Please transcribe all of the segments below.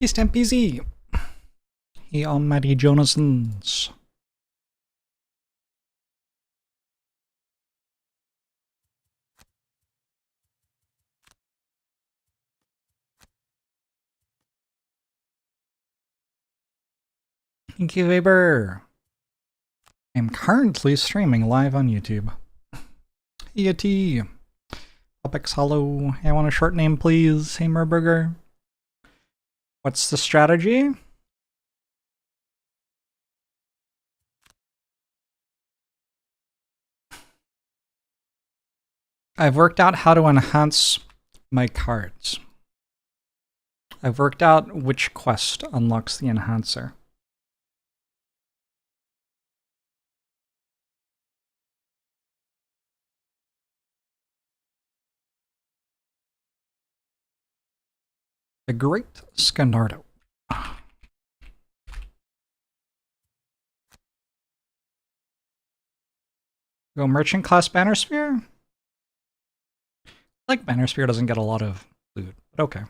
He's Stampeasy. Hey, almighty Jonasons. Thank you, Weber. I'm currently streaming live on YouTube. E.A.T. Puppix Hollow. Hey, I want a short name, please. Hey, Murburger. What's the strategy? I've worked out how to enhance my cards. I've worked out which quest unlocks the enhancer. The Great Scanardo. Go Merchant Class Banner Sphere? Like Banner Sphere doesn't get a lot of loot, but okay.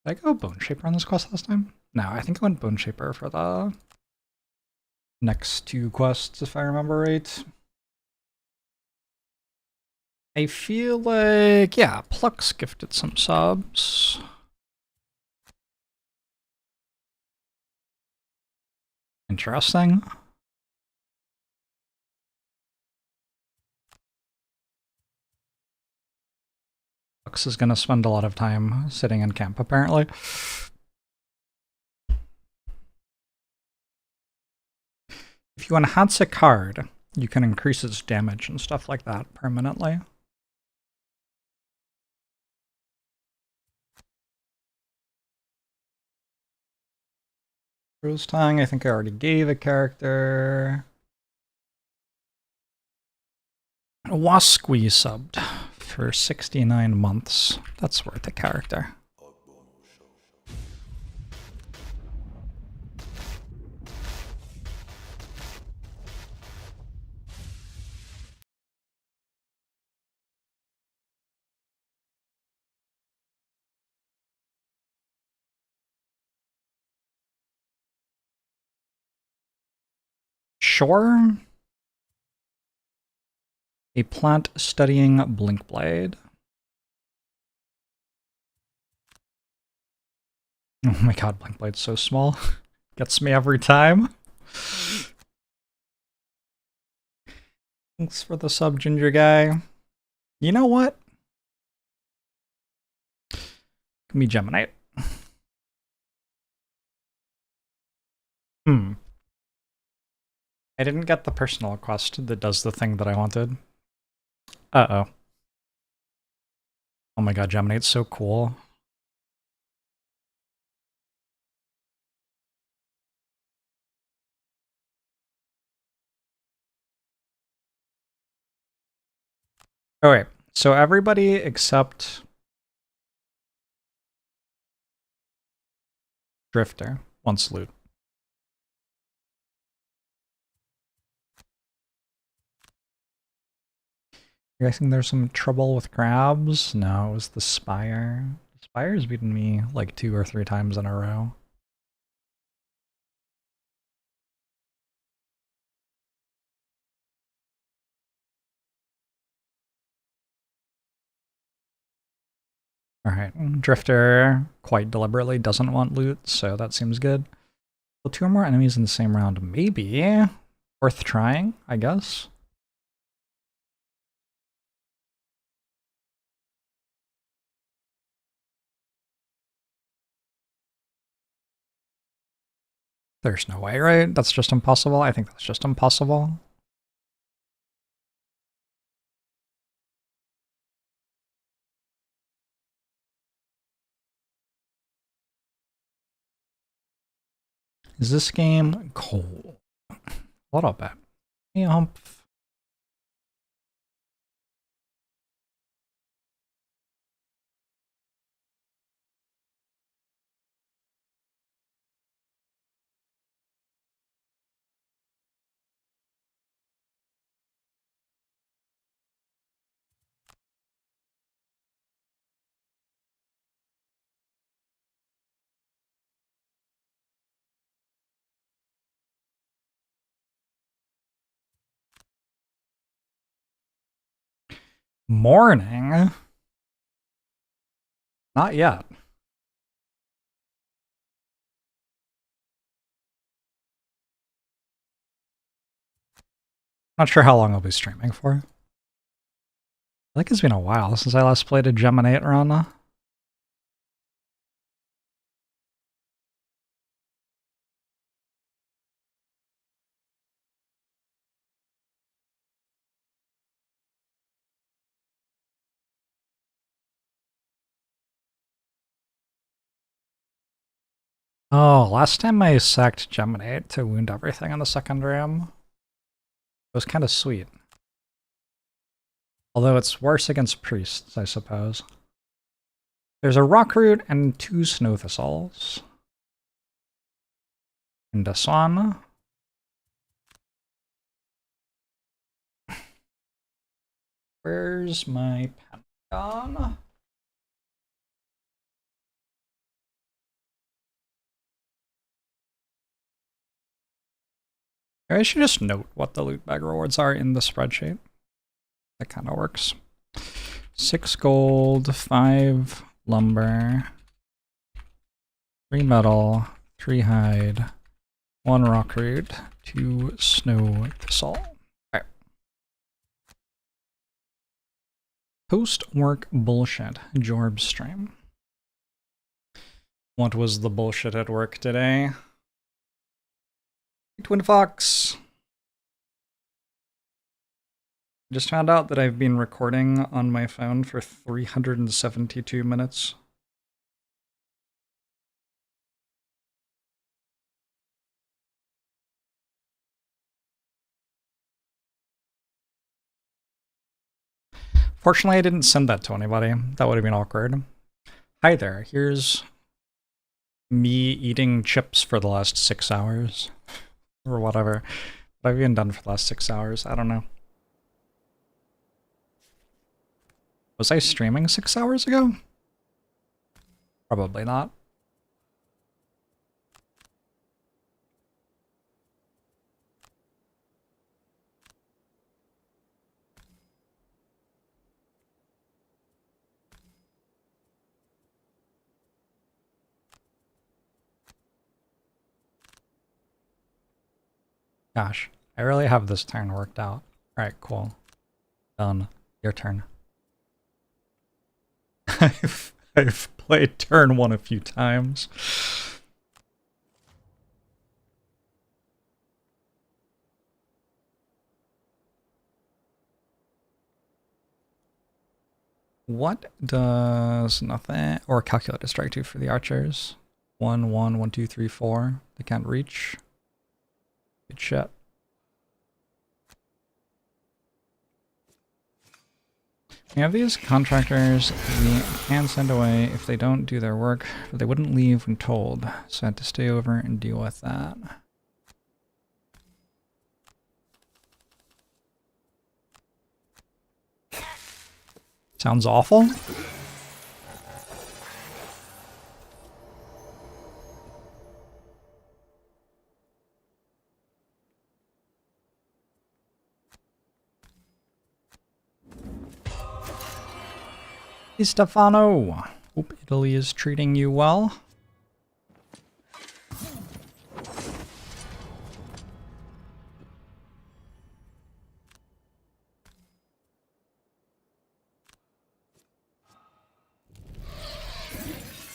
Did I go Bone Shaper on this quest last time? No, I think I went Bone Shaper for the next two quests, if I remember right. I feel like, yeah, Pluck's gifted some subs. Interesting. Pluck's is going to spend a lot of time sitting in camp, apparently. If you enhance a card, you can increase its damage and stuff like that permanently. Rose Tongue, I think I already gave a character. Wasqui subbed for 69 months. That's worth a character. Sure. A plant studying Blinkblade. Oh my god, Blinkblade's so small. Gets me every time. Thanks for the sub, Ginger Guy. You know what? Give me Geminite. I didn't get the personal quest that does the thing that I wanted. Uh-oh. Oh my god, Geminite's so cool. Alright, so everybody except Drifter wants loot. You're guessing there's some trouble with crabs? No, it was the Spire. The Spire's beaten me like 2 or 3 times in a row. Alright, Drifter quite deliberately doesn't want loot, so that seems good. Well, 2 or more enemies in the same round, maybe. Worth trying, I guess. There's no way, right? That's just impossible? I think that's just impossible. Is this game cool? A little bit. Yeah, hump. Morning? Not yet. Not sure how long I'll be streaming for. I think it's been a while since I last played a Geminate run. Oh, last time I sacked Geminate to wound everything in the second room. It was kind of sweet. Although it's worse against priests, I suppose. There's a Rockroot and 2 Snow Thistles. And Dasan. Where's my Pentagon? I should just note what the loot bag rewards are in the spreadsheet. That kind of works. 6 gold, 5 lumber, 3 metal, 3 hide, 1 rockroot, 2 snow thistle. Alright. Post-work bullshit, Jorbs stream. What was the bullshit at work today? Twin Fox! Just found out that I've been recording on my phone for 372 minutes. Fortunately, I didn't send that to anybody. That would have been awkward. Hi there, here's me eating chips for the last 6 hours. Or whatever. What have you been done for the last 6 hours? I don't know. Was I streaming 6 hours ago? Probably not. Gosh, I really have this turn worked out. Alright, cool. Done. Your turn. I've played turn 1 a few times. What does nothing or calculator strike do for the archers? 1, 1, 1, 2, 3, 4. They can't reach. Good shit. We have these contractors we can send away if they don't do their work, but they wouldn't leave when told, so I had to stay over and deal with that. Sounds awful. Hey, Stefano. Hope Italy is treating you well.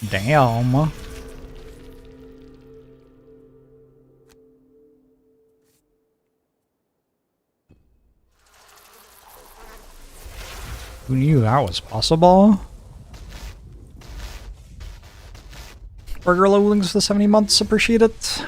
Damn. Who knew that was possible? Burger Lowlings for the 70 months, appreciate it.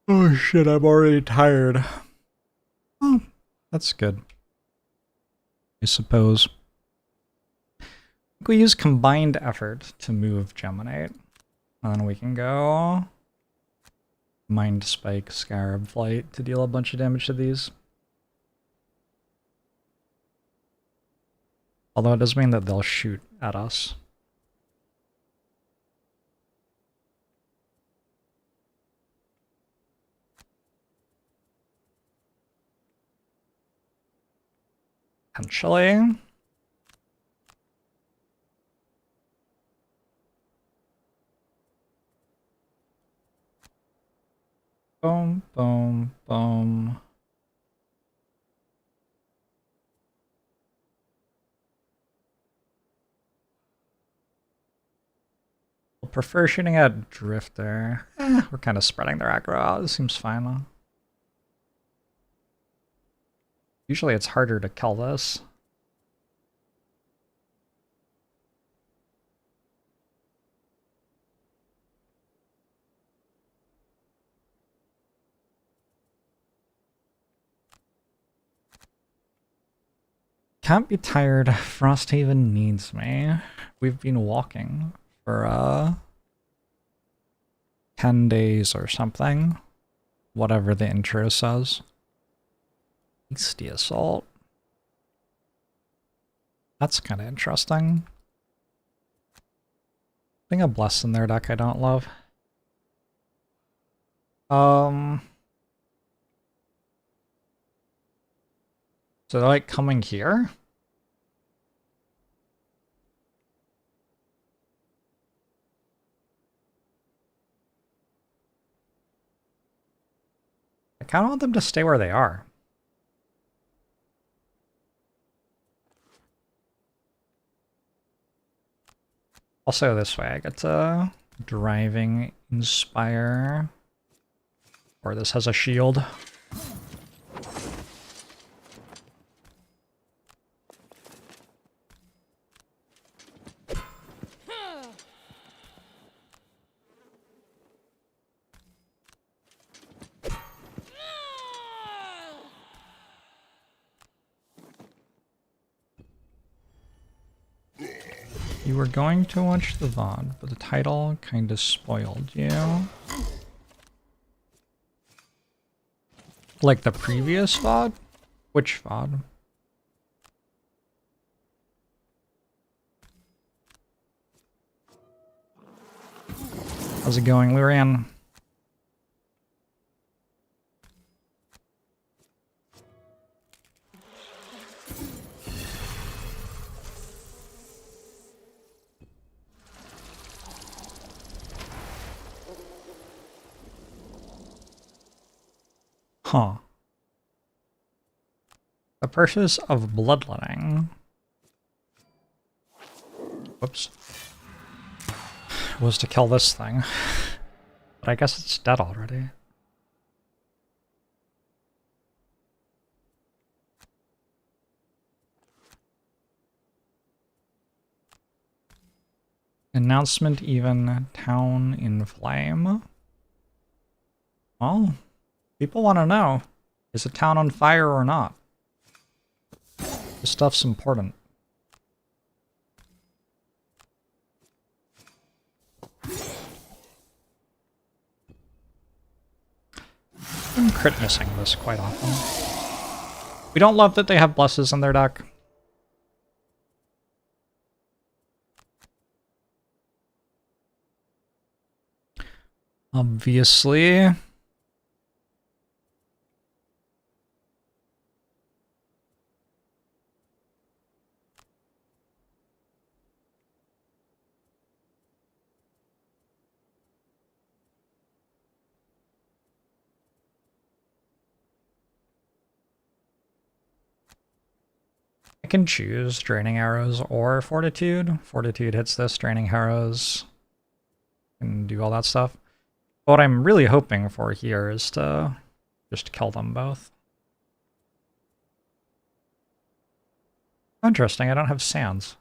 Oh shit, I'm already tired. Oh, that's good. I suppose. We use combined effort to move Geminate. And then we can go Mind Spike, Scarab Flight to deal a bunch of damage to these. Although it does mean that they'll shoot at us. Potentially. Boom, boom, boom. We'll prefer shooting at Drifter. We're kind of spreading their aggro out. This seems fine. Usually it's harder to kill this. Can't be tired. Frosthaven needs me. We've been walking for 10 days or something. Whatever the intro says. Hasty Assault. That's kind of interesting. I think a Bless in their deck I don't love. So they're like coming here? I kind of want them to stay where they are. Also this way, I get to Driving Inspire. Or this has a shield. You were going to watch the VOD, but the title kind of spoiled you. Like the previous VOD? Which VOD? How's it going, Luran? Huh. The purchase of bloodletting. Whoops. Was to kill this thing. But I guess it's dead already. Announcement even, town in flame. Well, people want to know, is a town on fire or not? This stuff's important. I'm crit missing this quite often. We don't love that they have blesses in their deck. Obviously. I can choose Draining Arrows or Fortitude. Fortitude hits this, Draining Arrows can do all that stuff. But what I'm really hoping for here is to just kill them both. Interesting, I don't have sands.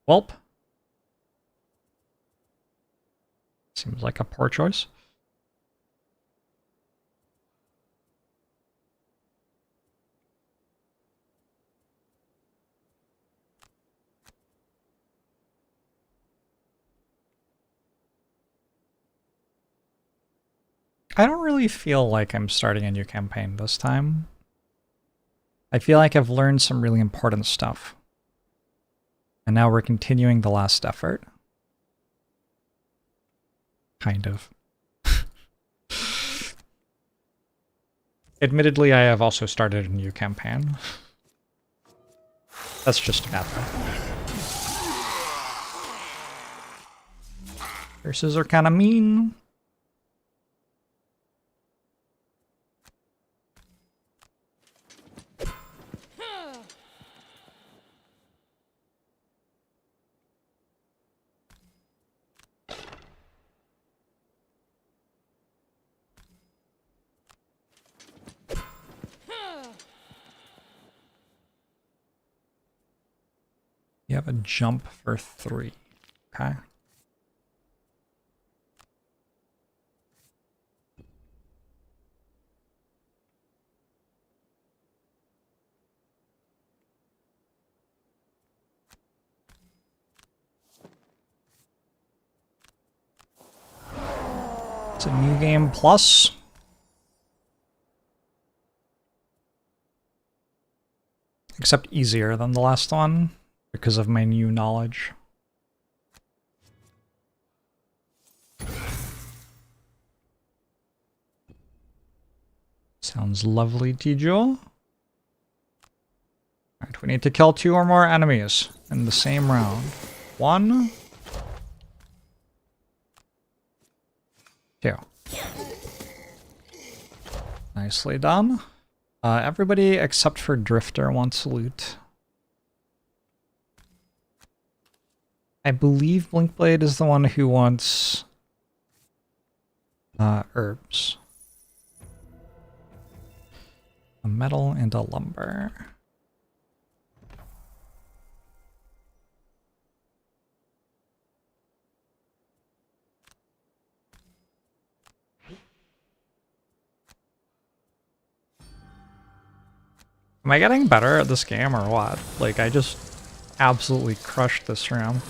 Welp. Seems like a poor choice. I don't really feel like I'm starting a new campaign this time. I feel like I've learned some really important stuff. And now we're continuing the last effort. Kind of. Admittedly, I have also started a new campaign. That's just a bad thing. Curses are kind of mean. You have a jump for 3. Okay. It's a new game plus. Except easier than the last one because of my new knowledge. Sounds lovely, T-Jewel. Alright, we need to kill 2 or more enemies in the same round. 1. 2. Nicely done. Everybody except for Drifter wants loot. I believe Blinkblade is the one who wants herbs. A metal and a lumber. Am I getting better at this game or what? Like, I just absolutely crushed this room.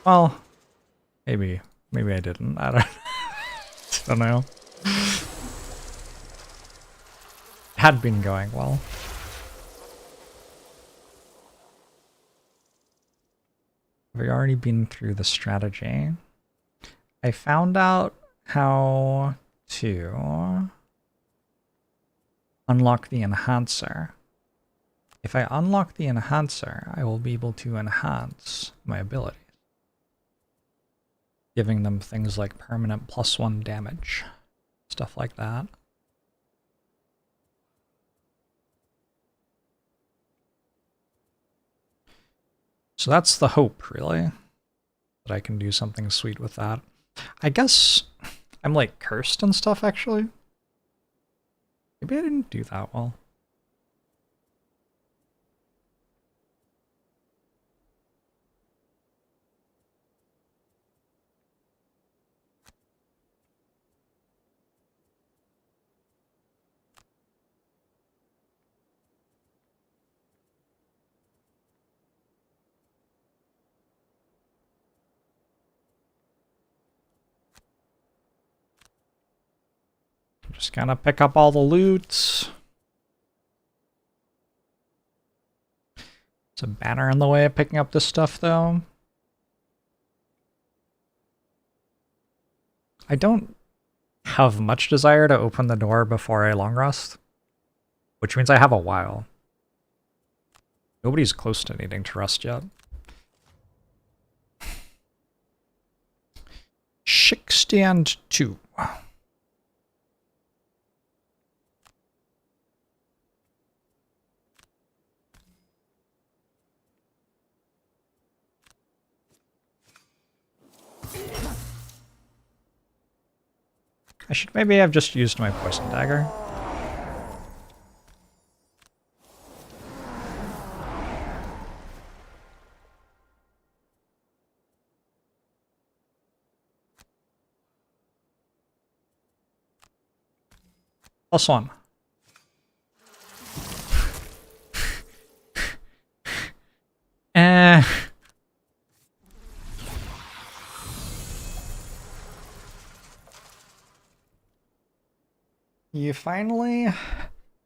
Well, maybe I didn't. I don't know. Had been going well. We've already been through the strategy. I found out how to unlock the enhancer. If I unlock the enhancer, I will be able to enhance my abilities, giving them things like permanent +1 damage, stuff like that. So that's the hope, really, that I can do something sweet with that. I guess I'm like cursed and stuff, actually. Maybe I didn't do that well. Just gonna pick up all the loot. There's a banner in the way of picking up this stuff, though. I don't have much desire to open the door before a long rest, which means I have a while. Nobody's close to needing to rest yet. 62. I should maybe have just used my poison dagger. +1. You finally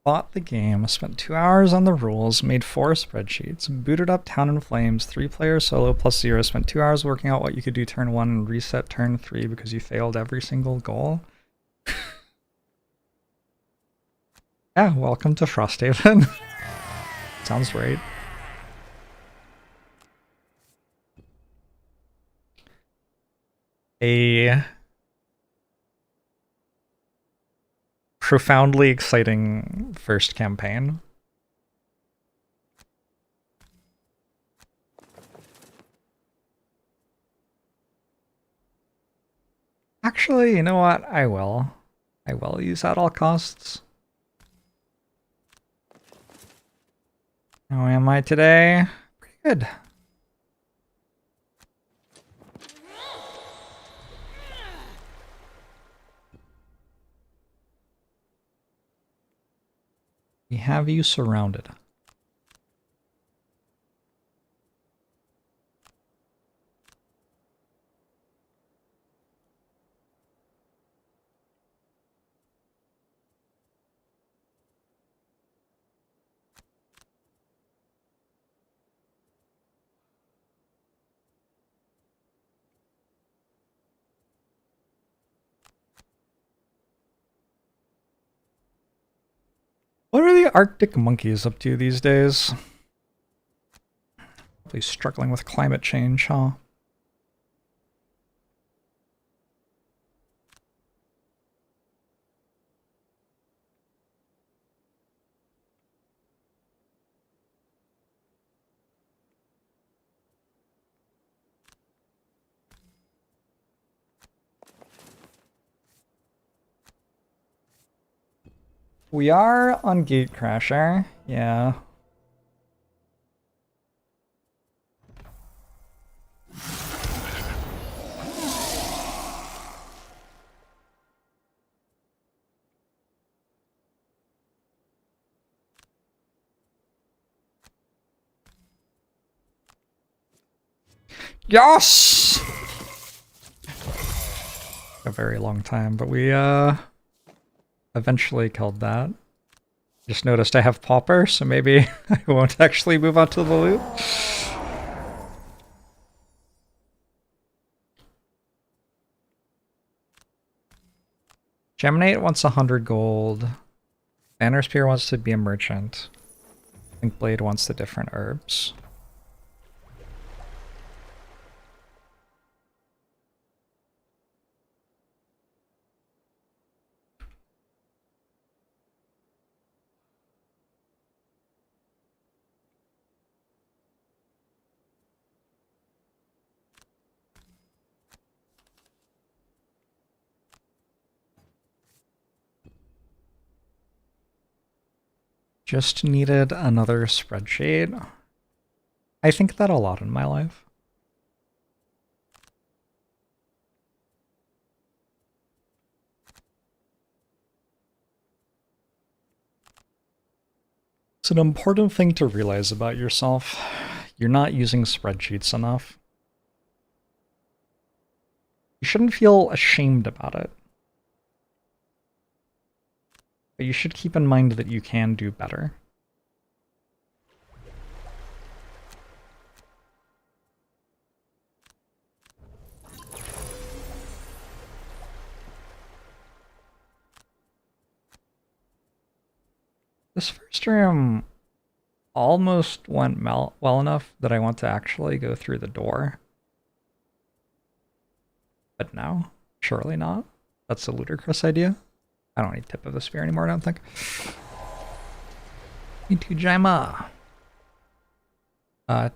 bought the game, spent 2 hours on the rules, made 4 spreadsheets, booted up Town in Flames, 3-player solo plus 0, spent 2 hours working out what you could do turn 1 and reset turn 3 because you failed every single goal. Yeah, welcome to Frosthaven. Sounds right. A profoundly exciting first campaign. Actually, you know what? I will use at all costs. How am I today? Pretty good. We have you surrounded. What are the Arctic monkeys up to these days? Probably struggling with climate change, huh? We are on Gatecrasher, yeah. Yes! A very long time, but we eventually killed that. Just noticed I have Pauper, so maybe I won't actually move on to the loot. Geminate wants 100 gold. Banner Spear wants to be a merchant. I think Blade wants the different herbs. Just needed another spreadsheet. I think that a lot in my life. It's an important thing to realize about yourself. You're not using spreadsheets enough. You shouldn't feel ashamed about it. But you should keep in mind that you can do better. This first room almost went well enough that I want to actually go through the door. But no, surely not. That's a ludicrous idea. I don't need Tip of the Spear anymore, I don't think. Me too, Jaima.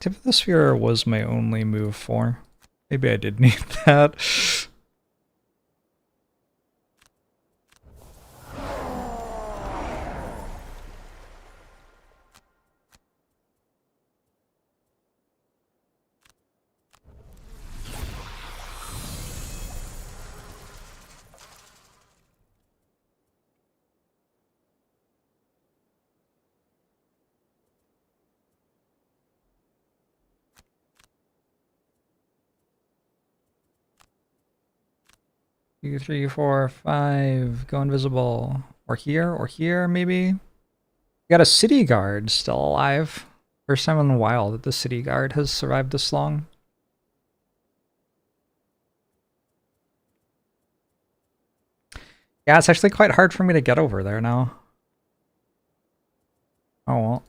Tip of the Sphere was my only move for. Maybe I did need that. Two, three, four, five. Go invisible. or here, maybe? We got a city guard still alive. First time in a while that the city guard has survived this long. Yeah, it's actually quite hard for me to get over there now. Oh well.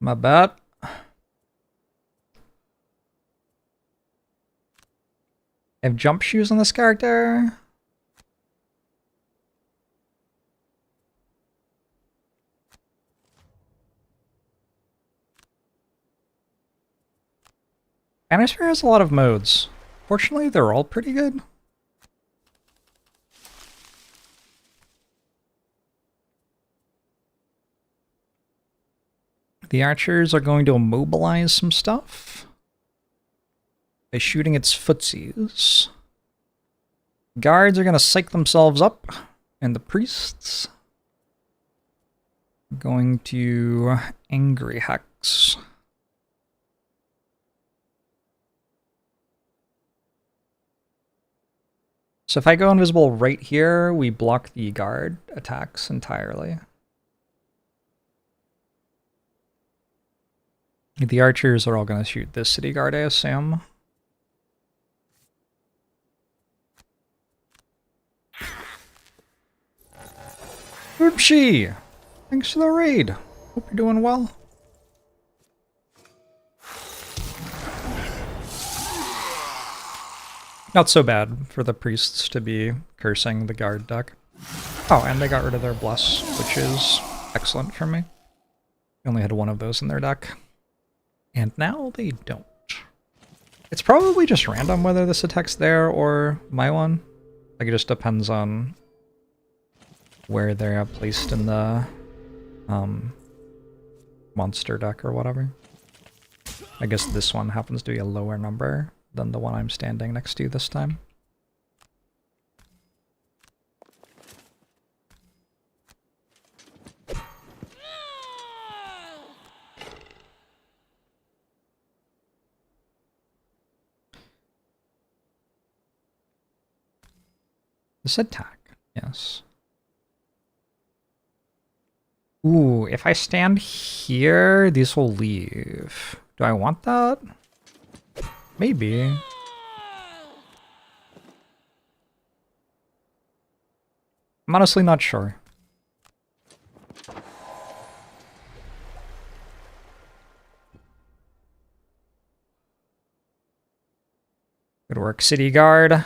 My bad. I have jump shoes on this character. Atmosphere has a lot of modes. Fortunately, they're all pretty good. The archers are going to immobilize some stuff by shooting its footsies. Guards are going to psych themselves up, and the priests are going to angry hex. So if I go invisible right here, we block the guard attacks entirely. The archers are all going to shoot this city guard, I assume. Oopsie! Thanks for the raid. Hope you're doing well. Not so bad for the priests to be cursing the guard deck. Oh, and they got rid of their bless, which is excellent for me. They only had one of those in their deck. And now they don't. It's probably just random whether this attack's there or my one. Like, it just depends on where they're placed in the monster deck or whatever. I guess this one happens to be a lower number than the one I'm standing next to this time. This attack, yes. Ooh, if I stand here, these will leave. Do I want that? Maybe. I'm honestly not sure. Good work, City Guard.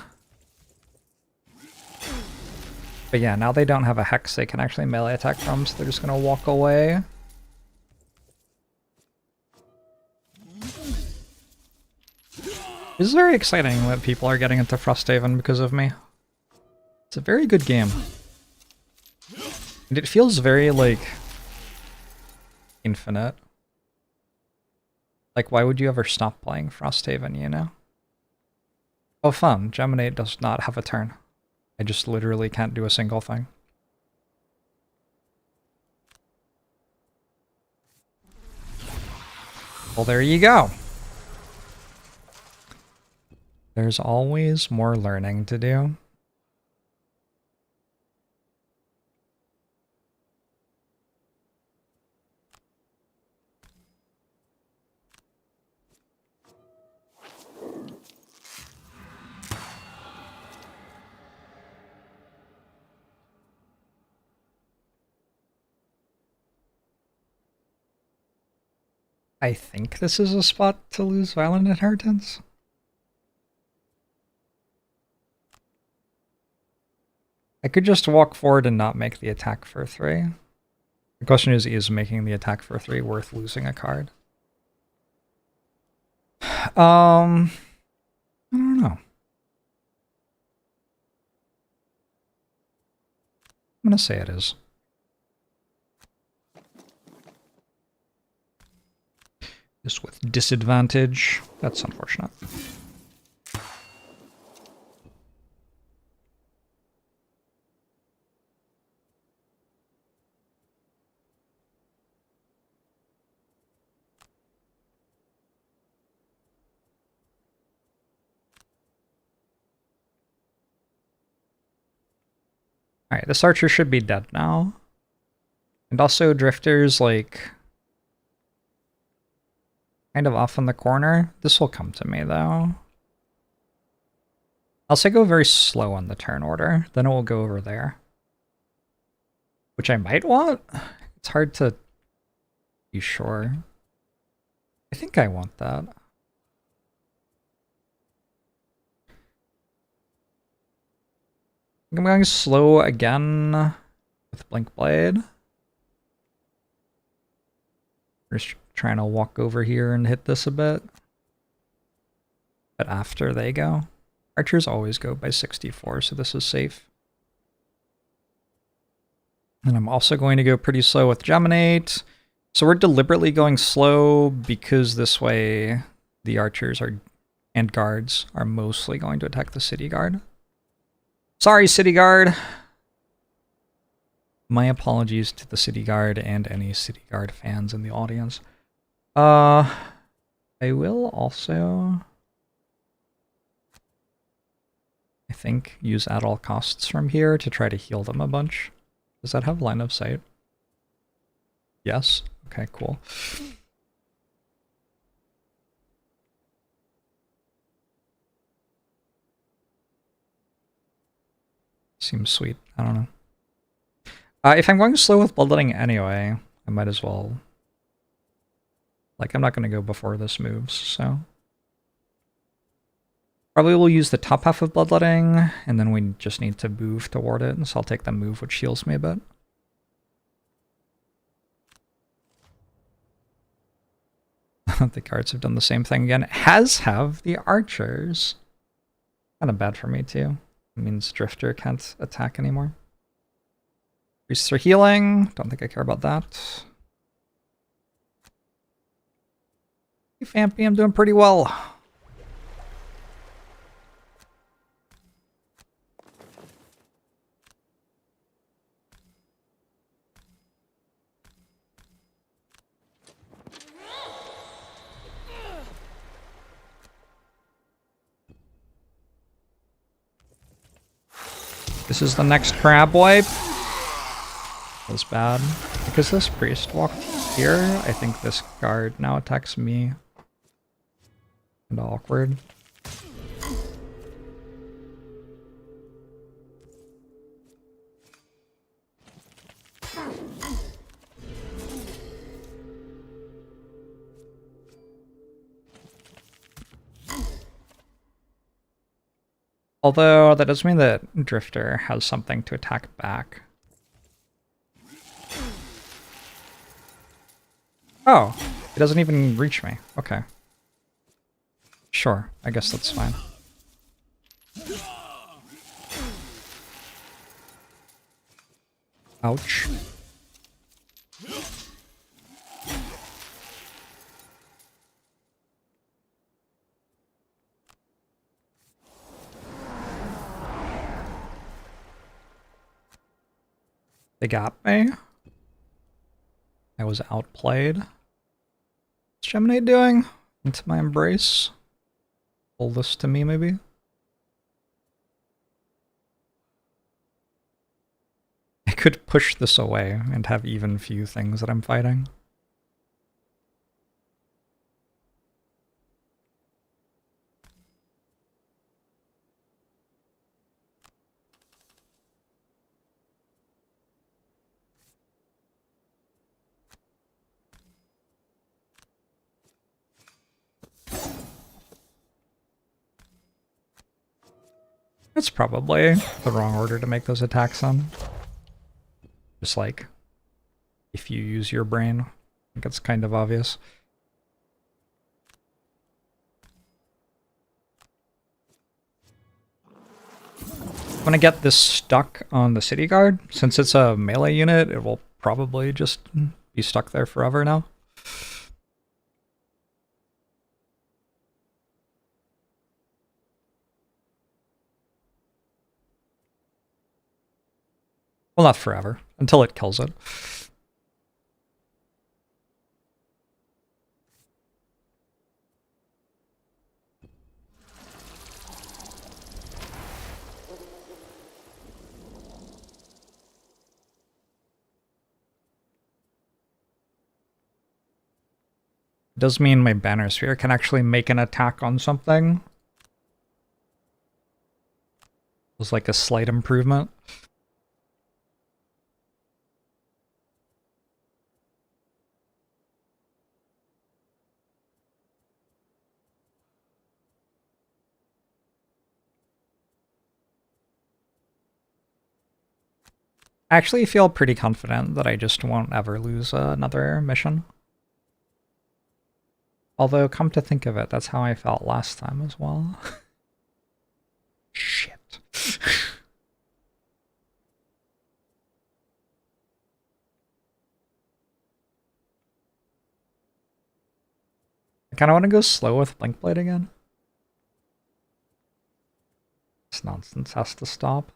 But yeah, now they don't have a hex they can actually melee attack from, so they're just gonna walk away. This is very exciting that people are getting into Frosthaven because of me. It's a very good game. And it feels very, like, infinite. Like, why would you ever stop playing Frosthaven, you know? Oh, fun. Geminate does not have a turn. I just literally can't do a single thing. Well, there you go. There's always more learning to do. I think this is a spot to lose Violent Inheritance. I could just walk forward and not make the attack for 3. The question is making the attack for 3 worth losing a card? I don't know. I'm gonna say it is. Just with disadvantage. That's unfortunate. Alright, this archer should be dead now. And also drifters, like, kind of off in the corner. This will come to me, though. I'll say go very slow on the turn order, then it will go over there. Which I might want? It's hard to be sure. I think I want that. I'm going slow again with Blink Blade. Just trying to walk over here and hit this a bit. But after they go. Archers always go by 64, so this is safe. And I'm also going to go pretty slow with Geminate. So we're deliberately going slow because this way the archers are and guards are mostly going to attack the city guard. Sorry, city guard. My apologies to the city guard and any city guard fans in the audience. I will also, I think, use at all costs from here to try to heal them a bunch. Does that have line of sight? Yes? Okay, cool. Seems sweet. I don't know. If I'm going slow with bloodletting anyway, I might as well. Like, I'm not going to go before this moves, so. Probably we'll use the top half of bloodletting, and then we just need to move toward it, so I'll take the move, which heals me a bit. The guards have done the same thing again, as have the archers. Kind of bad for me, too. It means Drifter can't attack anymore. Priests are healing. Don't think I care about that. Hey, Fampy, I'm doing pretty well. This is the next crab wipe. That was bad. Because this priest walked here, I think this guard now attacks me. And awkward. Although, that does mean that Drifter has something to attack back. Oh, it doesn't even reach me. Okay. Sure, I guess that's fine. Ouch. They got me. I was outplayed. What's Gemini doing? Into my embrace? Pull this to me, maybe? I could push this away and have even few things that I'm fighting. It's probably the wrong order to make those attacks on. Just like, if you use your brain, I think it's kind of obvious. I'm gonna get this stuck on the city guard. Since it's a melee unit, it will probably just be stuck there forever now. Well, not forever, until it kills it. Does mean my banner sphere can actually make an attack on something. It was like a slight improvement. I actually feel pretty confident that I just won't ever lose another mission. Although, come to think of it, that's how I felt last time as well. Shit. I kind of want to go slow with Blinkblade again. This nonsense has to stop.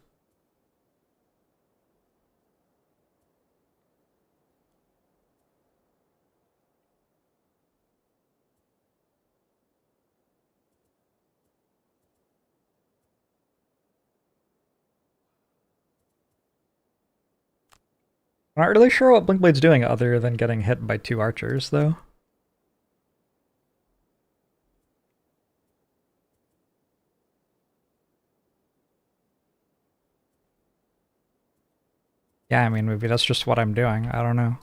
I'm not really sure what Blinkblade's doing other than getting hit by 2 archers, though. Yeah, I mean, maybe that's just what I'm doing. I don't know.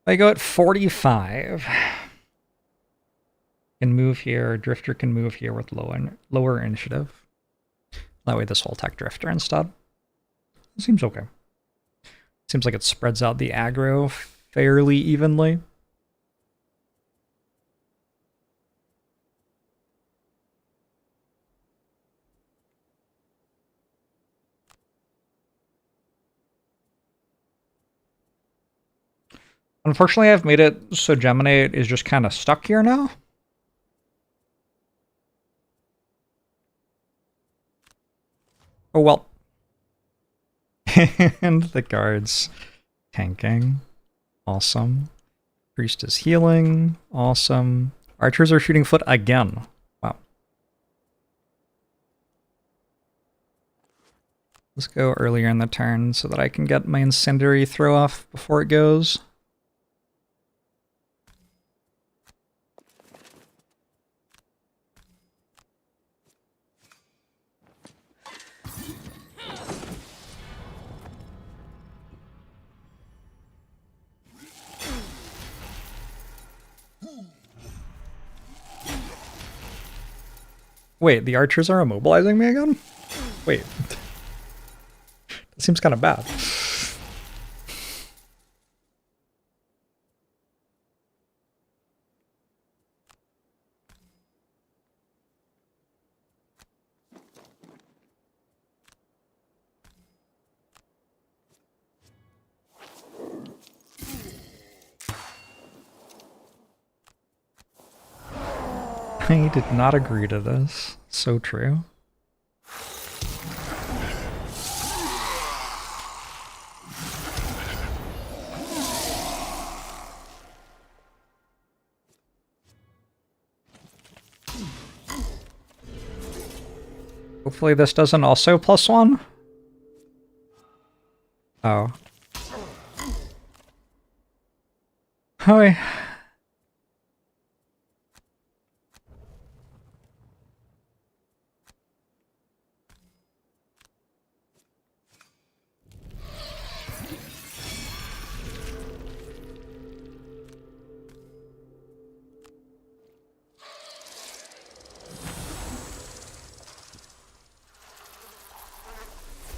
I go at 45. Can move here. Drifter can move here with lower initiative. That way this will attack Drifter instead. It seems okay. Seems like it spreads out the aggro fairly evenly. Unfortunately, I've made it so Geminate is just kind of stuck here now. Oh well. And the guards tanking. Awesome. Priest is healing. Awesome. Archers are shooting foot again. Wow. Let's go earlier in the turn so that I can get my incendiary throw off before it goes. Wait, the archers are immobilizing me again? Wait. That seems kind of bad. I did not agree to this. So true. Hopefully this doesn't also +1. Oh. Hi.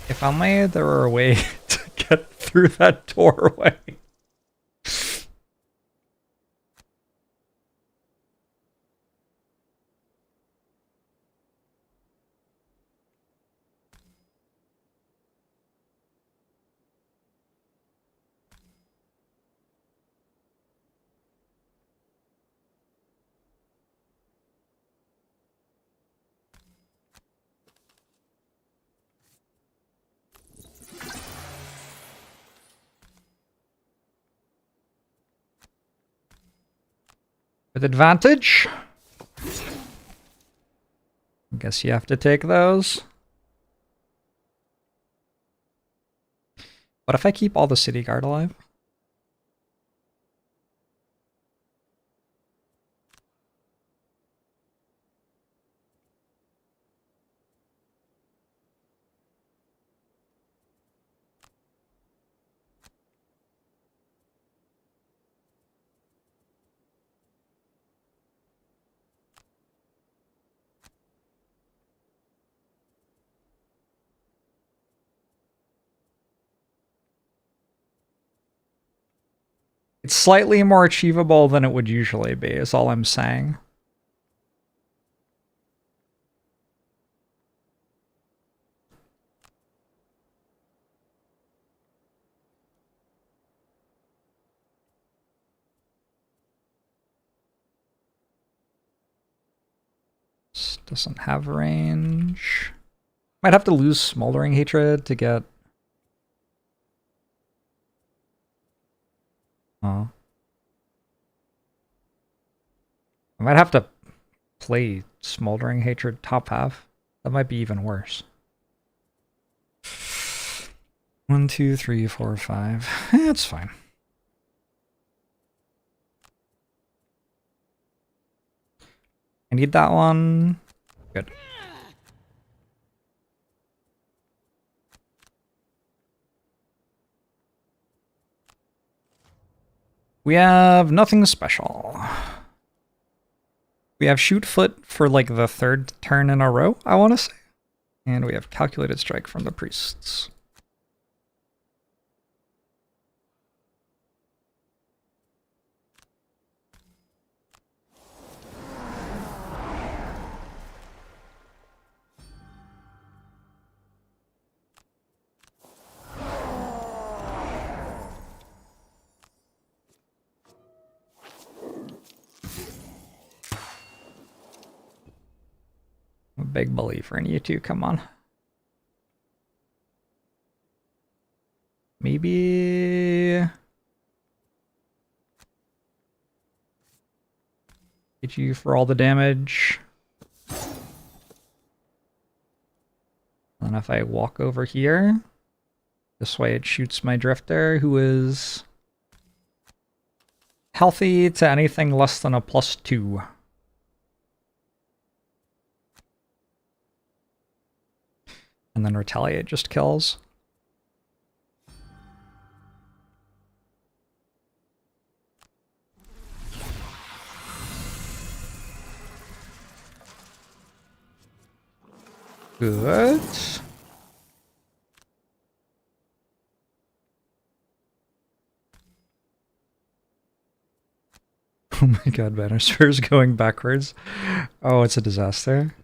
If only there were a way to get through that doorway. With advantage. I guess you have to take those. What if I keep all the city guard alive? It's slightly more achievable than it would usually be, is all I'm saying. This doesn't have range. Might have to lose Smoldering Hatred to get... Oh. I might have to play Smoldering Hatred top half. That might be even worse. 1, 2, 3, 4, 5. That's fine. I need that one. Good. We have nothing special. We have Shoot Foot for like the 3rd turn in a row, I want to say. And we have Calculated Strike from the Priests. I'm a big believer in you two, come on. Maybe... Hit you for all the damage. And if I walk over here, this way it shoots my Drifter, who is healthy to anything less than a +2. And then Retaliate just kills. Good. Oh my god, Bannister is going backwards. Oh, it's a disaster.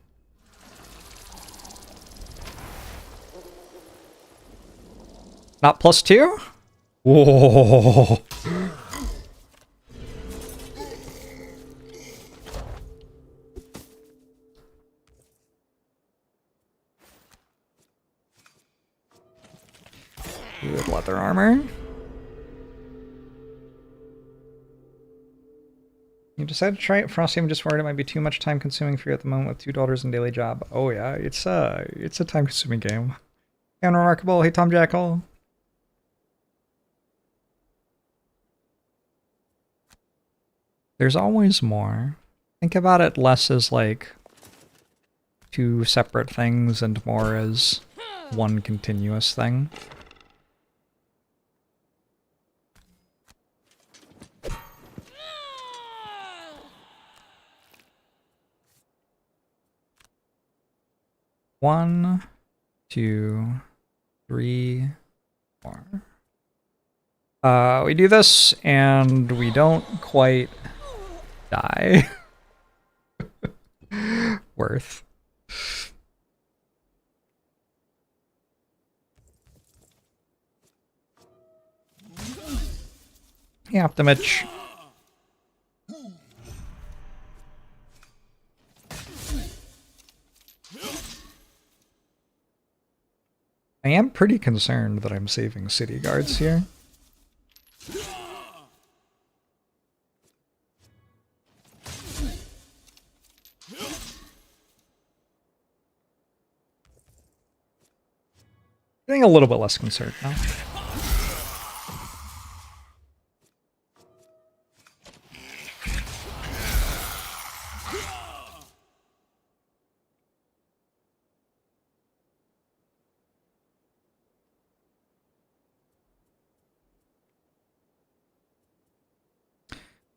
Not +2? Whoa. Good leather armor. You decided to try it. Frosthaven, just worried it might be too much time consuming for you at the moment with 2 daughters and daily job. Oh yeah, it's a time consuming game. And remarkable. Hey Tom Jackal. There's always more. Think about it less as like 2 separate things and more as one continuous thing. One, 2, 3, 4. We do this and we don't quite die. Worth. Yeah, Optimich. I am pretty concerned that I'm saving city guards here. Getting a little bit less concerned now.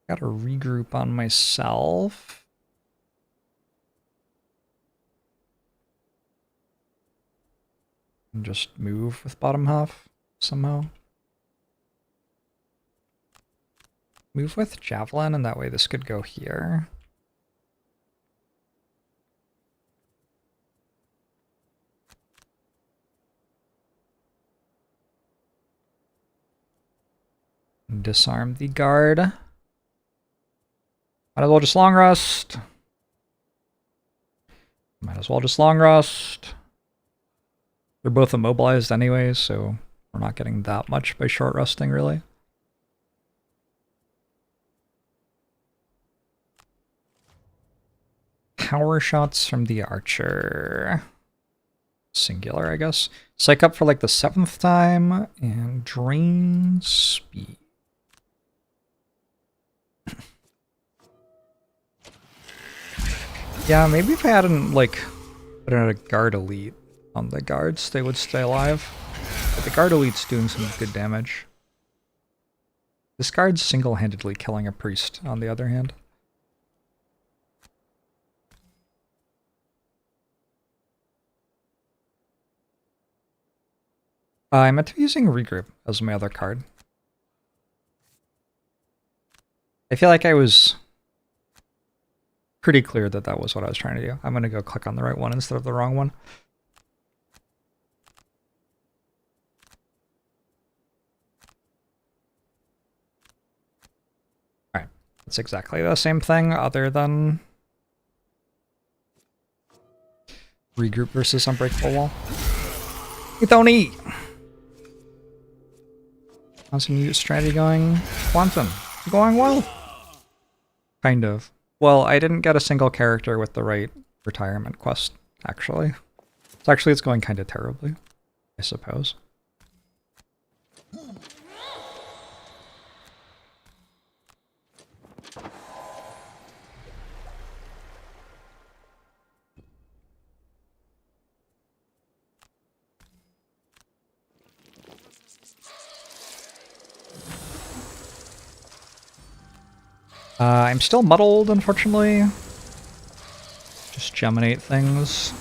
Gotta regroup on myself. And just move with bottom half somehow. Move with javelin, and that way this could go here. Disarm the guard. Might as well just long rest. Might as well just long rest. They're both immobilized anyways, so we're not getting that much by short resting, really. Power shots from the archer. Singular, I guess. Psych up for like the 7th time, and drain speed. Yeah, maybe if I hadn't, like, put in a guard elite on the guards, they would stay alive. But the guard elite's doing some good damage. This guard's single-handedly killing a priest, on the other hand. I meant to be using regroup as my other card. I feel like I was pretty clear that that was what I was trying to do. I'm going to go click on the right one instead of the wrong one. Alright, it's exactly the same thing other than regroup versus unbreakable wall. Hey Tony! How's your strategy going? Quantum, it's going well. Kind of. Well, I didn't get a single character with the right retirement quest, actually. So actually it's going kind of terribly, I suppose. I'm still muddled, unfortunately. Just geminate things.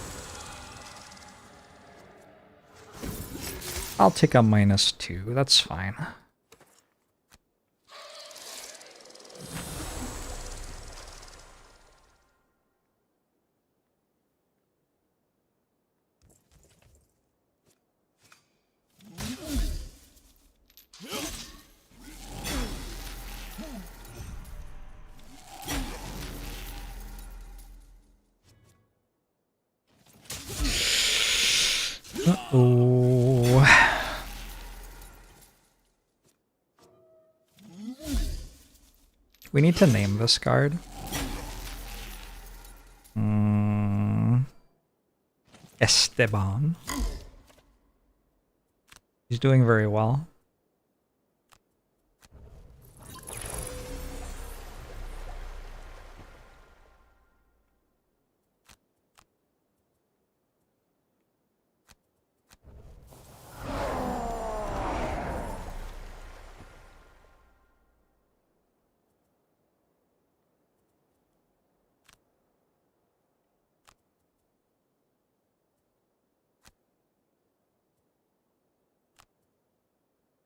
I'll take a -2, that's fine. Uh-oh. We need to name this card. Esteban. He's doing very well.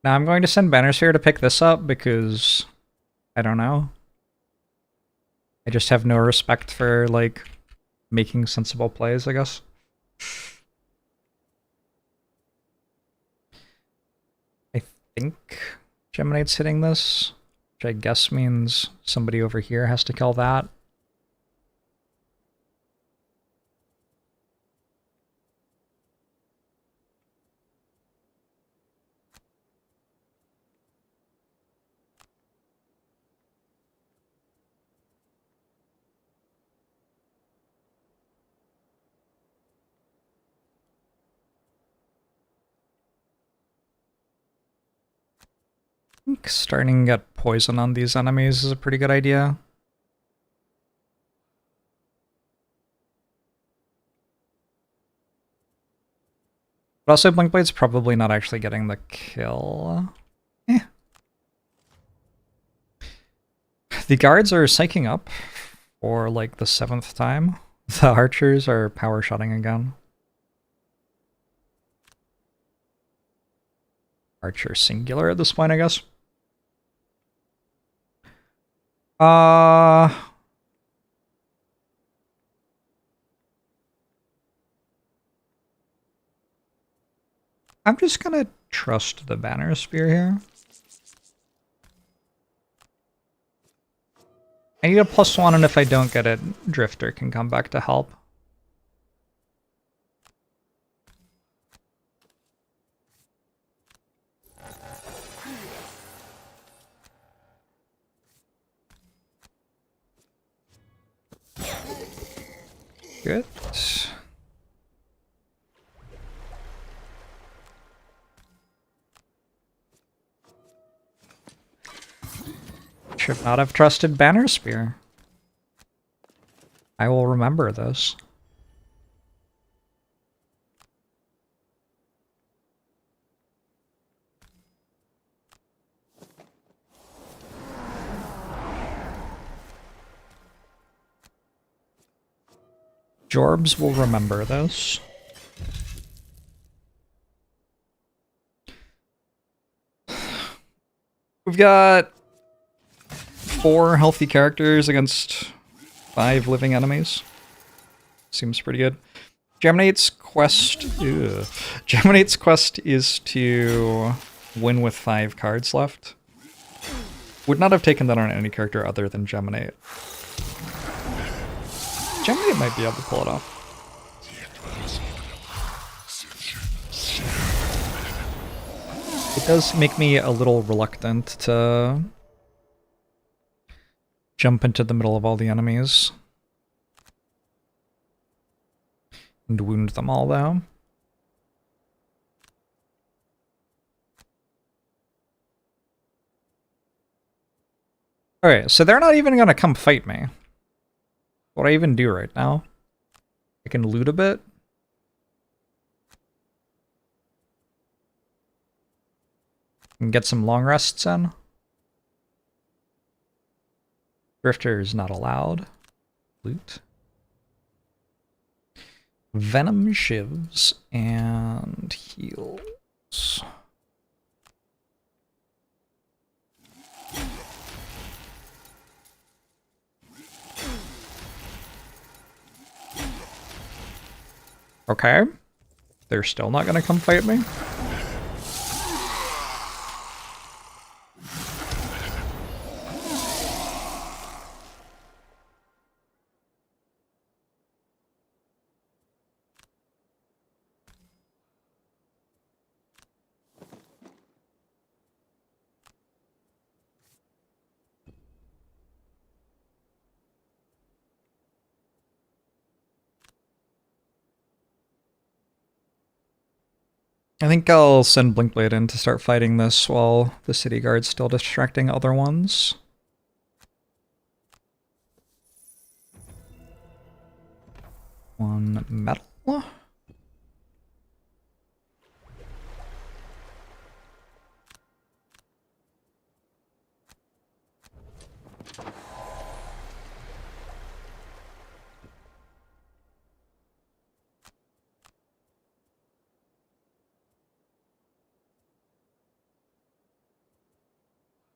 Now I'm going to send banners here to pick this up because, I don't know. I just have no respect for, like, making sensible plays, I guess. I think Geminate's hitting this, which I guess means somebody over here has to kill that. think starting to get poison on these enemies is a pretty good idea. But also, Blinkblade's probably not actually getting the kill. Eh. The guards are psyching up for like the 7th time. The archers are power shotting again. Archer singular at this point, I guess. I'm just gonna trust the banner spear here. I need a +1, and if I don't get it, Drifter can come back to help. Good. Should not have trusted Banner Spear. I will remember this. Jorbs will remember this. We've got 4 healthy characters against 5 living enemies. Seems pretty good. Geminate's quest is to win with 5 cards left. Would not have taken that on any character other than Geminate. Geminate might be able to pull it off. It does make me a little reluctant to jump into the middle of all the enemies and wound them all, though. Alright, so they're not even gonna come fight me. What do I even do right now? I can loot a bit. And get some long rests in. Drifter is not allowed. Loot. Venom shivs and heals. Okay. They're still not gonna come fight me. I think I'll send Blinkblade in to start fighting this while the city guard's still distracting other ones. One metal.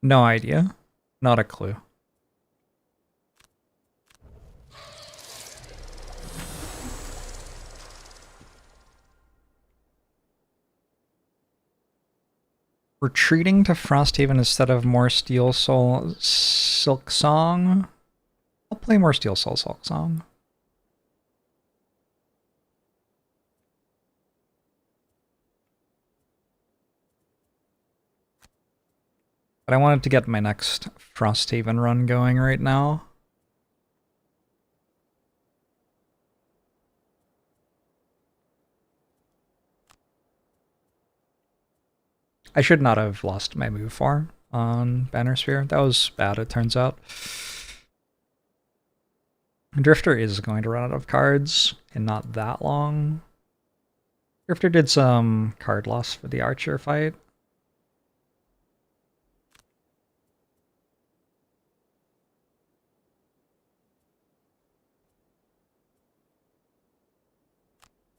No idea. Not a clue. Retreating to Frosthaven instead of more Steel Soul Silk Song. I'll play more Steel Soul Silk Song. But I wanted to get my next Frosthaven run going right now. I should not have lost my move 4. on Banner Sphere. That was bad, it turns out. Drifter is going to run out of cards in not that long. Drifter did some card loss for the Archer fight.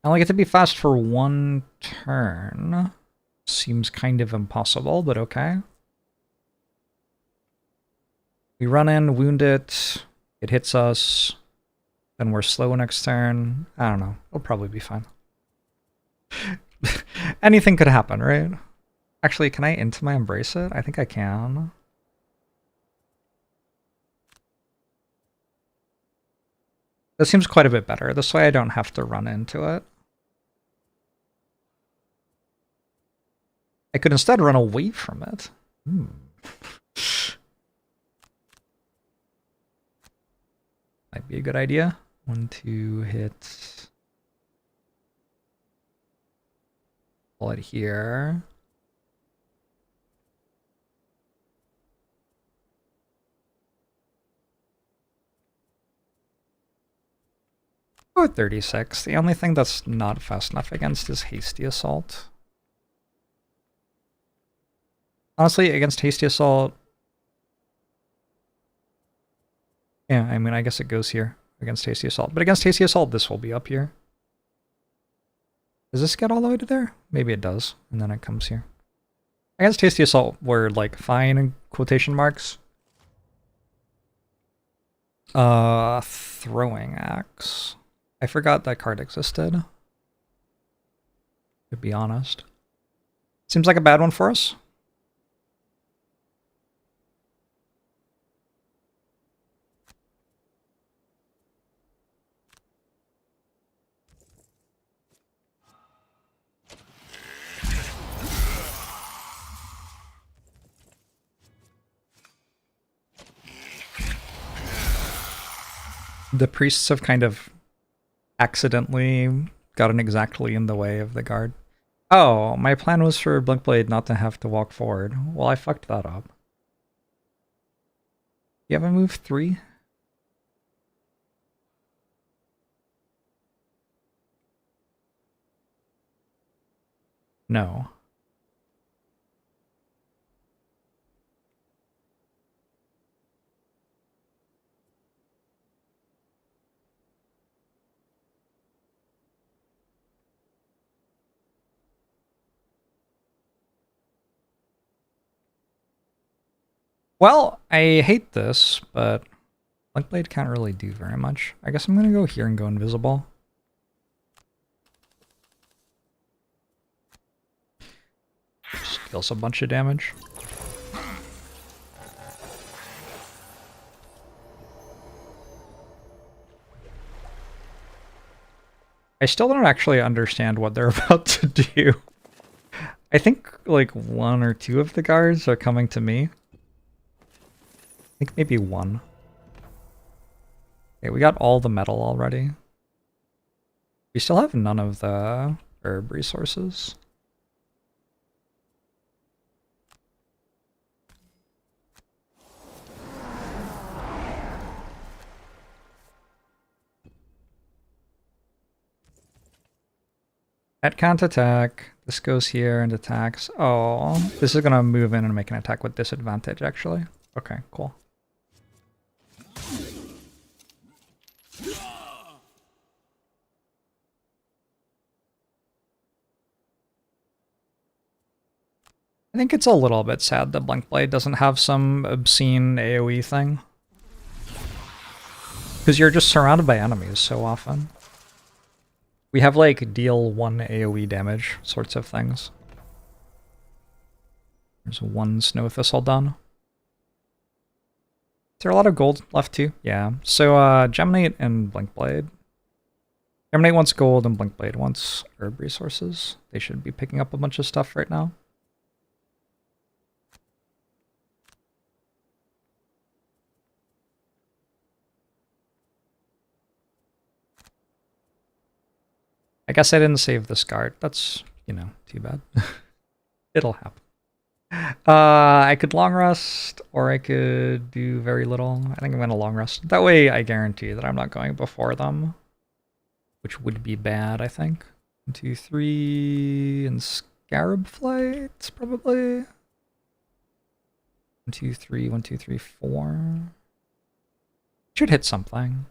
I only get to be fast for one turn. Seems kind of impossible, but okay. We run in, wound it, it hits us, then we're slow next turn. I don't know. It'll probably be fine. Anything could happen, right? Actually, can I into my Embrace it? I think I can. This seems quite a bit better. This way I don't have to run into it. I could instead run away from it. Might be a good idea. 1, 2, hit. Pull it here. Oh, 36. The only thing that's not fast enough against is Hasty Assault. Honestly, against Hasty Assault... Yeah, I mean, I guess it goes here against Hasty Assault. But against Hasty Assault, this will be up here. Does this get all the way to there? Maybe it does, and then it comes here. Against Hasty Assault, we're like fine in quotation marks. Throwing Axe. I forgot that card existed. To be honest. Seems like a bad one for us. The priests have kind of accidentally gotten exactly in the way of the guard. Oh, my plan was for Blinkblade not to have to walk forward. Well, I fucked that up. You have a move 3? No. Well, I hate this, but Blinkblade can't really do very much. I guess I'm gonna go here and go invisible. Just deals a bunch of damage. I still don't actually understand what they're about to do. I think like 1 or 2 of the guards are coming to me. I think maybe 1. Okay, we got all the metal already. We still have none of the herb resources. That can't attack. This goes here and attacks. Oh, this is gonna move in and make an attack with disadvantage, actually. Okay, cool. I think it's a little bit sad that Blinkblade doesn't have some obscene AoE thing. Because you're just surrounded by enemies so often. We have like deal 1 AoE damage sorts of things. There's 1 Snow Thistle done. Is there a lot of gold left too? Yeah. So Geminate and Blinkblade. Geminate wants gold and Blinkblade wants herb resources. They should be picking up a bunch of stuff right now. I guess I didn't save this guard. That's, you know, too bad. It'll happen. I could long rest, or I could do very little. I think I'm gonna long rest. That way I guarantee that I'm not going before them, which would be bad, I think. 1, 2, 3, and Scarab Flight, probably. 1, 2, 3, 1, 2, 3, 4. Should hit something.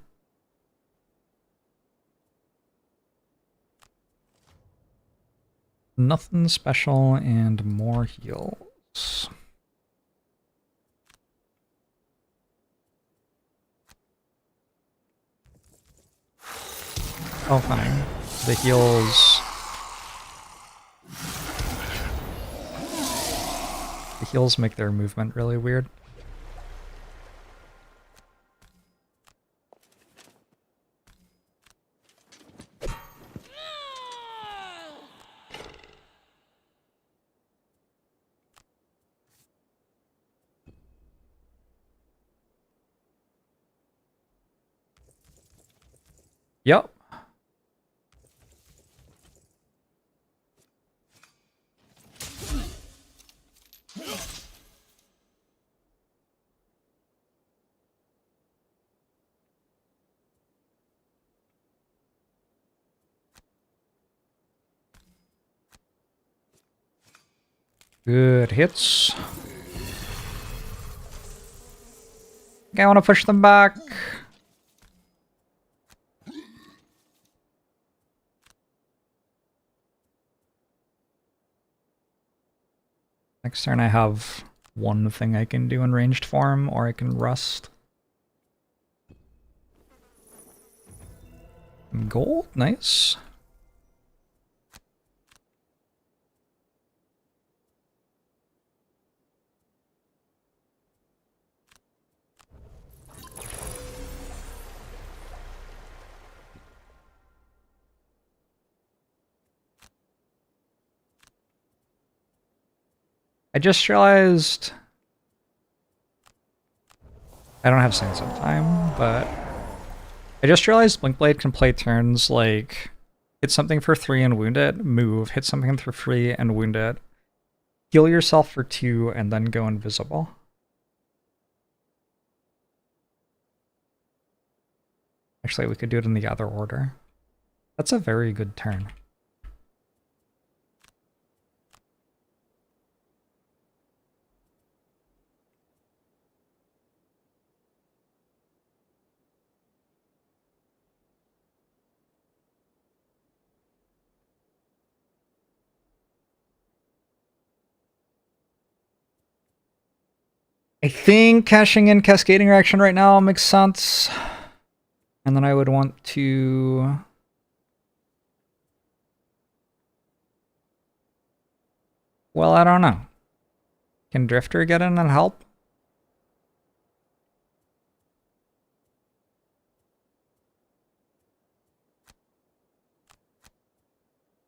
Nothing special and more heals. Oh, fine. The heals... The heals make their movement really weird. Yep. Good hits. Okay, I want to push them back. Next turn I have one thing I can do in ranged form, or I can rust. Gold, nice. I just realized I don't have Saints of Time, but I just realized Blinkblade can play turns like hit something for 3 and wound it, move, hit something for 3 and wound it, heal yourself for 2, and then go invisible. Actually, we could do it in the other order. That's a very good turn. I think cashing in Cascading Reaction right now makes sense. And then I would want to... Well, I don't know. Can Drifter get in and help?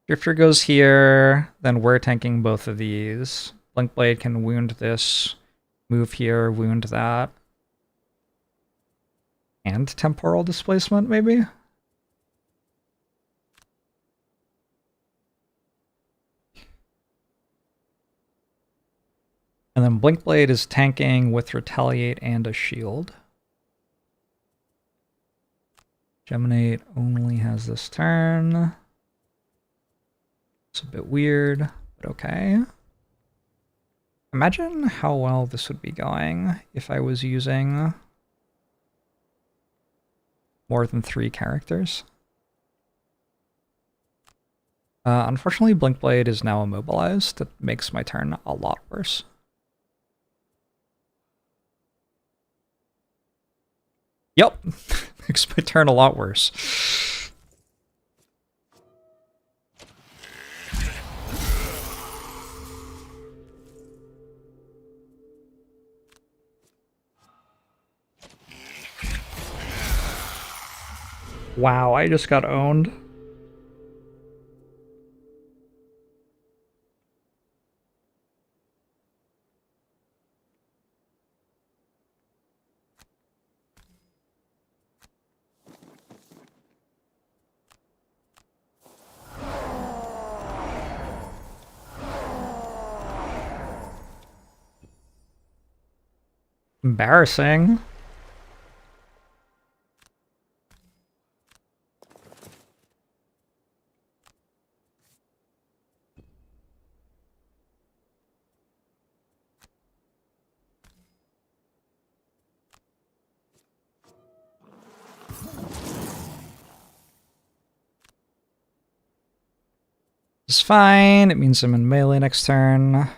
Drifter goes here, then we're tanking both of these. Blinkblade can wound this, move here, wound that. And temporal displacement, maybe? And then Blinkblade is tanking with Retaliate and a shield. Geminate only has this turn. It's a bit weird, but okay. Imagine how well this would be going if I was using more than 3 characters. Unfortunately, Blinkblade is now immobilized. That makes my turn a lot worse. Yep, makes my turn a lot worse. Wow, I just got owned. Embarrassing. It's fine. It means I'm in melee next turn.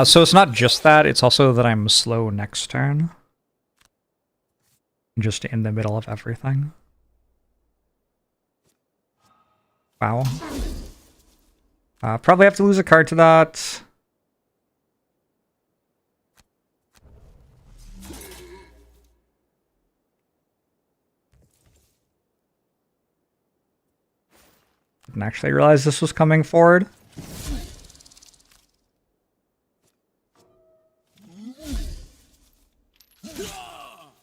So it's not just that, it's also that I'm slow next turn. Just in the middle of everything. Wow. Probably have to lose a card to that. Didn't actually realize this was coming forward.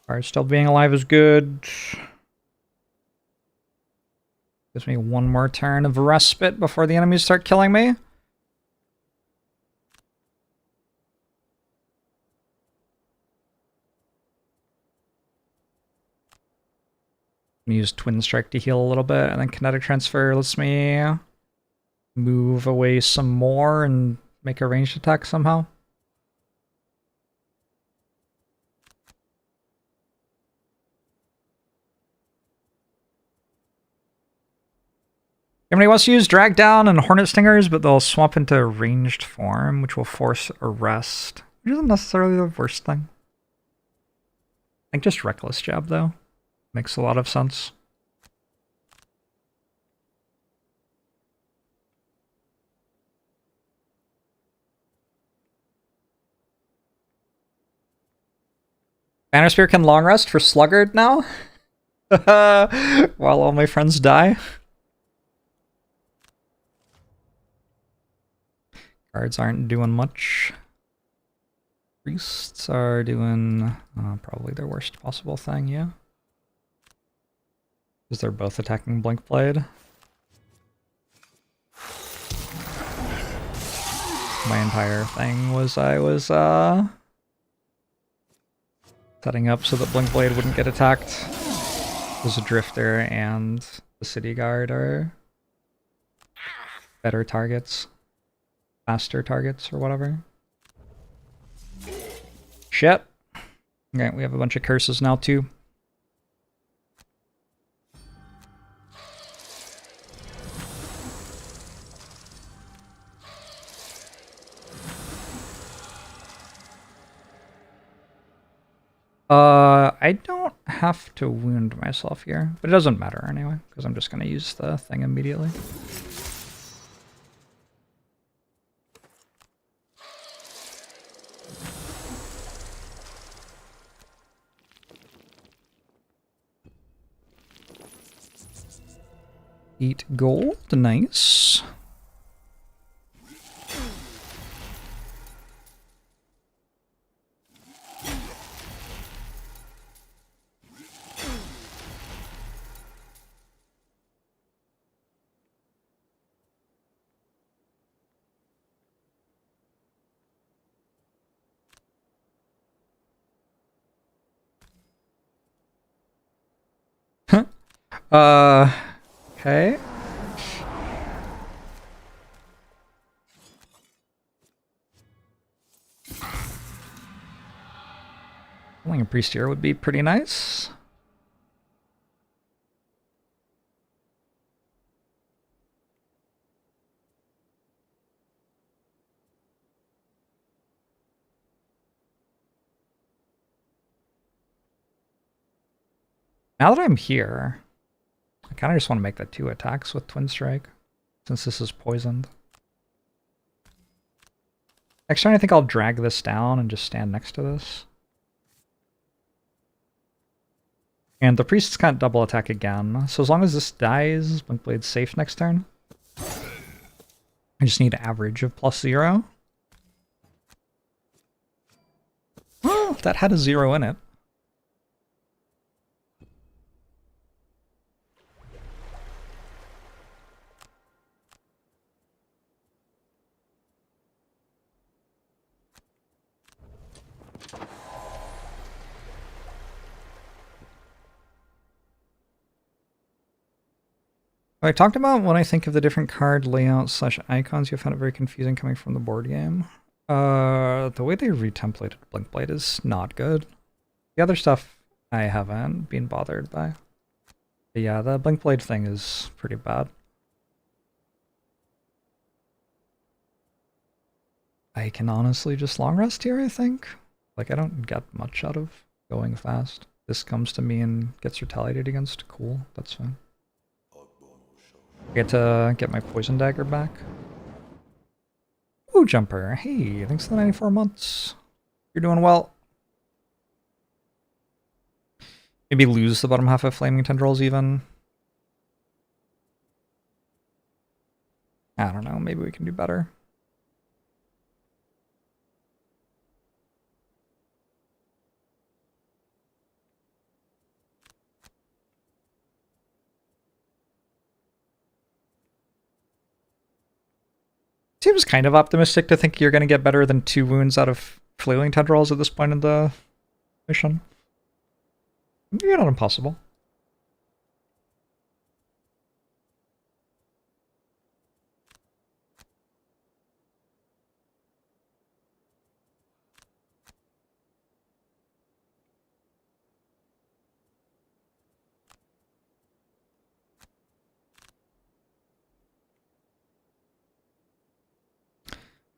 Alright, still being alive is good. Gives me one more turn of respite before the enemies start killing me. Use Twin Strike to heal a little bit, and then Kinetic Transfer lets me move away some more and make a ranged attack somehow. Somebody wants to use Drag Down and Hornet Stingers, but they'll swap into ranged form, which will force Arrest, which isn't necessarily the worst thing. I think just Reckless Jab, though. Makes a lot of sense. Banner Spear can long rest for Sluggard now? While all my friends die. Cards aren't doing much. Priests are doing probably their worst possible thing, yeah. Because they're both attacking Blink Blade. My entire thing was I was setting up so that Blink Blade wouldn't get attacked. Because a Drifter and the City Guard are better targets. Faster targets or whatever. Shit. Okay, we have a bunch of curses now too. I don't have to wound myself here, but it doesn't matter anyway, because I'm just going to use the thing immediately. Eat gold, nice. Okay. Killing a priest here would be pretty nice. Now that I'm here, I kind of just want to make that 2 attacks with Twin Strike, since this is poisoned. Next turn I think I'll drag this down and just stand next to this. And the priests can't double attack again, so as long as this dies, Blink Blade's safe next turn. I just need an average of +0. that had a 0 in it. I talked about when I think of the different card layouts slash icons, you found it very confusing coming from the board game. The way they retemplated Blinkblade is not good. The other stuff I haven't been bothered by. But yeah, the Blinkblade thing is pretty bad. I can honestly just long rest here, I think. Like, I don't get much out of going fast. This comes to me and gets retaliated against. Cool, that's fine. I get to get my poison dagger back. Ooh, Jumper. Hey, thanks for the 94 months. You're doing well. Maybe lose the bottom half of Flaming Tendrils even. I don't know, maybe we can do better. Seems kind of optimistic to think you're going to get better than 2 wounds out of Flailing Tendrils at this point in the mission. Maybe not impossible.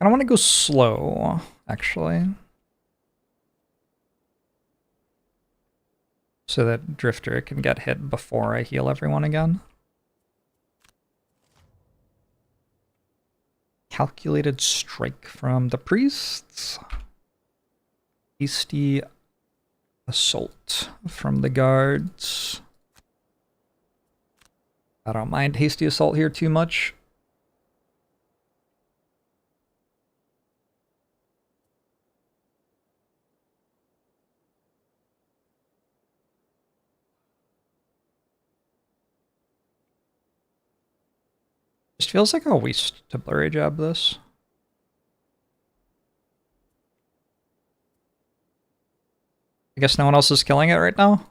I don't want to go slow, actually. So that Drifter can get hit before I heal everyone again. Calculated strike from the priests. Hasty assault from the guards. I don't mind hasty assault here too much. Just feels like a waste to blurry jab this. I guess no one else is killing it right now.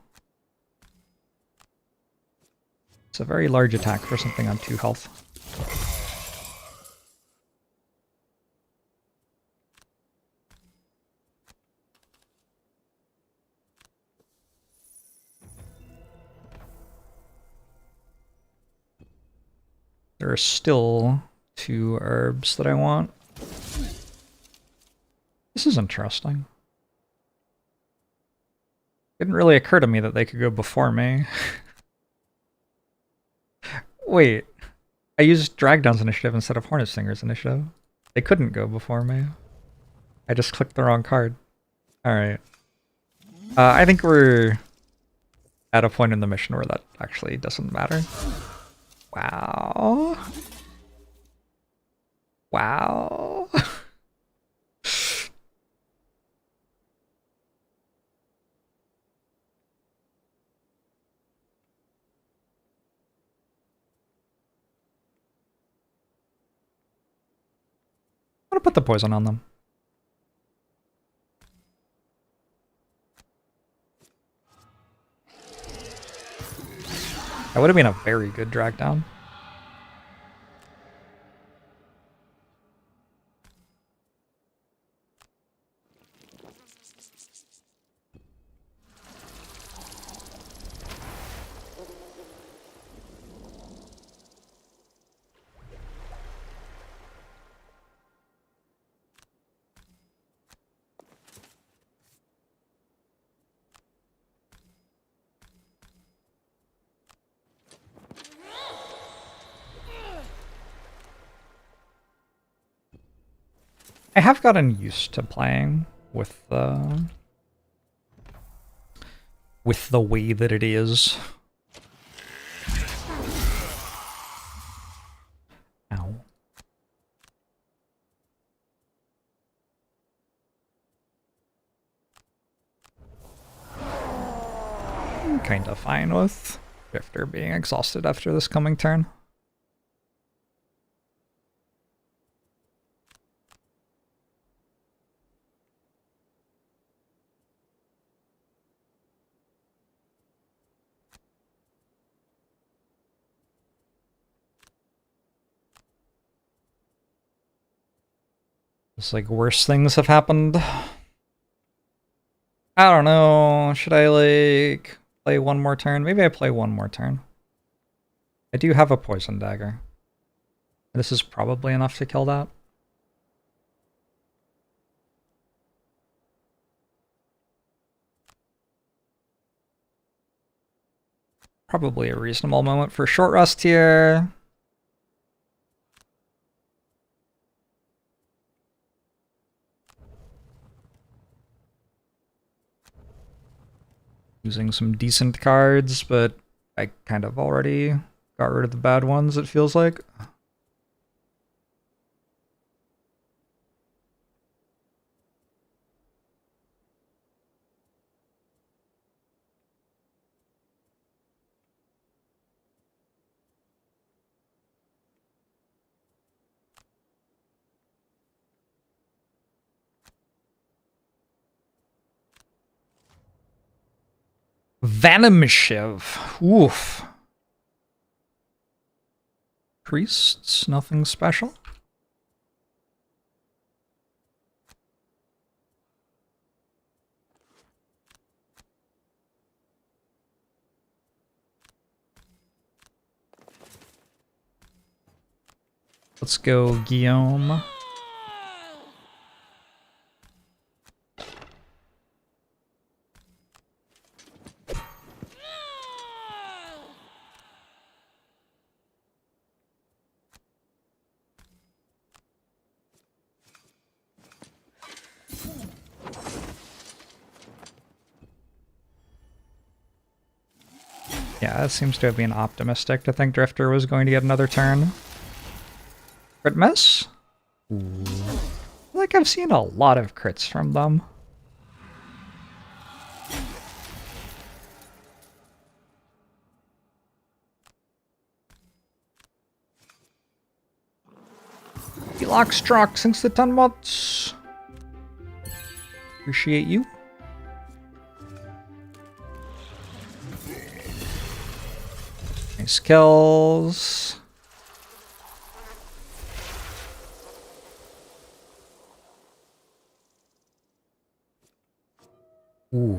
It's a very large attack for something on 2 health. There are still 2 herbs that I want. This is interesting. Didn't really occur to me that they could go before me. Wait, I used Dragdown's initiative instead of Hornet Stinger's initiative. They couldn't go before me. I just clicked the wrong card. Alright. I think we're at a point in the mission where that actually doesn't matter. Wow. Wow. I'm gonna put the poison on them. That would have been a very good drag down. I have gotten used to playing with the way that it is. Ow. kinda fine with Drifter being exhausted after this coming turn. It's like worse things have happened. I don't know. Should I like play one more turn? Maybe I play one more turn. I do have a poison dagger. This is probably enough to kill that. Probably a reasonable moment for a short rest here. Using some decent cards, but I kind of already got rid of the bad ones, it feels like. Vanimishiv. Oof. Priests, nothing special. Let's go, Guillaume. Yeah, it seems to have been optimistic to think Drifter was going to get another turn. Crit miss? Ooh. I feel like I've seen a lot of crits from them. Elox Truck since the 10 months. Appreciate you. Nice kills. Ooh.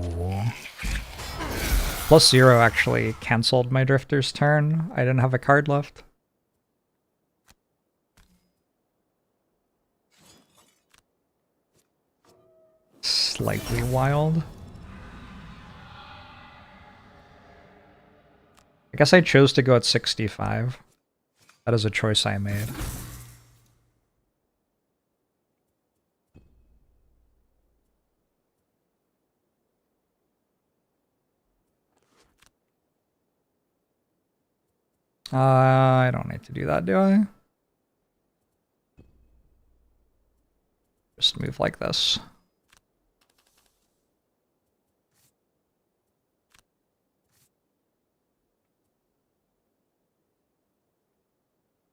+0 actually cancelled my Drifter's turn. I didn't have a card left. Slightly wild. I guess I chose to go at 65. That is a choice I made. I don't need to do that, do I? Just move like this.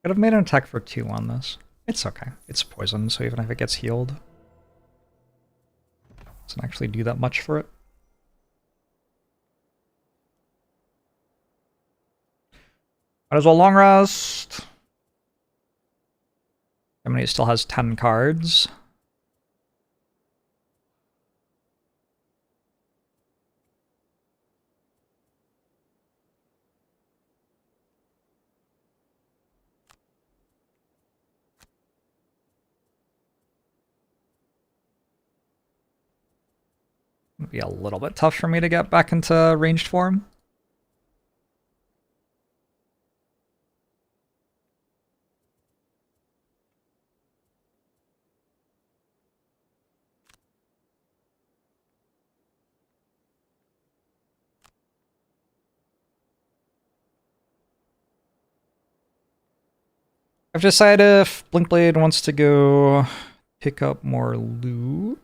Could have made an attack for 2 on this. It's okay. It's poison, so even if it gets healed, it doesn't actually do that much for it. Might as well long rest. Somebody still has 10 cards. It'd be a little bit tough for me to get back into ranged form. I've decided if Blinkblade wants to go pick up more loot.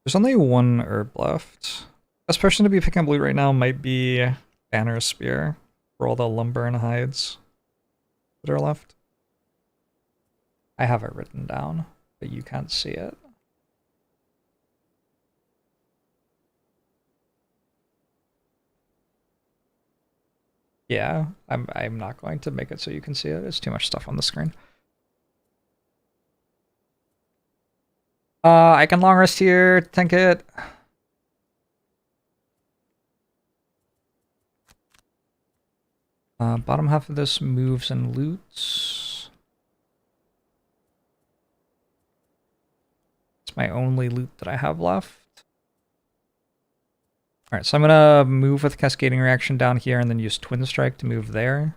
There's only 1 herb left. Best person to be picking blue right now might be Banner's Spear for all the lumber and hides that are left. I have it written down, but you can't see it. Yeah, I'm not going to make it so you can see it. There's too much stuff on the screen. I can long rest here, tank it. Bottom half of this moves and loots. It's my only loot that I have left. Alright, so I'm gonna move with Cascading Reaction down here and then use Twin Strike to move there.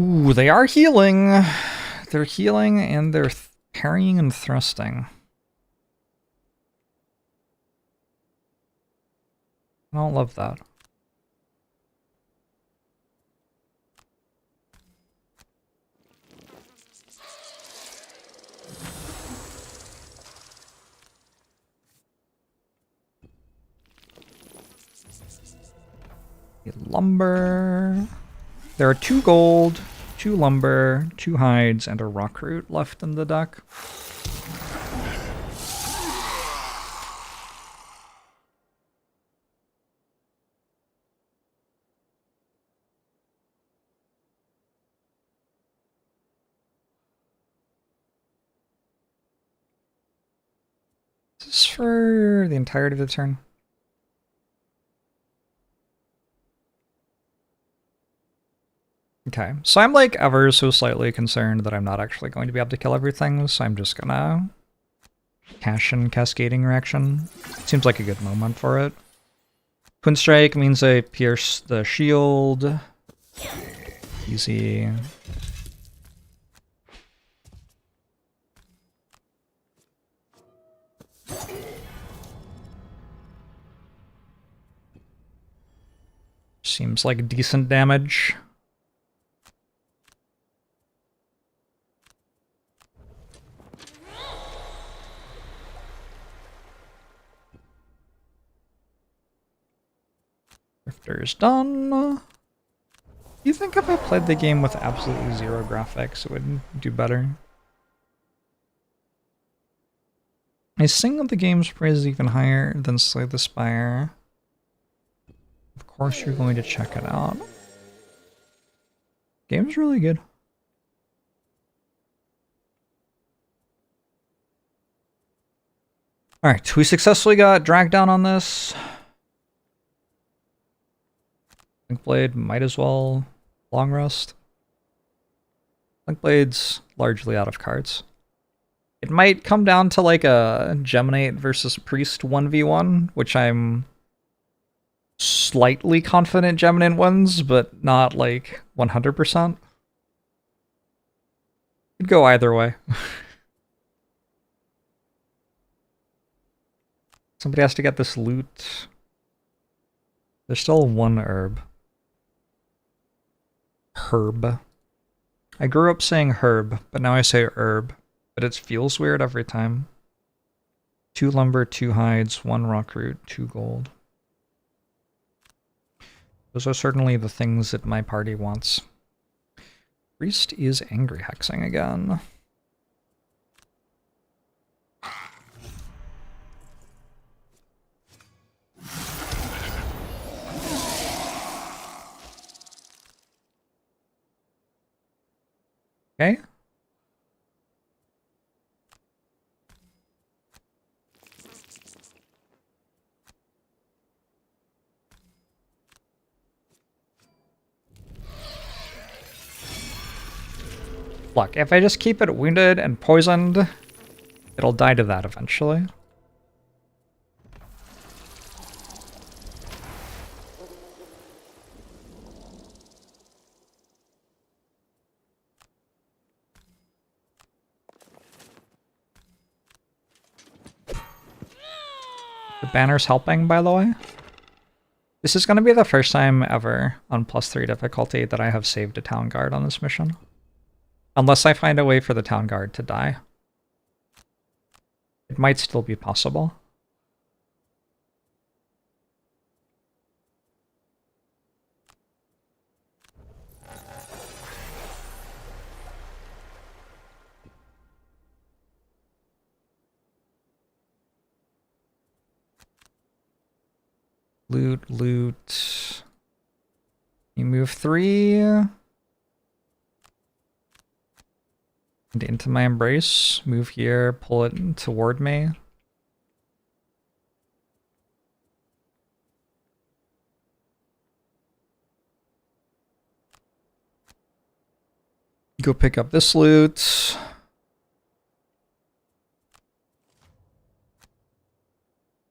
Ooh, they are healing. They're healing and they're parrying and thrusting. I don't love that. Lumber. There are 2 gold, 2 lumber, 2 hides, and a rock root left in the deck. Is this for the entirety of the turn? Okay, so I'm like ever so slightly concerned that I'm not actually going to be able to kill everything, so I'm just gonna cash in Cascading Reaction. Seems like a good moment for it. Twin Strike means I pierce the shield. Easy. Seems like decent damage. Drifter's done. Do you think if I played the game with absolutely 0 graphics, it would do better? I sing that the game's praise is even higher than Slay the Spire. Of course you're going to check it out. Game's really good. Alright, we successfully got dragged down on this. Linkblade might as well long rest. Linkblade's largely out of cards. It might come down to like a Geminate versus Priest 1v1, which I'm slightly confident Geminate wins, but not like 100%. Could go either way. Somebody has to get this loot. There's still 1 herb. Herb. I grew up saying herb, but now I say herb. But it feels weird every time. 2 lumber, 2 hides, 1 rock root, 2 gold. Those are certainly the things that my party wants. Priest is angry hexing again. Okay. Look, if I just keep it wounded and poisoned, it'll die to that eventually. The banner's helping, by the way. This is going to be the first time ever on +3 difficulty that I have saved a town guard on this mission. Unless I find a way for the town guard to die. It might still be possible. Loot, loot. You move 3. And into my embrace. Move here, pull it toward me. Go pick up this loot.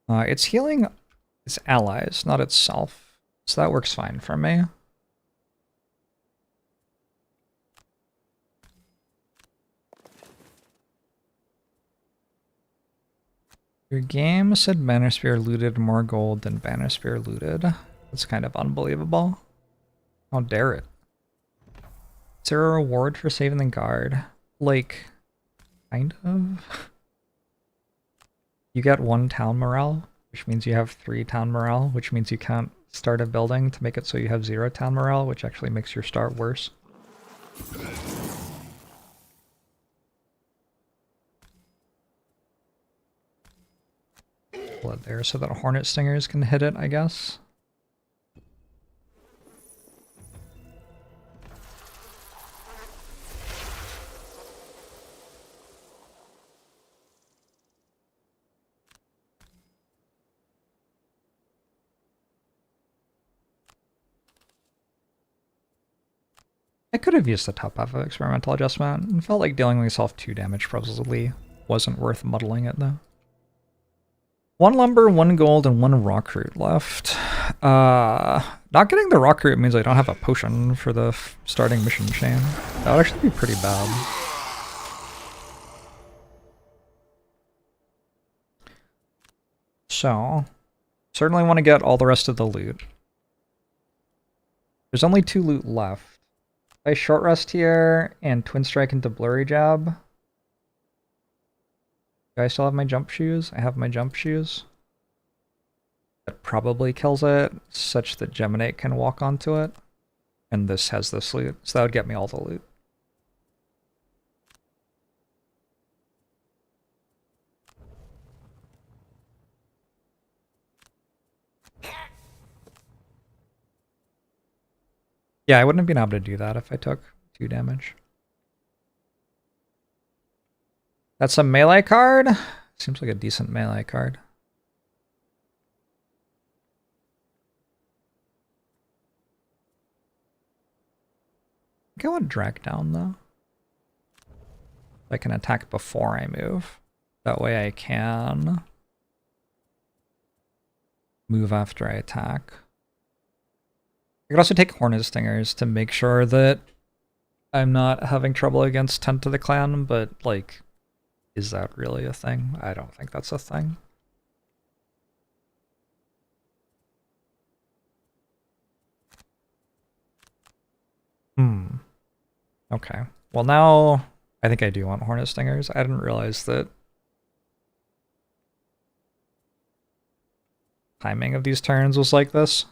It's healing its allies, not itself. So that works fine for me. Your game said Bannerspear looted more gold than Bannerspear looted. That's kind of unbelievable. How dare it? Is there a reward for saving the guard? Like, kind of. You get 1 town morale, which means you have 3 town morale, which means you can't start a building to make it so you have 0 town morale, which actually makes your start worse. Pull it there so that hornet stingers can hit it, I guess. I could have used the top half of experimental adjustment and felt like dealing myself 2 damage probably wasn't worth muddling it though. 1 lumber, 1 gold, and 1 rock root left. Not getting the rock root means I don't have a potion for the starting mission chain. That would actually be pretty bad. So, certainly want to get all the rest of the loot. There's only 2 loot left. I short rest here and twin strike into blurry jab. Do I still have my jump shoes? I have my jump shoes. That probably kills it, such that Geminate can walk onto it. And this has this loot, so that would get me all the loot. Yeah, I wouldn't have been able to do that if I took 2 damage. That's a melee card? Seems like a decent melee card. I think I want drag down though. I can attack before I move. That way I can move after I attack. I could also take Hornet Stingers to make sure that I'm not having trouble against Tent of the Clan, but like, is that really a thing? I don't think that's a thing. Okay. Well, now I think I do want Hornet Stingers. I didn't realize that timing of these turns was like this.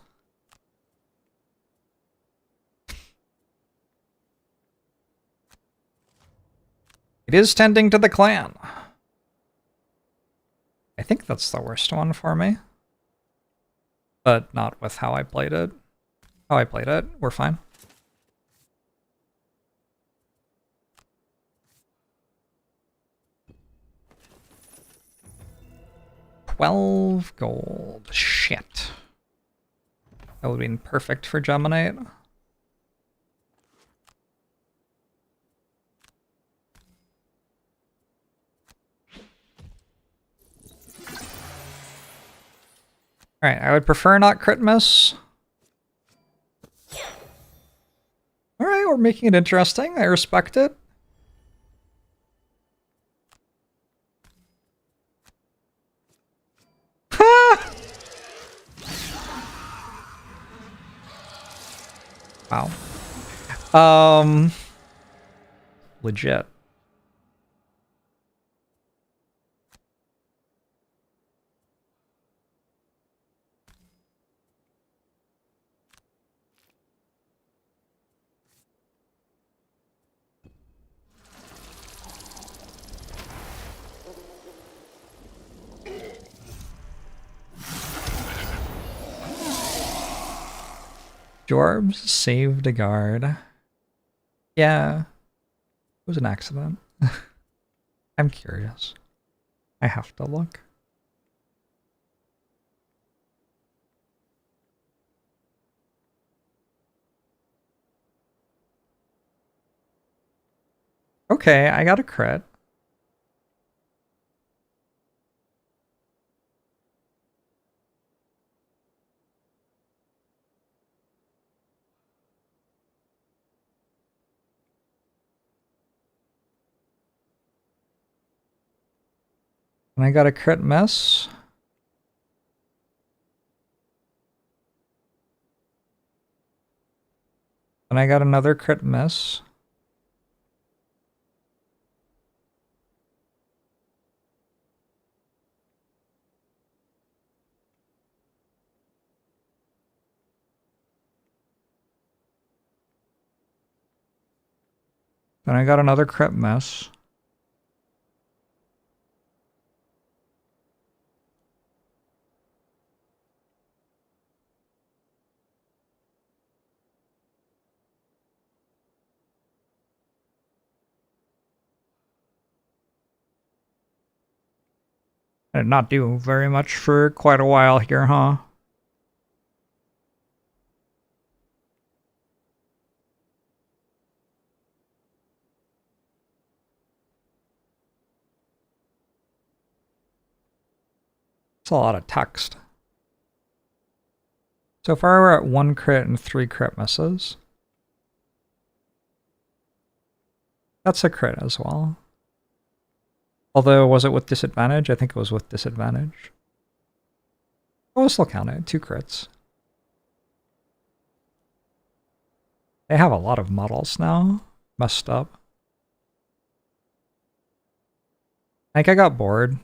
It is tending to the clan. I think that's the worst one for me. But not with how I played it. How I played it, we're fine. $12 gold. Shit. That would have been perfect for Geminate. Alright, I would prefer not crit miss. Alright, we're making it interesting. I respect it. Wow. Legit. Jorbs saved a guard. Yeah, it was an accident. I'm curious. I have to look. Okay, I got a crit. And I got a crit miss. And I got another crit miss. Then I got another crit miss. I did not do very much for quite a while here, huh? It's a lot of text. So far we're at 1 crit and 3 crit misses. That's a crit as well. Although, was it with disadvantage? I think it was with disadvantage. Oh, we'll still count it. 2 crits. They have a lot of models now. Messed up. I think I got bored.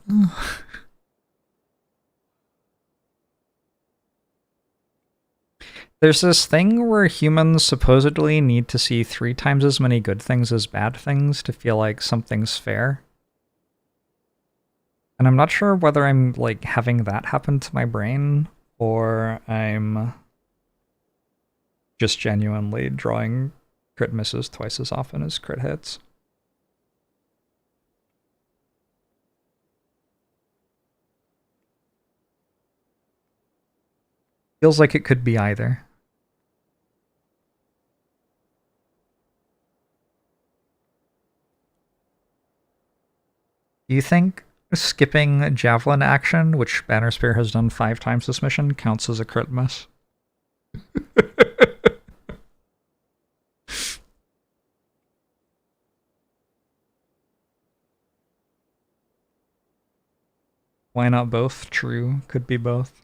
There's this thing where humans supposedly need to see 3 times as many good things as bad things to feel like something's fair. And I'm not sure whether I'm like having that happen to my brain or I'm just genuinely drawing crit misses twice as often as crit hits. Feels like it could be either. Do you think skipping javelin action, which Banner Spear has done 5 times this mission, counts as a crit miss? Why not both? True, could be both.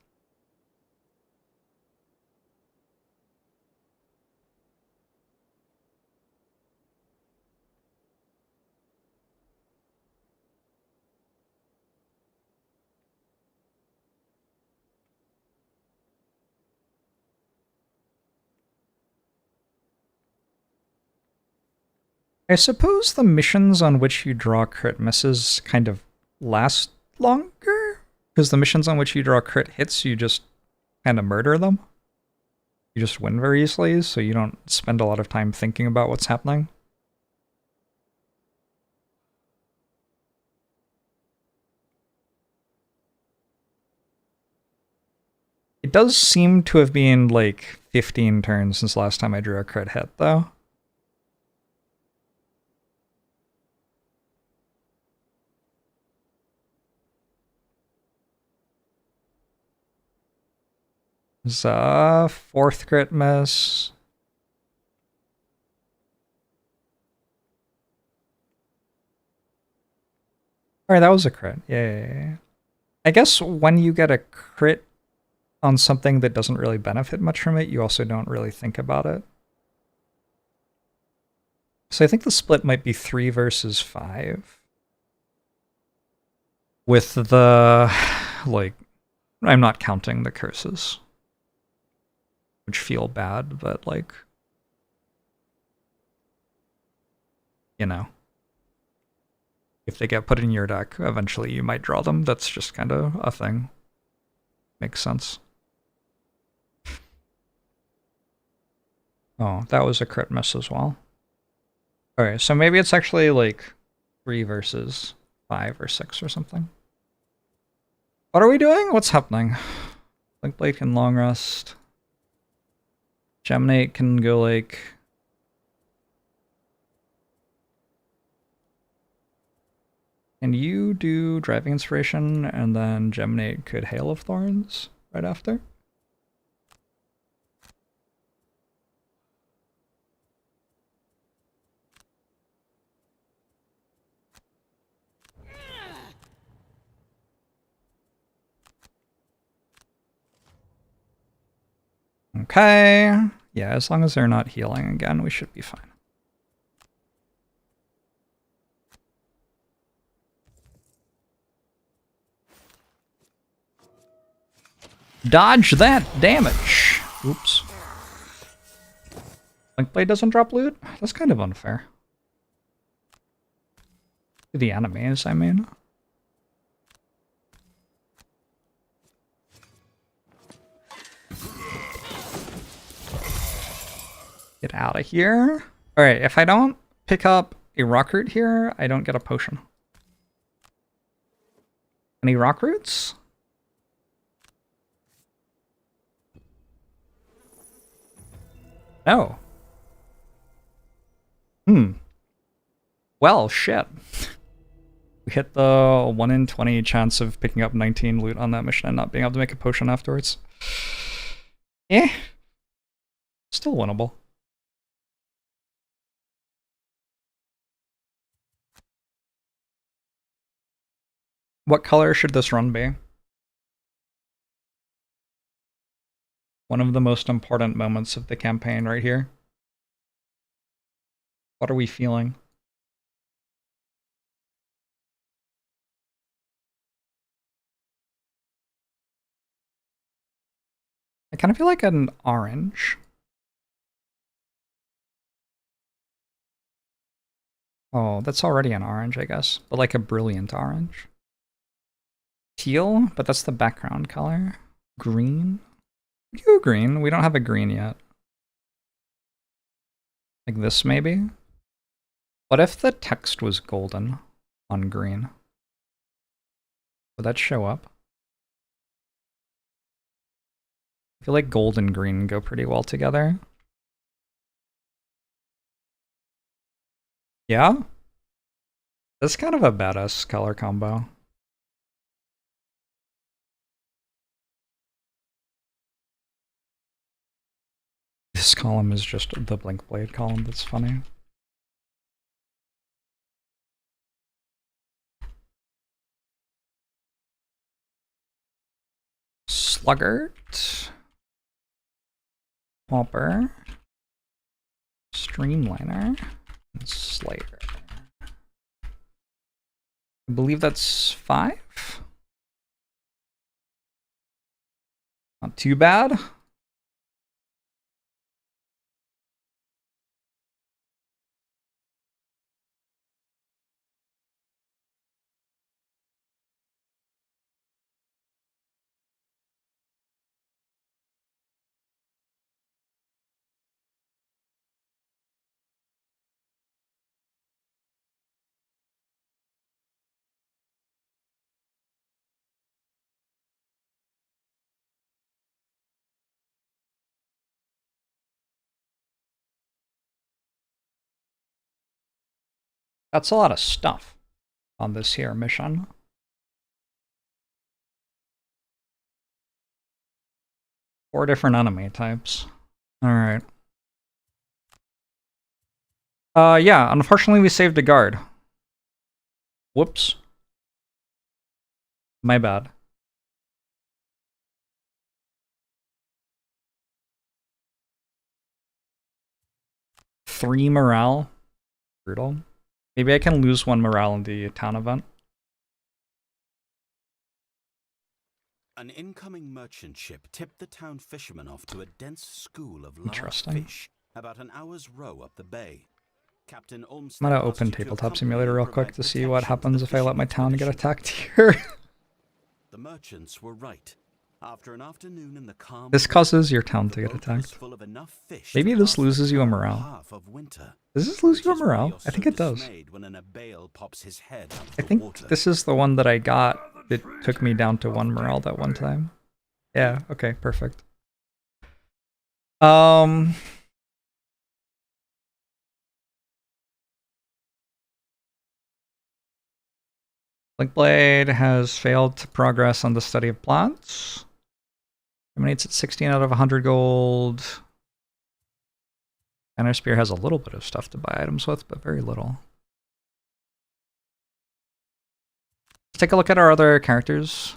I suppose the missions on which you draw crit misses kind of last longer? Because the missions on which you draw crit hits, you just kind of murder them. You just win very easily, so you don't spend a lot of time thinking about what's happening. It does seem to have been like 15 turns since last time I drew a crit hit, though. There's a 4th crit miss. Alright, that was a crit. Yeah. I guess when you get a crit on something that doesn't really benefit much from it, you also don't really think about it. So I think the split might be 3 versus 5. With the, like, I'm not counting the curses, which feel bad, but like, you know, if they get put in your deck, eventually you might draw them. That's just kind of a thing. Makes sense. Oh, that was a crit miss as well. Alright, so maybe it's actually like 3 versus 5 or 6 or something. What are we doing? What's happening? Blink Blade can long rest. Geminate can go like... Can you do Driving Inspiration and then Geminate could Hail of Thorns right after? Okay. Yeah, as long as they're not healing again, we should be fine. Dodge that damage! Oops. Blink Blade doesn't drop loot? That's kind of unfair. To the enemies, I mean. Get out of here. Alright, if I don't pick up a rock root here, I don't get a potion. Any rock roots? No. Well, shit. We hit the 1 in 20 chance of picking up 19 loot on that mission and not being able to make a potion afterwards. Eh. Still winnable. What color should this run be? One of the most important moments of the campaign right here. What are we feeling? I kind of feel like an orange. Oh, that's already an orange, I guess. But like a brilliant orange. Teal, but that's the background color. Green? You green. We don't have a green yet. Like this, maybe? What if the text was golden on green? Would that show up? I feel like gold and green go pretty well together. Yeah? That's kind of a badass color combo. This column is just the Blink Blade column, that's funny. Sluggart. Whopper. Streamliner. And Slayer. I believe that's 5? Not too bad. That's a lot of stuff on this here mission. Four different enemy types. Alright. Yeah, unfortunately we saved a guard. Whoops. My bad. Three morale. Brutal. Maybe I can lose 1 morale in the town event. An incoming merchant ship tipped the town fishermen off to a dense school of large fish about an hour's row up the bay. Captain Olmsted I'm gonna open Tabletop Simulator real quick to see what happens if I let my town get attacked here. The merchants were right. After an afternoon in the calm, This causes your town to get attacked. Maybe this loses you a morale. Does this lose you a morale? I think it does. I think this is the one that I got that took me down to 1 morale that one time. Yeah, okay, perfect. Blinkblade has failed to progress on the study of plants. Emanates at 16 out of 100 gold. Banner Spear has a little bit of stuff to buy items with, but very little. Let's take a look at our other characters.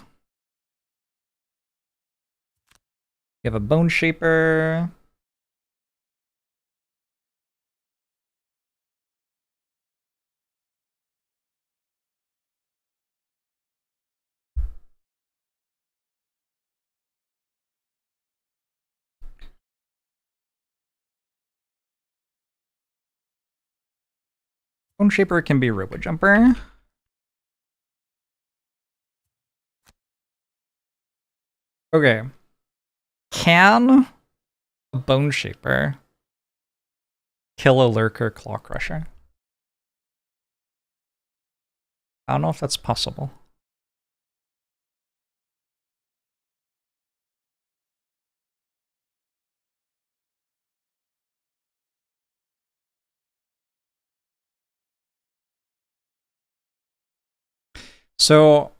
We have a Bone Shaper. Bone Shaper can be Robo Jumper. Okay. Can a Bone Shaper kill a Lurker Claw Crusher? I don't know if that's possible. So,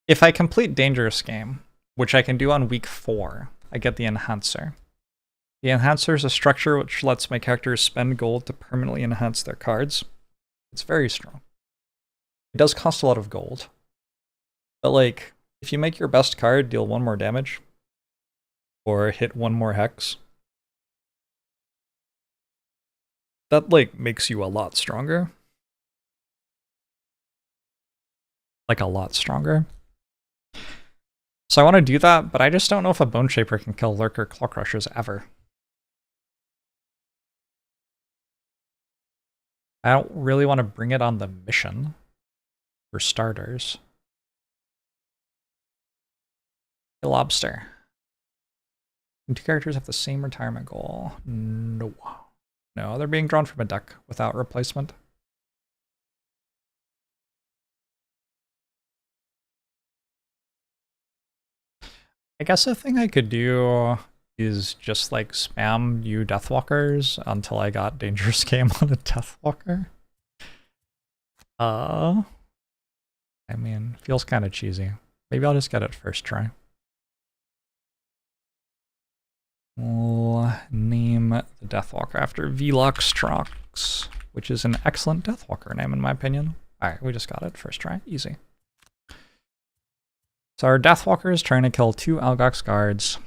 if I complete Dangerous Game, which I can do on week 4, I get the Enhancer. The Enhancer is a structure which lets my characters spend gold to permanently enhance their cards. It's very strong. It does cost a lot of gold. But like, if you make your best card deal 1 more damage, or hit 1 more hex, that like makes you a lot stronger. Like a lot stronger. So I want to do that, but I just don't know if a Bone Shaper can kill Lurker Claw Crushers ever. I don't really want to bring it on the mission, for starters. A Lobster. Do 2 characters have the same retirement goal? No. No, they're being drawn from a deck without replacement. I guess a thing I could do is just like spam you Deathwalkers until I got Dangerous Game on a Deathwalker. I mean, feels kind of cheesy. Maybe I'll just get it first try. We'll name the Deathwalker after Veloxtrox, which is an excellent Deathwalker name in my opinion. Alright, we just got it first try. Easy. So our Deathwalker is trying to kill 2 Algox Guards,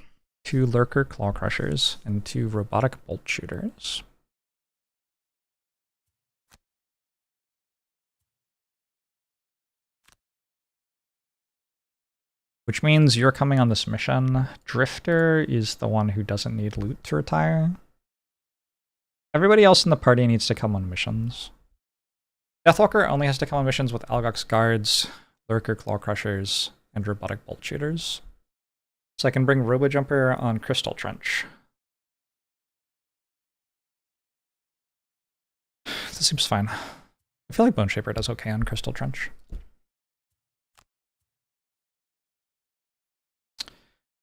2 Lurker Claw Crushers, and 2 Robotic Bolt Shooters. Which means you're coming on this mission. Drifter is the one who doesn't need loot to retire. Everybody else in the party needs to come on missions. Deathwalker only has to come on missions with Algox Guards, Lurker Claw Crushers, and Robotic Bolt Shooters. So I can bring Robo-Jumper on Crystal Trench. This seems fine. I feel like Bone Shaper does okay on Crystal Trench.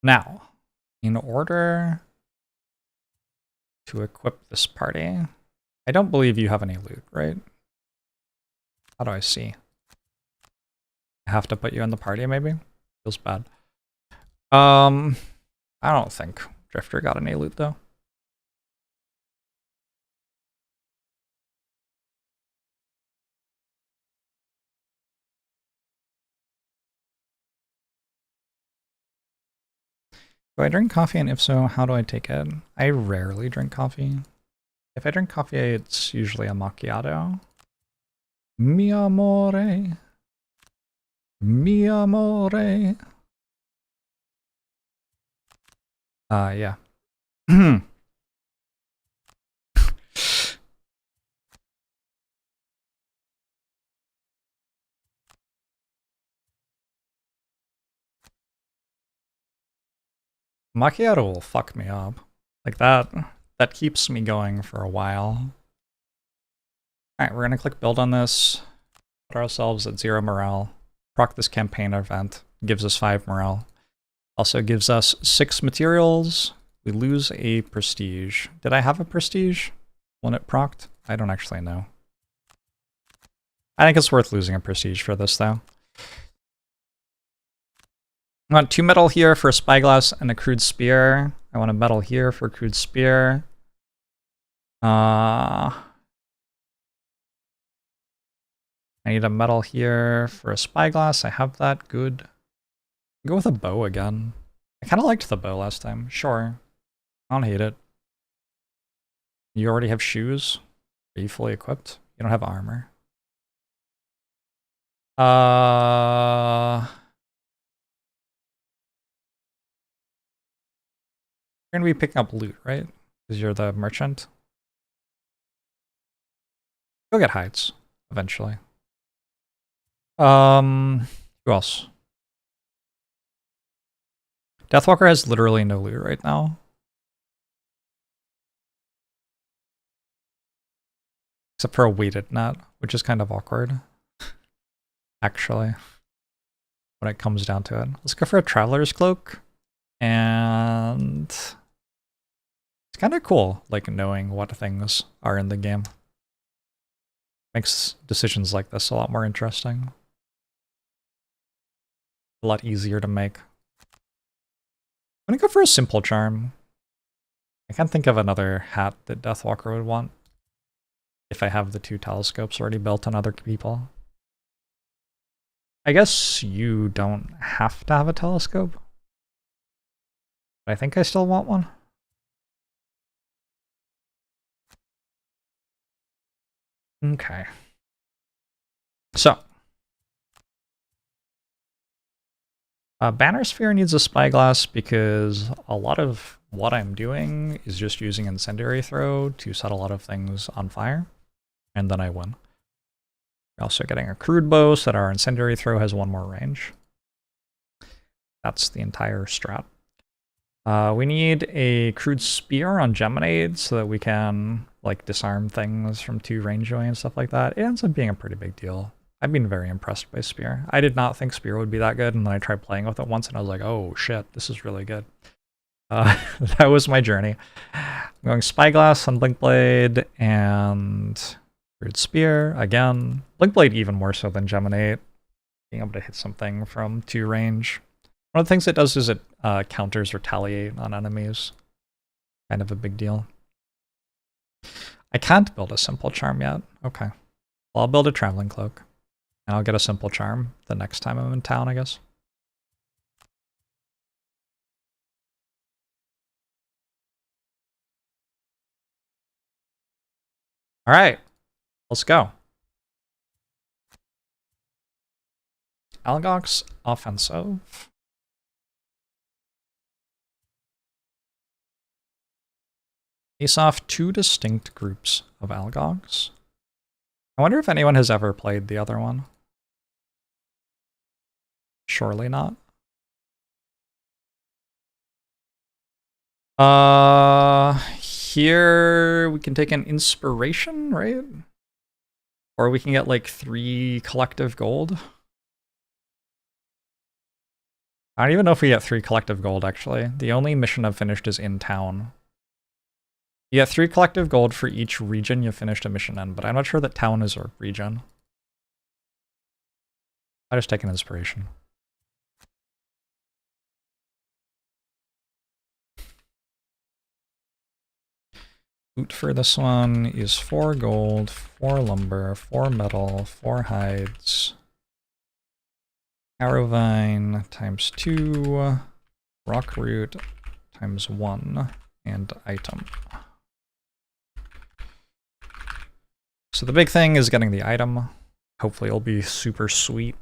Now, in order to equip this party, I don't believe you have any loot, right? How do I see? I have to put you in the party, maybe? Feels bad. I don't think Drifter got any loot, though. Do I drink coffee, and if so, how do I take it? I rarely drink coffee. If I drink coffee, it's usually a macchiato. Mi amore. Mi amore. Yeah. Macchiato will fuck me up. Like that keeps me going for a while. Alright, we're gonna click build on this. Put ourselves at 0 morale. Proc this campaign event. Gives us 5 morale. Also gives us 6 materials. We lose a prestige. Did I have a prestige when it procced? I don't actually know. I think it's worth losing a prestige for this though. I want 2 metal here for a spyglass and a crude spear. I want a metal here for a crude spear. I need a metal here for a spyglass. I have that. Good. I'll go with a bow again. I kind of liked the bow last time. Sure. I don't hate it. You already have shoes? Are you fully equipped? You don't have armor. You're gonna be picking up loot, right? Because you're the merchant. You'll get hides eventually. Who else? Deathwalker has literally no loot right now. Except for a weighted net, which is kind of awkward. Actually. When it comes down to it. Let's go for a Traveler's Cloak. And it's kind of cool, like, knowing what things are in the game. Makes decisions like this a lot more interesting. A lot easier to make. I'm gonna go for a simple charm. I can't think of another hat that Deathwalker would want. If I have the 2 telescopes already built on other people. I guess you don't have to have a telescope. But I think I still want one. Okay. So. Banner Sphere needs a spyglass because a lot of what I'm doing is just using Incendiary Throw to set a lot of things on fire. And then I win. We're also getting a crude bow so that our Incendiary Throw has 1 more range. That's the entire strat. We need a crude spear on Geminade so that we can, like, disarm things from 2 range away and stuff like that. It ends up being a pretty big deal. I've been very impressed by Spear. I did not think Spear would be that good, and then I tried playing with it once and I was like, oh shit, this is really good. That was my journey. I'm going Spyglass on Blinkblade and Crude Spear again. Blinkblade even more so than Geminate. Being able to hit something from 2 range. One of the things it does is it counters Retaliate on enemies. Kind of a big deal. I can't build a simple charm yet. Okay. Well, I'll build a Traveling Cloak. And I'll get a simple charm the next time I'm in town, I guess. All right, let's go. Algox offensive. Face off 2 distinct groups of Algox. I wonder if anyone has ever played the other one. Surely not. Here we can take an inspiration, right? Or we can get like 3 collective gold. I don't even know if we get 3 collective gold, actually. The only mission I've finished is in town. You get 3 collective gold for each region you finished a mission in, but I'm not sure that town is a region. I just take an inspiration. Loot for this one is 4 gold, 4 lumber, 4 metal, 4 hides. Arrowvine times 2, rock root times 1, and item. So the big thing is getting the item. Hopefully it'll be super sweet.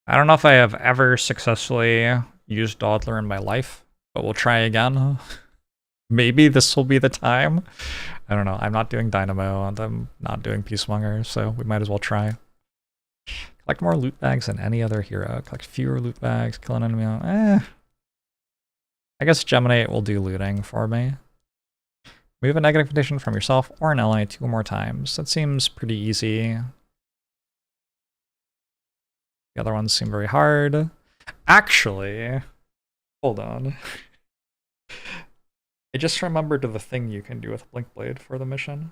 I don't know if I have ever successfully used Dawdler in my life, but we'll try again. Maybe this will be the time. I don't know. I'm not doing Dynamo and I'm not doing Peacemonger, so we might as well try. Collect more loot bags than any other hero. Collect fewer loot bags, kill an enemy. I guess Geminate will do looting for me. Move a negative condition from yourself or an ally 2 more times. That seems pretty easy. The other ones seem very hard. Actually, hold on. I just remembered the thing you can do with Blink Blade for the mission.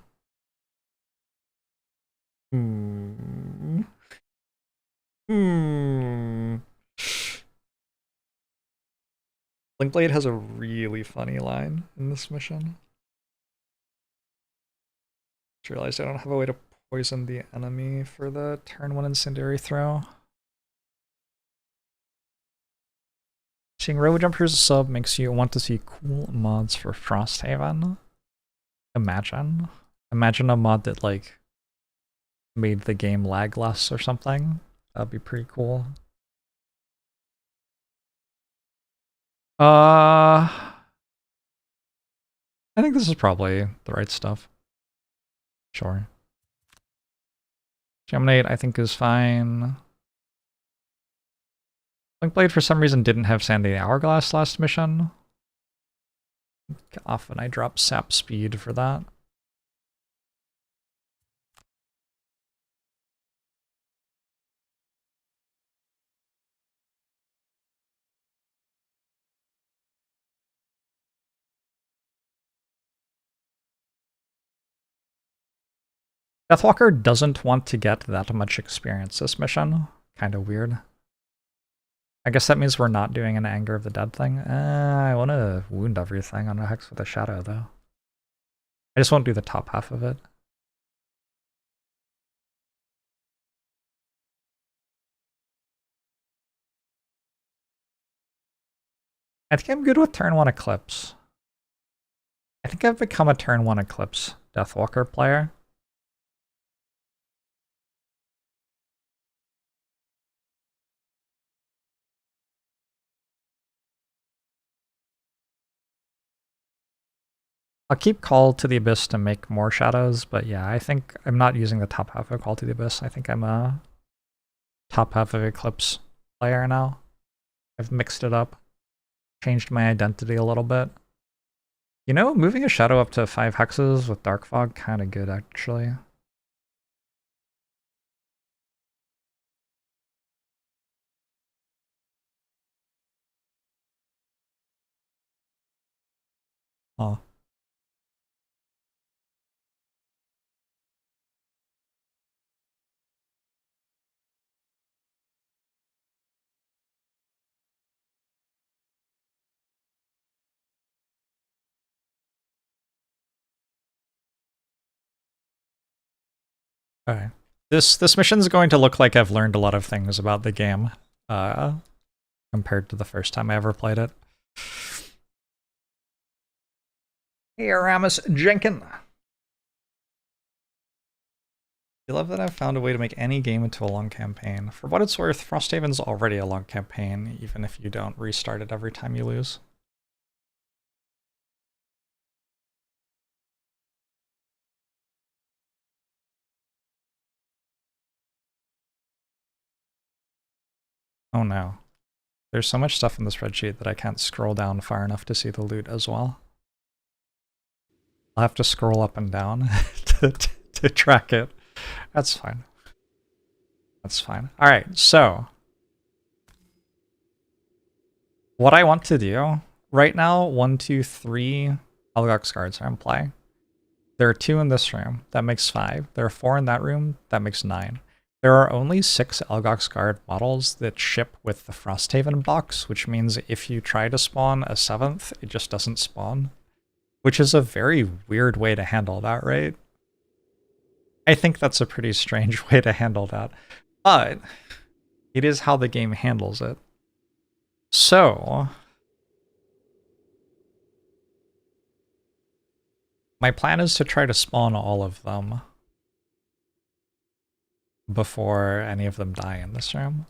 Blink Blade has a really funny line in this mission. Just realized I don't have a way to poison the enemy for the turn 1 incendiary throw. Seeing RoboJumper's sub makes you want to see cool mods for Frosthaven. Imagine a mod that like made the game lag less or something. That'd be pretty cool. I think this is probably the right stuff. Sure. Geminate, I think, is fine. Blink Blade, for some reason, didn't have Sandy Hourglass last mission. Often I drop sap speed for that. Deathwalker doesn't want to get that much experience this mission. Kind of weird. I guess that means we're not doing an Anger of the Dead thing. I want to wound everything on a Hex with a Shadow, though. I just won't do the top half of it. I think I'm good with turn 1 Eclipse. I think I've become a turn 1 Eclipse Deathwalker player. I'll keep Call to the Abyss to make more shadows, but yeah, I think I'm not using the top half of Call to the Abyss. I think I'm a top half of Eclipse player now. I've mixed it up, changed my identity a little bit. You know, moving a shadow up to 5 hexes with Dark Fog, kind of good actually. Oh. Okay. This mission's going to look like I've learned a lot of things about the game, compared to the first time I ever played it. Hey, Aramis Jenkin. I love that I've found a way to make any game into a long campaign. For what it's worth, Frosthaven's already a long campaign, even if you don't restart it every time you lose. Oh no. There's so much stuff in the spreadsheet that I can't scroll down far enough to see the loot as well. I'll have to scroll up and down to track it. That's fine. That's fine. Alright, so what I want to do right now, 1, 2, 3 Elgox guards are in play. There are 2 in this room. That makes 5. There are 4 in that room. That makes 9. There are only 6 Elgox guard models that ship with the Frosthaven box, which means if you try to spawn a 7th, it just doesn't spawn. Which is a very weird way to handle that, right? I think that's a pretty strange way to handle that. But it is how the game handles it. So my plan is to try to spawn all of them before any of them die in this room.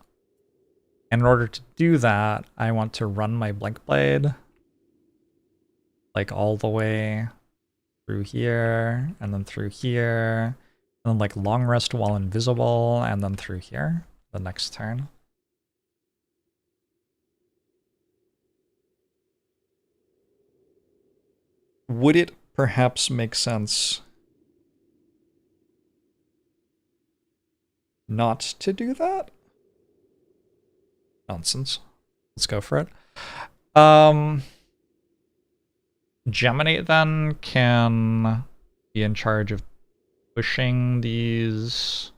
And in order to do that, I want to run my Blink Blade like all the way through here, and then through here, and then like long rest while invisible, and then through here the next turn. would it perhaps make sense not to do that? Nonsense. Let's go for it. Geminate then can be in charge of pushing these.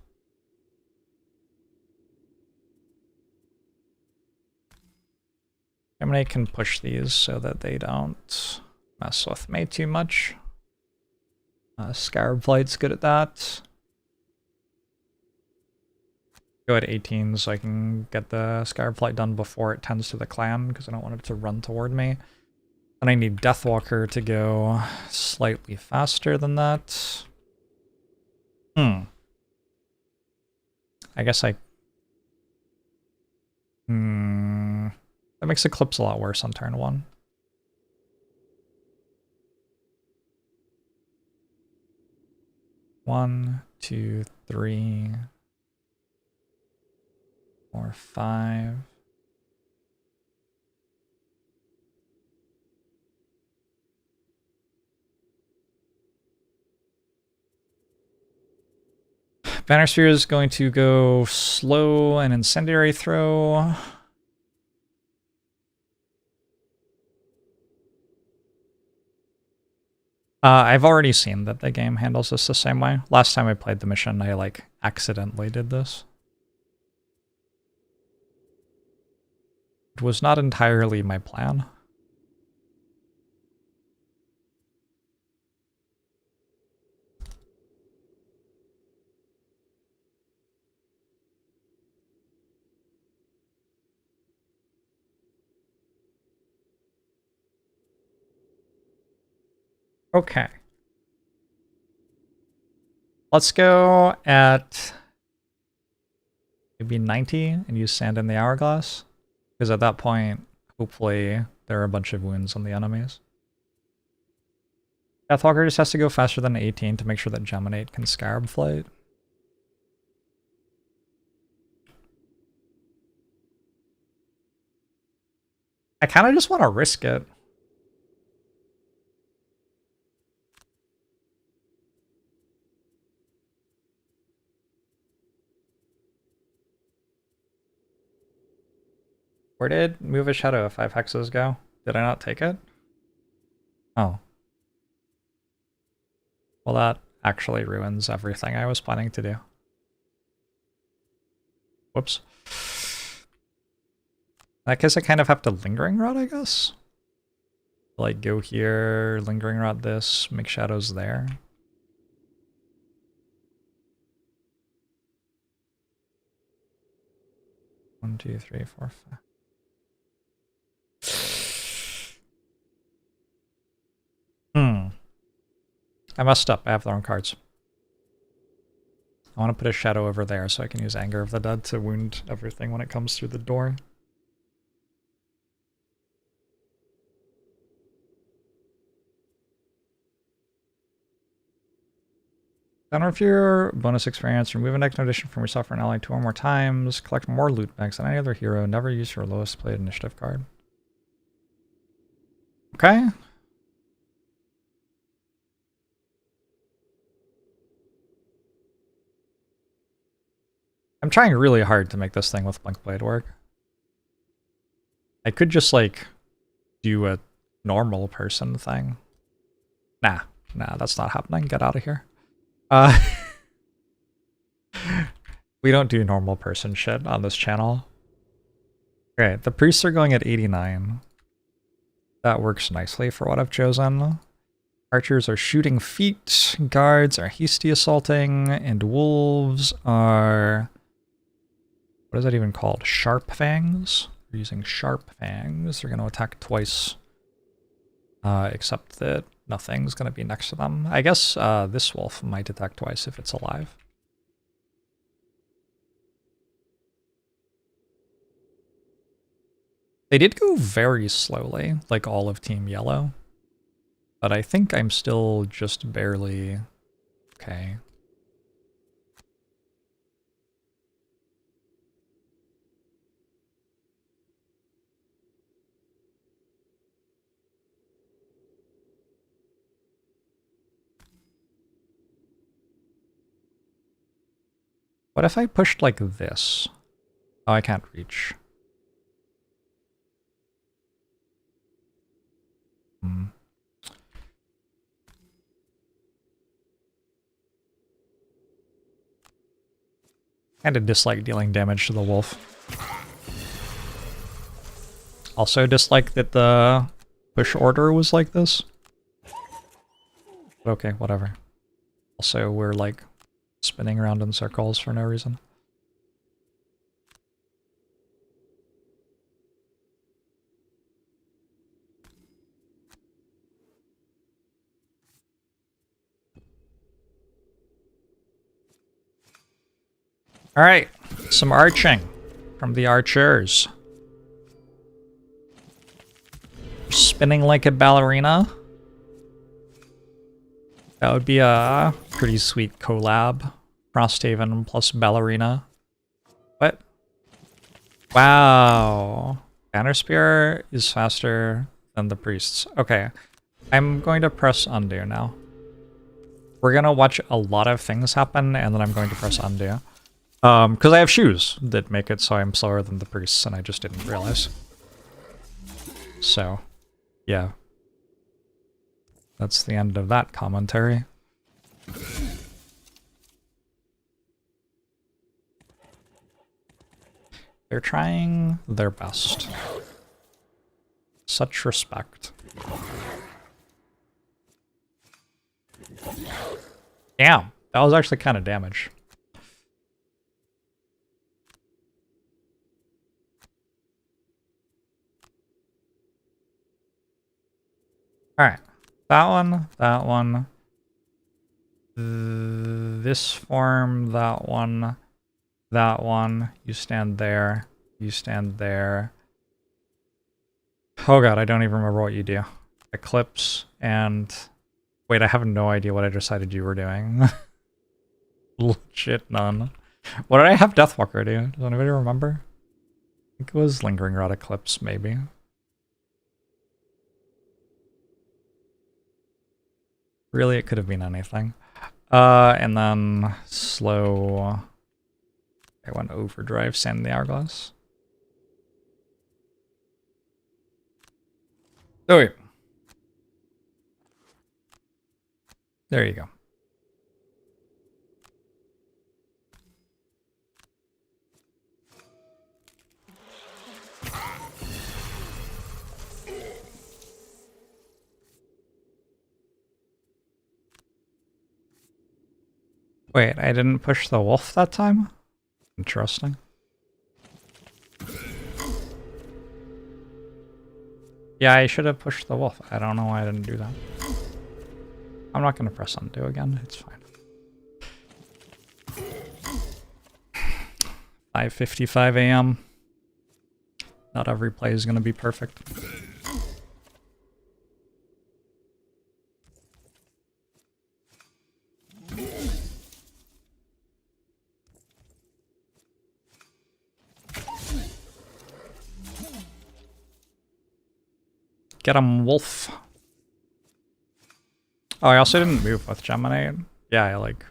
Geminate can push these so that they don't mess with me too much. Scarab Flight's good at that. Go at 18 so I can get the Scarab Flight done before it tends to the clan, because I don't want it to run toward me. And I need Deathwalker to go slightly faster than that. I guess I... That makes Eclipse a lot worse on turn 1. One, 2, 3, 4, 5. Banner Sphere is going to go slow and incendiary throw. I've already seen that the game handles this the same way. Last time I played the mission, I like accidentally did this. It was not entirely my plan. Okay. Let's go at maybe 90 and use Sand in the Hourglass. Because at that point, hopefully, there are a bunch of wounds on the enemies. Deathwalker just has to go faster than 18 to make sure that Geminate can Scarab Flight. I kind of just want to risk it. Where did Move a Shadow of 5 hexes go? Did I not take it? Oh. Well, that actually ruins everything I was planning to do. Whoops. In that case, I kind of have to Lingering Rod, I guess? Like, go here, Lingering Rod this, make shadows there. One, two, three, four, five. I messed up. I have the wrong cards. I want to put a shadow over there so I can use Anger of the Dead to wound everything when it comes through the door. Downward bonus experience. Remove an addition from yourself or an ally 2 or more times. Collect more loot bags than any other hero. Never use your lowest played initiative card. Okay. I'm trying really hard to make this thing with Blink Blade work. I could just, like, do a normal person thing. Nah, that's not happening. Get out of here. We don't do normal person shit on this channel. Okay, the priests are going at 89. That works nicely for what I've chosen. Archers are shooting feet, guards are hasty assaulting, and wolves are... What is that even called? Sharp Fangs? We're using Sharp Fangs. They're going to attack twice. Except that nothing's going to be next to them. I guess this wolf might attack twice if it's alive. They did go very slowly, like all of Team Yellow. But I think I'm still just barely okay. What if I pushed like this? Oh, I can't reach. Kinda dislike dealing damage to the wolf. Also dislike that the push order was like this. But okay, whatever. Also, we're like spinning around in circles for no reason. Alright, some arching from the archers. Spinning like a ballerina. That would be a pretty sweet collab. Frosthaven plus ballerina. What? Wow. Banner Spear is faster than the priests. Okay. I'm going to press undo now. We're gonna watch a lot of things happen, and then I'm going to press undo. Because I have shoes that make it so I'm slower than the priests, and I just didn't realize. So, yeah. That's the end of that commentary. They're trying their best. Such respect. Damn, that was actually kind of damage. Alright, that one, this form, that one, you stand there, you stand there. Oh god, I don't even remember what you do. Eclipse, and... Wait, I have no idea what I decided you were doing. Legit none. What did I have Deathwalker do? Does anybody remember? I think it was Lingering Rod Eclipse, maybe. Really, it could have been anything. And then slow. I went overdrive, sand the hourglass. Oh wait. There you go. Wait, I didn't push the wolf that time? Interesting. Yeah, I should have pushed the wolf. I don't know why I didn't do that. I'm not going to press undo again. It's fine. 5:55 a.m. Not every play is going to be perfect. Get him, wolf. Oh, I also didn't move with Gemini. Yeah, I like...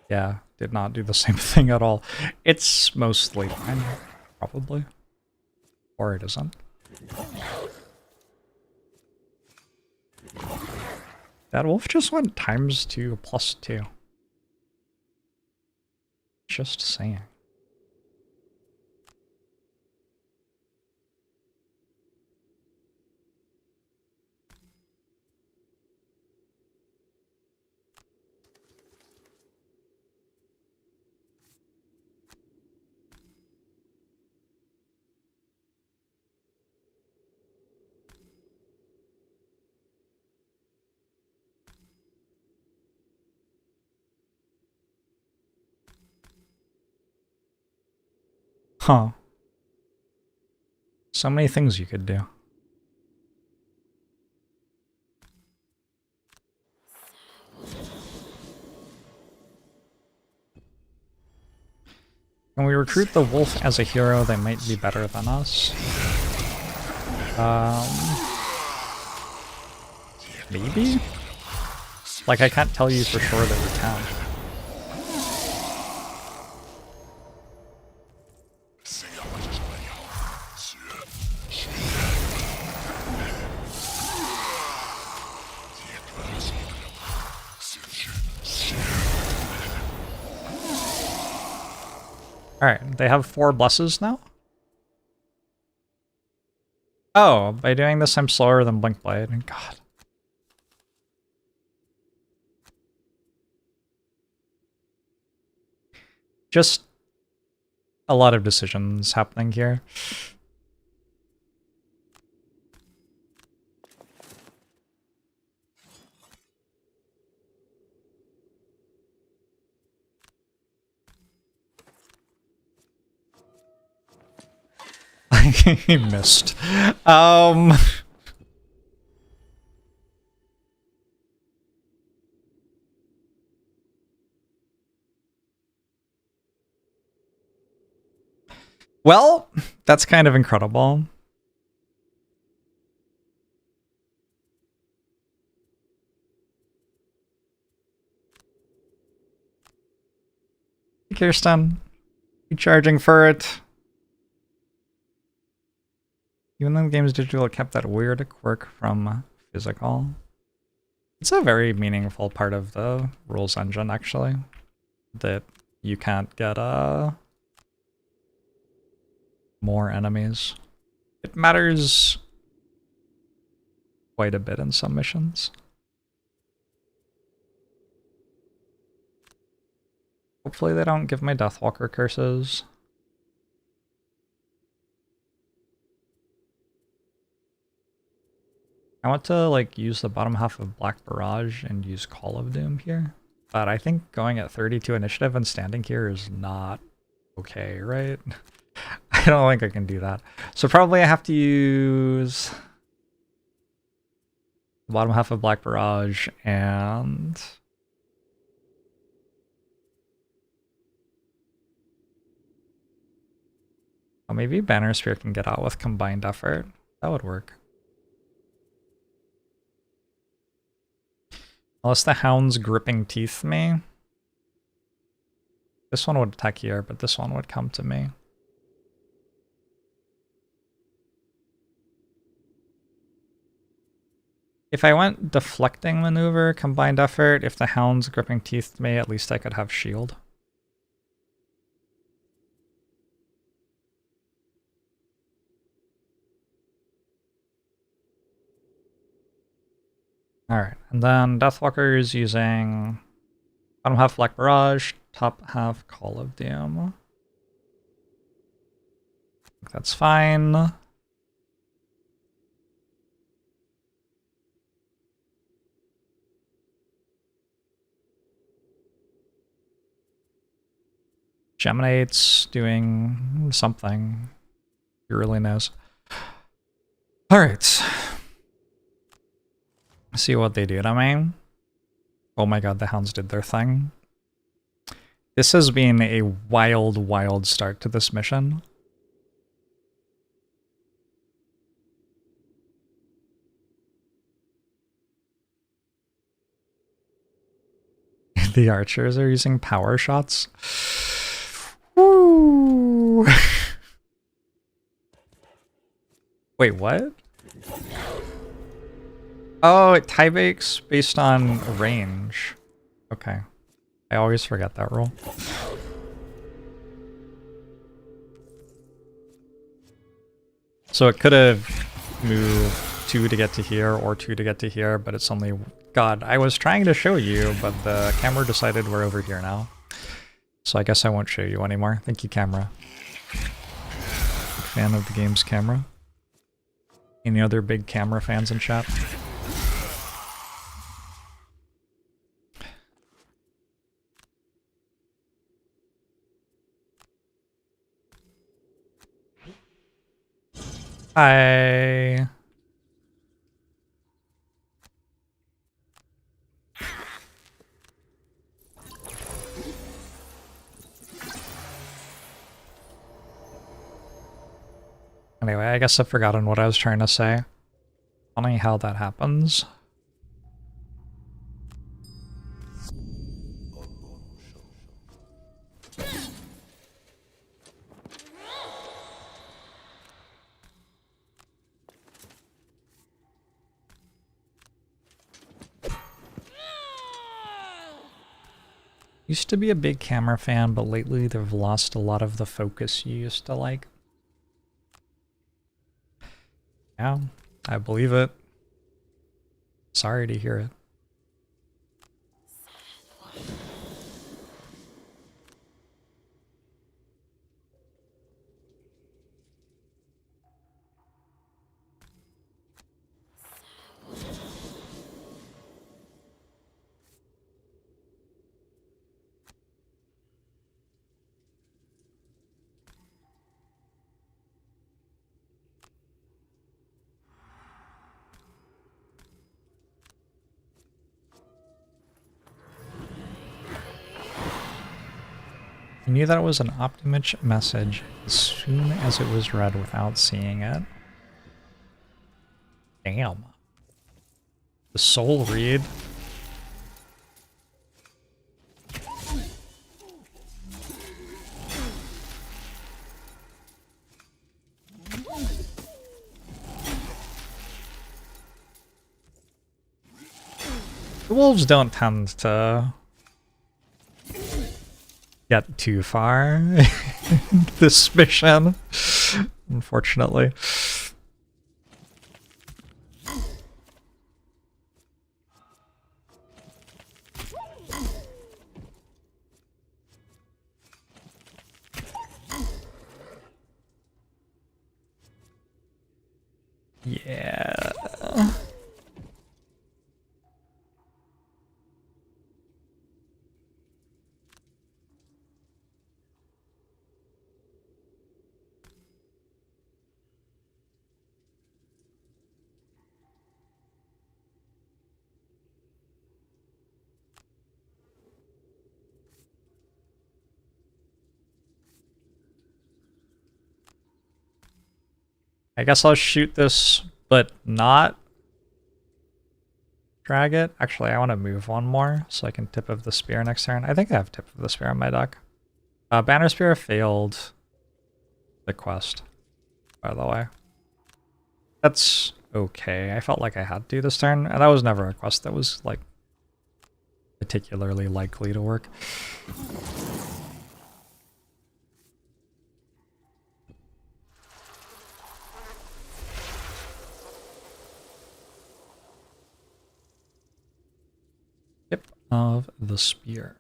Yeah, did not do the same thing at all. It's mostly fine, probably. Or it isn't. That wolf just went ×2 +2. Just saying. Huh. So many things you could do. When we recruit the wolf as a hero, they might be better than us. Maybe? Like, I can't tell you for sure that we can. Alright, they have 4 blesses now? Oh, by doing this I'm slower than Blinkblade. God. Just a lot of decisions happening here. He missed. Well, that's kind of incredible. Kirsten, you charging for it? Even though the game's digital, it kept that weird quirk from physical. It's a very meaningful part of the rules engine, actually, that you can't get more enemies. It matters quite a bit in some missions. Hopefully they don't give me Deathwalker curses. I want to like use the bottom half of Black Barrage and use Call of Doom here. But I think going at 32 initiative and standing here is not okay, right? I don't think I can do that. So probably I have to use the bottom half of Black Barrage and... oh, maybe Banner Spear can get out with combined effort. That would work. Unless the Hound's gripping teeth me. This one would attack here, but this one would come to me. If I went deflecting maneuver, combined effort, if the Hound's gripping teeth me, at least I could have shield. Alright, and then Deathwalker is using bottom half Black Barrage, top half Call of Doom. That's fine. Geminate's doing something. He really knows. Alright. See what they do to me. Oh my god, the Hounds did their thing. This has been a wild, wild start to this mission. The archers are using power shots. Woo! Wait, what? Oh, it tie breaks based on range. Okay. I always forget that rule. So it could have moved 2 to get to here or 2 to get to here, but it's only... God, I was trying to show you, but the camera decided we're over here now. So I guess I won't show you anymore. Thank you, camera. Big fan of the game's camera. Any other big camera fans in chat? Hi. Anyway, I guess I've forgotten what I was trying to say. Funny how that happens. Used to be a big camera fan, but lately they've lost a lot of the focus you used to like. Yeah, I believe it. Sorry to hear it. I knew that it was an Optimich message as soon as it was read without seeing it. Damn. The soul read. The wolves don't tend to get too far in this mission, unfortunately. Yeah. I guess I'll shoot this, but not drag it. Actually, I want to move one more so I can Tip of the Spear next turn. I think I have Tip of the Spear on my deck. Banner Spear failed the quest, by the way. That's okay. I felt like I had to this turn, and that was never a quest that was, like, particularly likely to work. Tip of the Spear.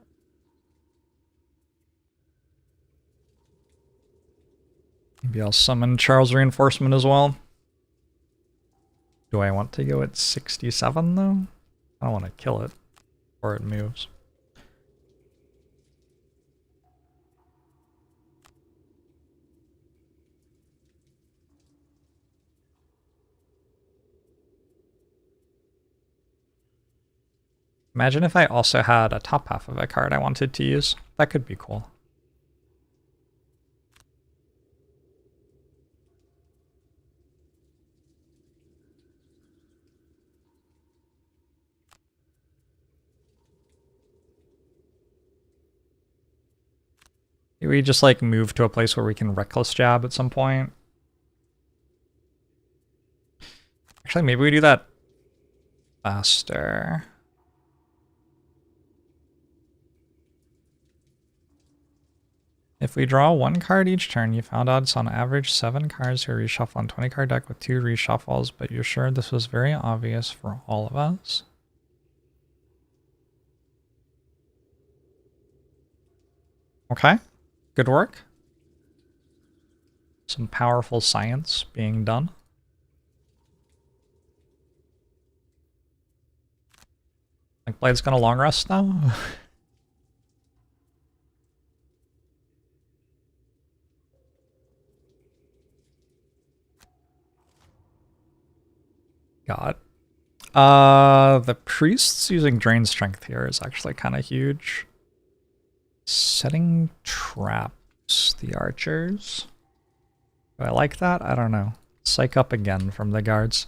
Maybe I'll summon Charles Reinforcement as well. Do I want to go at 67 though? I don't want to kill it before it moves. Imagine if I also had a top half of a card I wanted to use. That could be cool. Maybe we just like move to a place where we can reckless jab at some point. Actually, maybe we do that faster. If we draw one card each turn, you found out it's on average 7 cards to reshuffle on 20 card deck with 2 reshuffles, but you're sure this was very obvious for all of us? Okay, good work. Some powerful science being done. Like Blade's gonna long rest now? God. The priests using Drain Strength here is actually kind of huge. Setting traps, the archers. Do I like that? I don't know. Psych up again from the guards.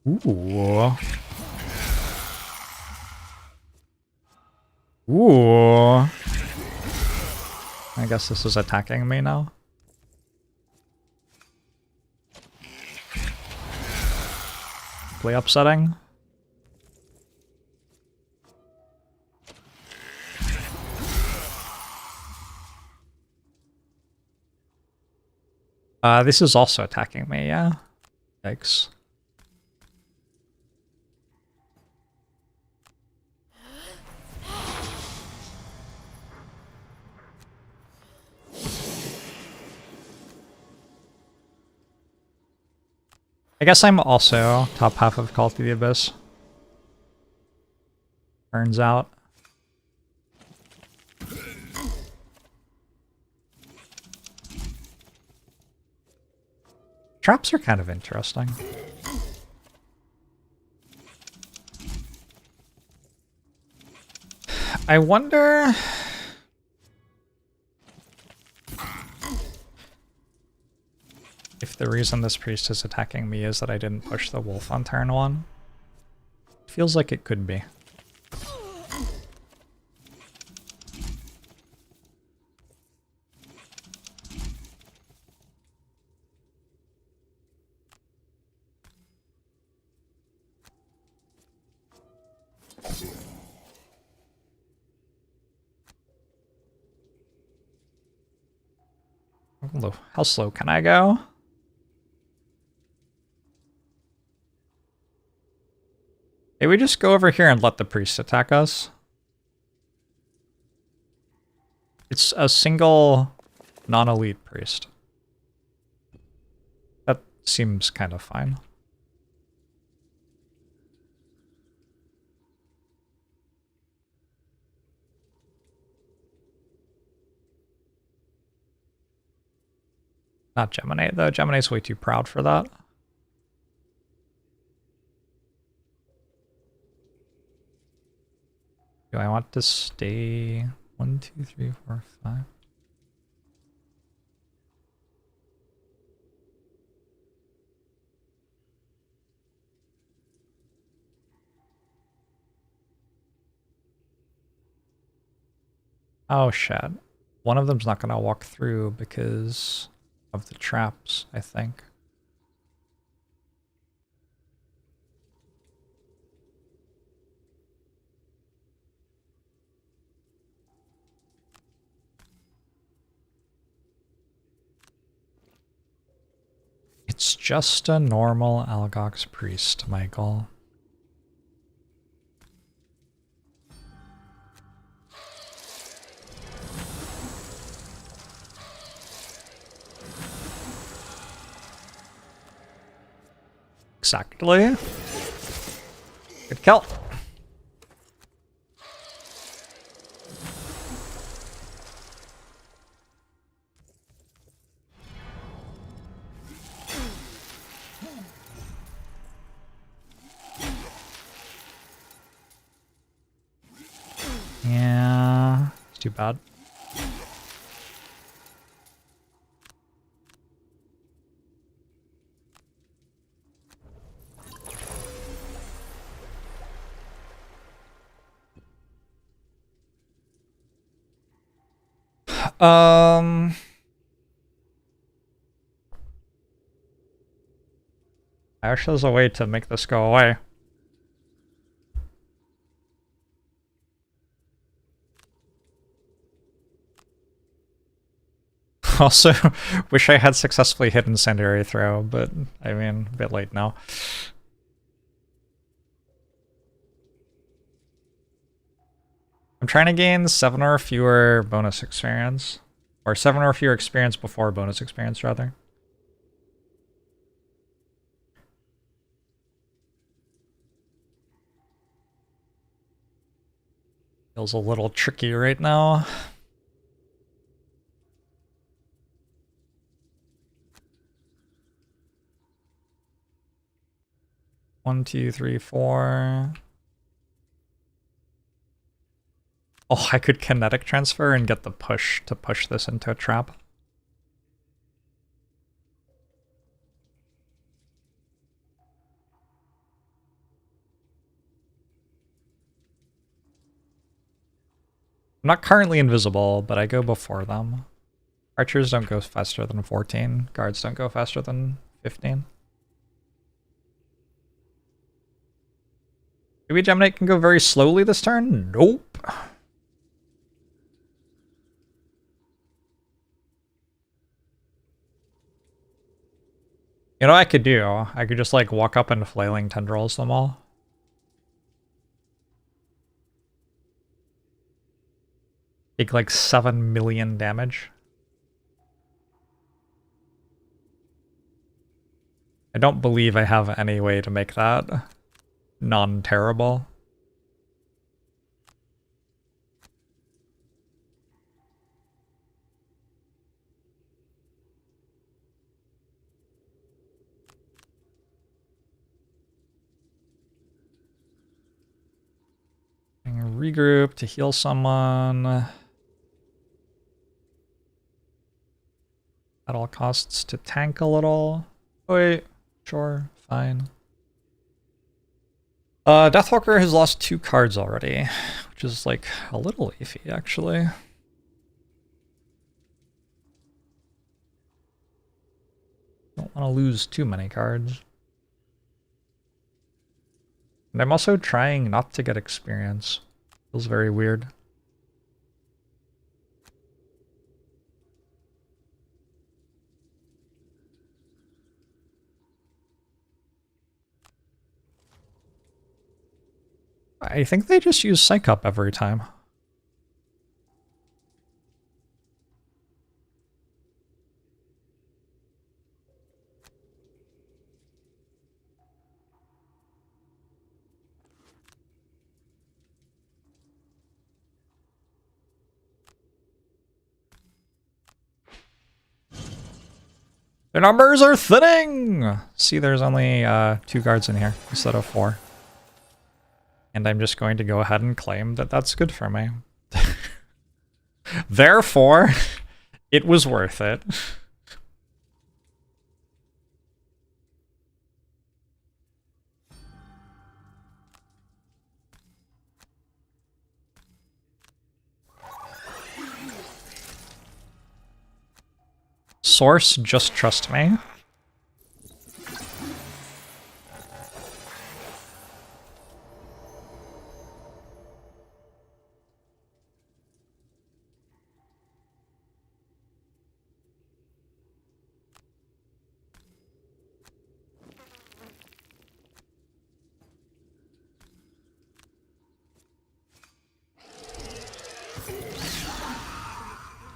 Ooh. Ooh. I guess this is attacking me now. Deeply upsetting. This is also attacking me, yeah? Yikes. I guess I'm also top half of Call of the Abyss. Turns out. Traps are kind of interesting. I wonder... if the reason this priest is attacking me is that I didn't push the wolf on turn 1. Feels like it could be. How slow can I go? Hey, we just go over here and let the priest attack us. It's a single non-elite priest. That seems kind of fine. Not Gemini, though. Gemini's way too proud for that. Do I want to stay 1, 2, 3, 4, 5? Oh shit. One of them's not gonna walk through because of the traps, I think. It's just a normal Algox priest, Michael. Exactly. Good kill. Yeah, it's too bad. Actually, there's a way to make this go away. Also, wish I had successfully hit Incendiary Throw, but I mean, a bit late now. I'm trying to gain 7 or fewer bonus experience. Or 7 or fewer experience before bonus experience, rather. Feels a little tricky right now. One, two, three, four. Oh, I could kinetic transfer and get the push to push this into a trap. I'm not currently invisible, but I go before them. Archers don't go faster than 14. Guards don't go faster than 15. Maybe Gemini can go very slowly this turn? Nope. You know what I could do? I could just like walk up and flailing tendrils them all. Take like 7 million damage. I don't believe I have any way to make that non-terrible. Regroup to heal someone. At all costs to tank a little. Wait, sure, fine. Deathwalker has lost 2 cards already, which is like a little iffy actually. Don't want to lose too many cards. And I'm also trying not to get experience. Feels very weird. I think they just use Psych Up every time. The numbers are thinning! See, there's only 2 guards in here instead of 4. And I'm just going to go ahead and claim that that's good for me. Therefore, it was worth it. Source, just trust me.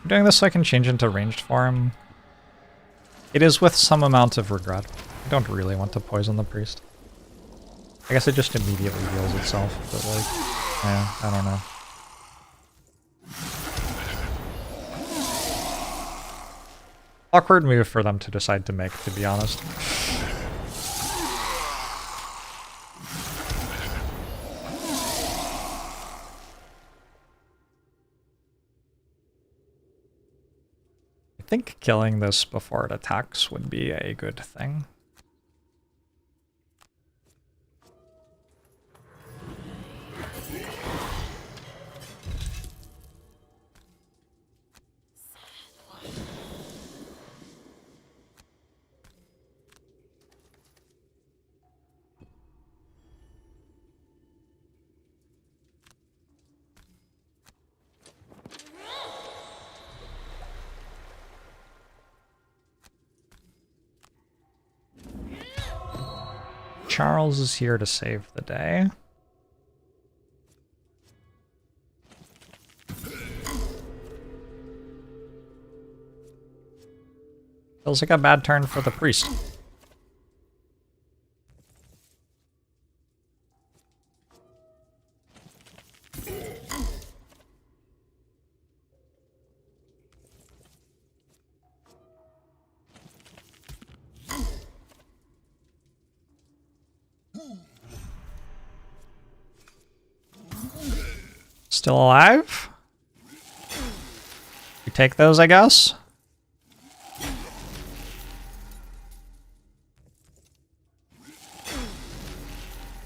I'm doing this so I can change into ranged form. It is with some amount of regret. I don't really want to poison the priest. I guess it just immediately heals itself, but like, yeah, I don't know. Awkward move for them to decide to make, to be honest. I think killing this before it attacks would be a good thing. Charles is here to save the day. Feels like a bad turn for the priest. Still alive? We take those, I guess?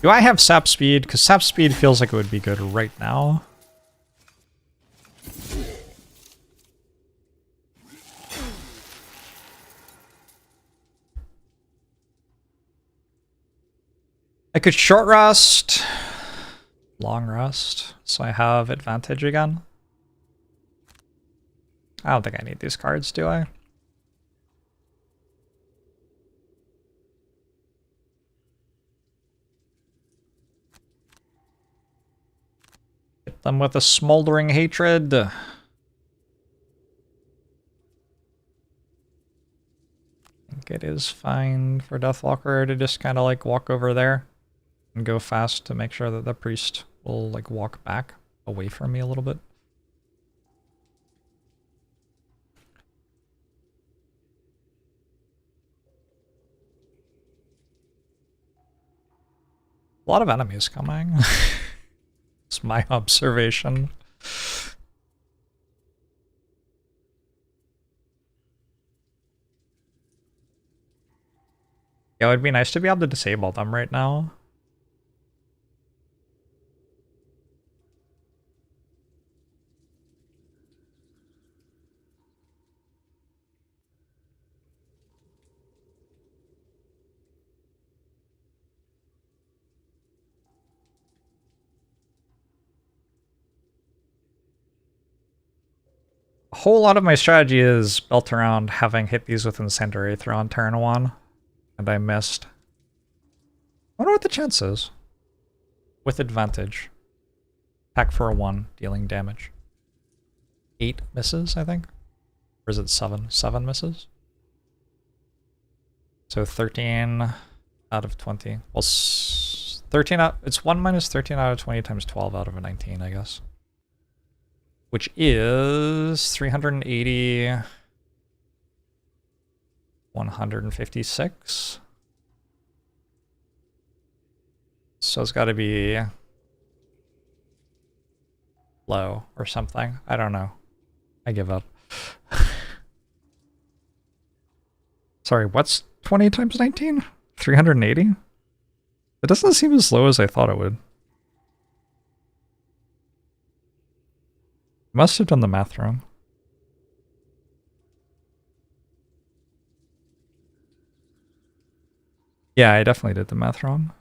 Do I have sap speed? Because sap speed feels like it would be good right now. I could short rest, long rest, so I have advantage again. I don't think I need these cards, do I? them with a smoldering hatred. I think it is fine for Deathwalker to just kind of like walk over there and go fast to make sure that the priest will like walk back away from me a little bit. A lot of enemies coming. It's my observation. Yeah, it would be nice to be able to disable them right now. A whole lot of my strategy is built around having hit these with Incendiary Throw on turn 1, and I missed. I wonder what the chance is. With advantage. Attack for a 1, dealing damage. 8 misses, I think? Or is it 7? 7 misses? So 13 out of 20. Well, 13 out... It's 1 minus 13 out of 20 times 12 out of a 19, I guess. Which is 380, 156. So it's got to be low or something. I don't know. I give up. Sorry, what's 20 times 19? 380? It doesn't seem as low as I thought it would. Must have done the math wrong. Yeah, I definitely did the math wrong.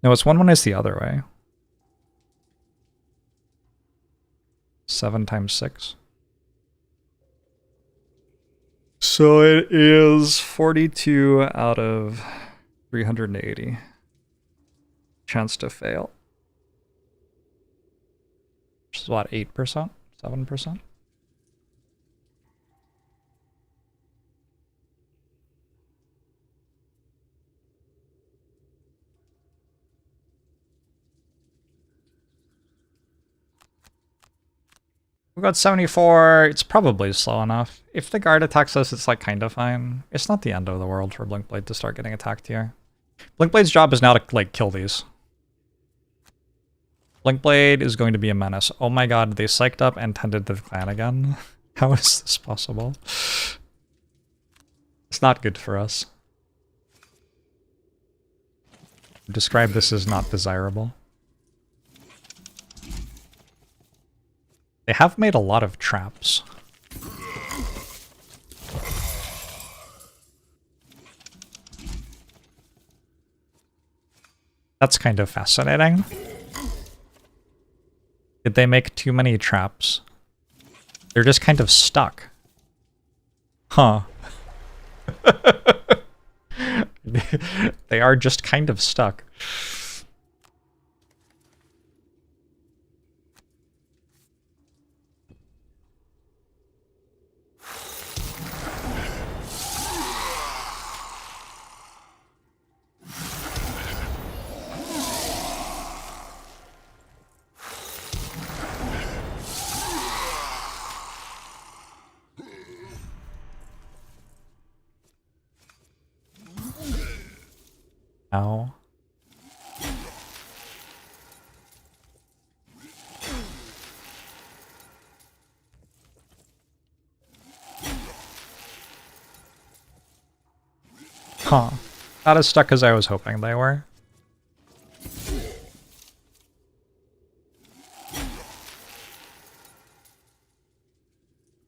No, it's 1 minus the other way. 7 times 6. So it is 42 out of 380. Chance to fail. Which is what, 8%? 7%? We've got 74. It's probably slow enough. If the guard attacks us, it's like kind of fine. It's not the end of the world for Blinkblade to start getting attacked here. Blinkblade's job is now to like kill these. Blinkblade is going to be a menace. Oh my god, they psyched up and tended to the clan again. How is this possible? It's not good for us. Describe this as not desirable. They have made a lot of traps. That's kind of fascinating. Did they make too many traps? They're just kind of stuck. Huh. They are just kind of stuck. Ow. Huh. Not as stuck as I was hoping they were.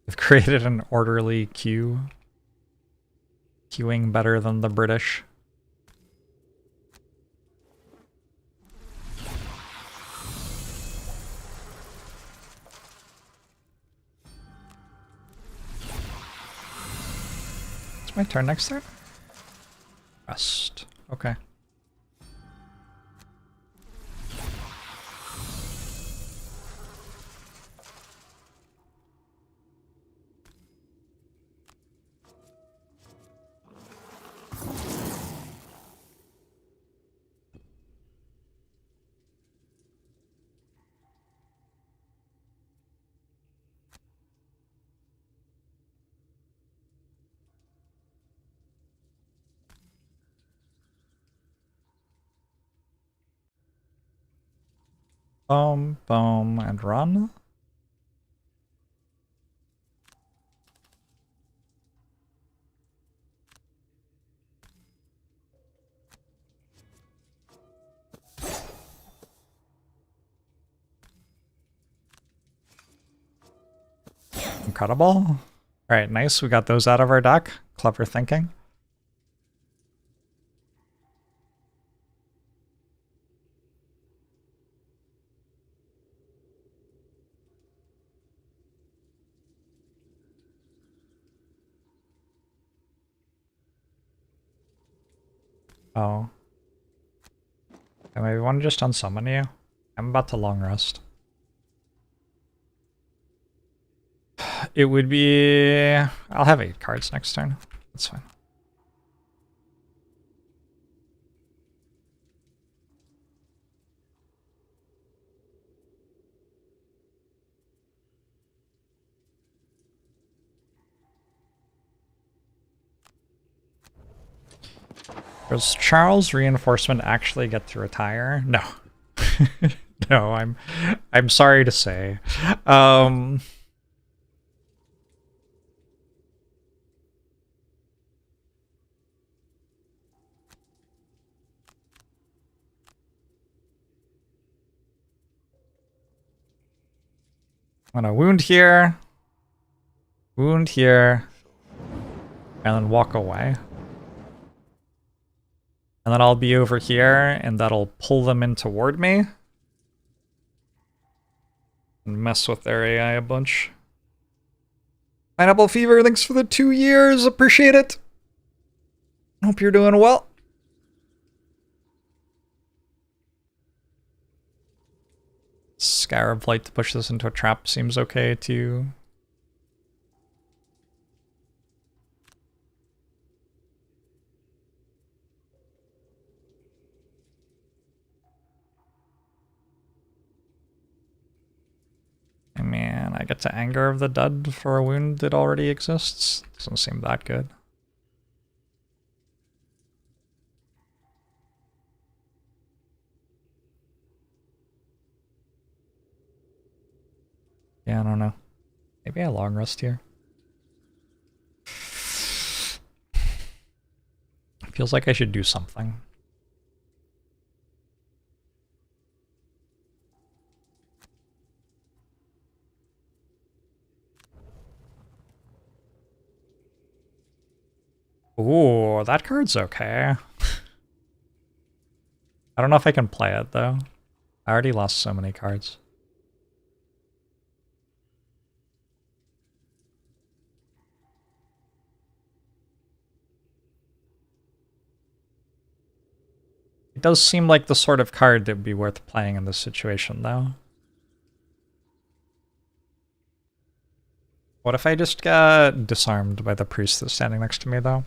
They've created an orderly queue. Queuing better than the British. It's my turn next turn? Rest. Okay. Boom, boom, and run. Incredible. Alright, nice. We got those out of our deck. Clever thinking. Oh. I maybe want to just unsummon you. I'm about to long rest. It would be... I'll have 8 cards next turn. That's fine. Does Charles Reinforcement actually get to retire? No. No, I'm sorry to say. I'm gonna wound here, and then walk away. And then I'll be over here, and that'll pull them in toward me. And mess with their AI a bunch. Pineapple Fever, thanks for the 2 years, appreciate it. Hope you're doing well. Scarab Light to push this into a trap seems okay too. I mean, I get to Anger of the Dead for a wound that already exists. Doesn't seem that good. Yeah, I don't know. Maybe I long rest here. Feels like I should do something. Ooh, that card's okay. I don't know if I can play it, though. I already lost so many cards. It does seem like the sort of card that would be worth playing in this situation, though. What if I just got disarmed by the priest that's standing next to me, though?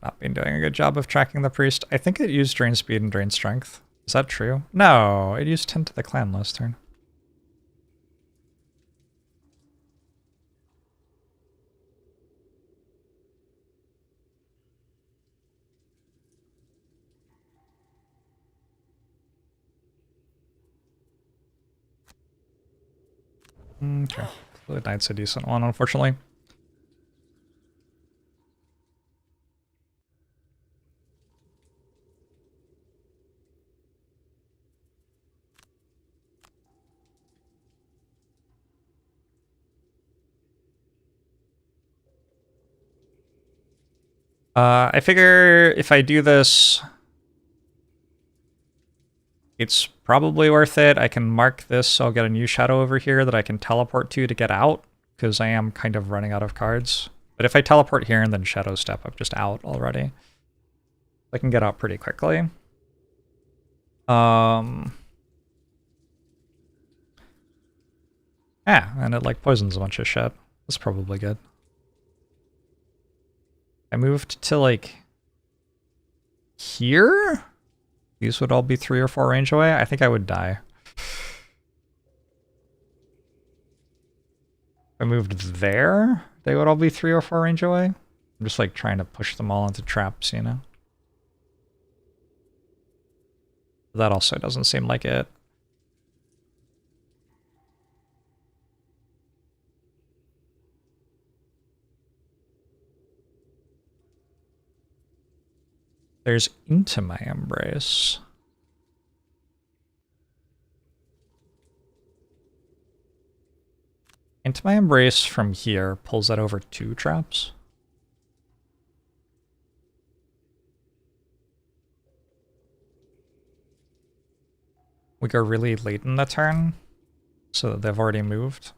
Not been doing a good job of tracking the priest. I think it used Drain Speed and Drain Strength. Is that true? No, it used 10 to the clan last turn. Okay. Fluid Knight's a decent one, unfortunately. I figure if I do this, it's probably worth it. I can mark this, so I'll get a new shadow over here that I can teleport to get out, because I am kind of running out of cards. But if I teleport here and then shadow step, I'm just out already. I can get out pretty quickly. Yeah, and it like poisons a bunch of shit. That's probably good. I moved to like here? These would all be 3 or 4 range away. I think I would die. If I moved there, they would all be 3 or 4 range away. I'm just like trying to push them all into traps, you know? That also doesn't seem like it. There's Into My Embrace. Into My Embrace from here pulls that over 2 traps. We go really late in the turn, so that they've already moved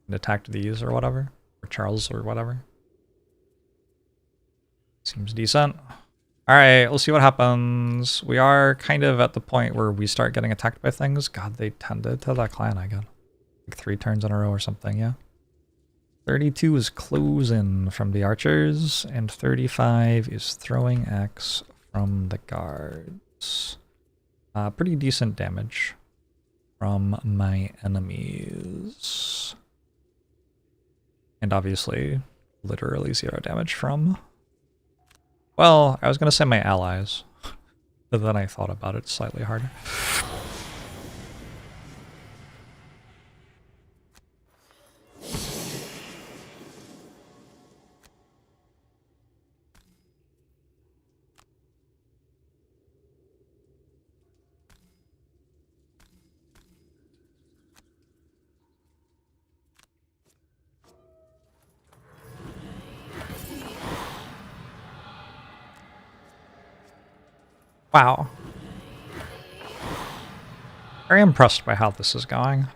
and attacked these or whatever, or Charles or whatever. Seems decent. Alright, we'll see what happens. We are kind of at the point where we start getting attacked by things. God, they tended to that clan again. Like 3 turns in a row or something, yeah. 32 is closing from the archers, and 35 is throwing axe from the guards. Pretty decent damage from my enemies. And obviously, literally 0 damage from... Well, I was going to say my allies, but then I thought about it slightly harder. Wow. Very impressed by how this is going.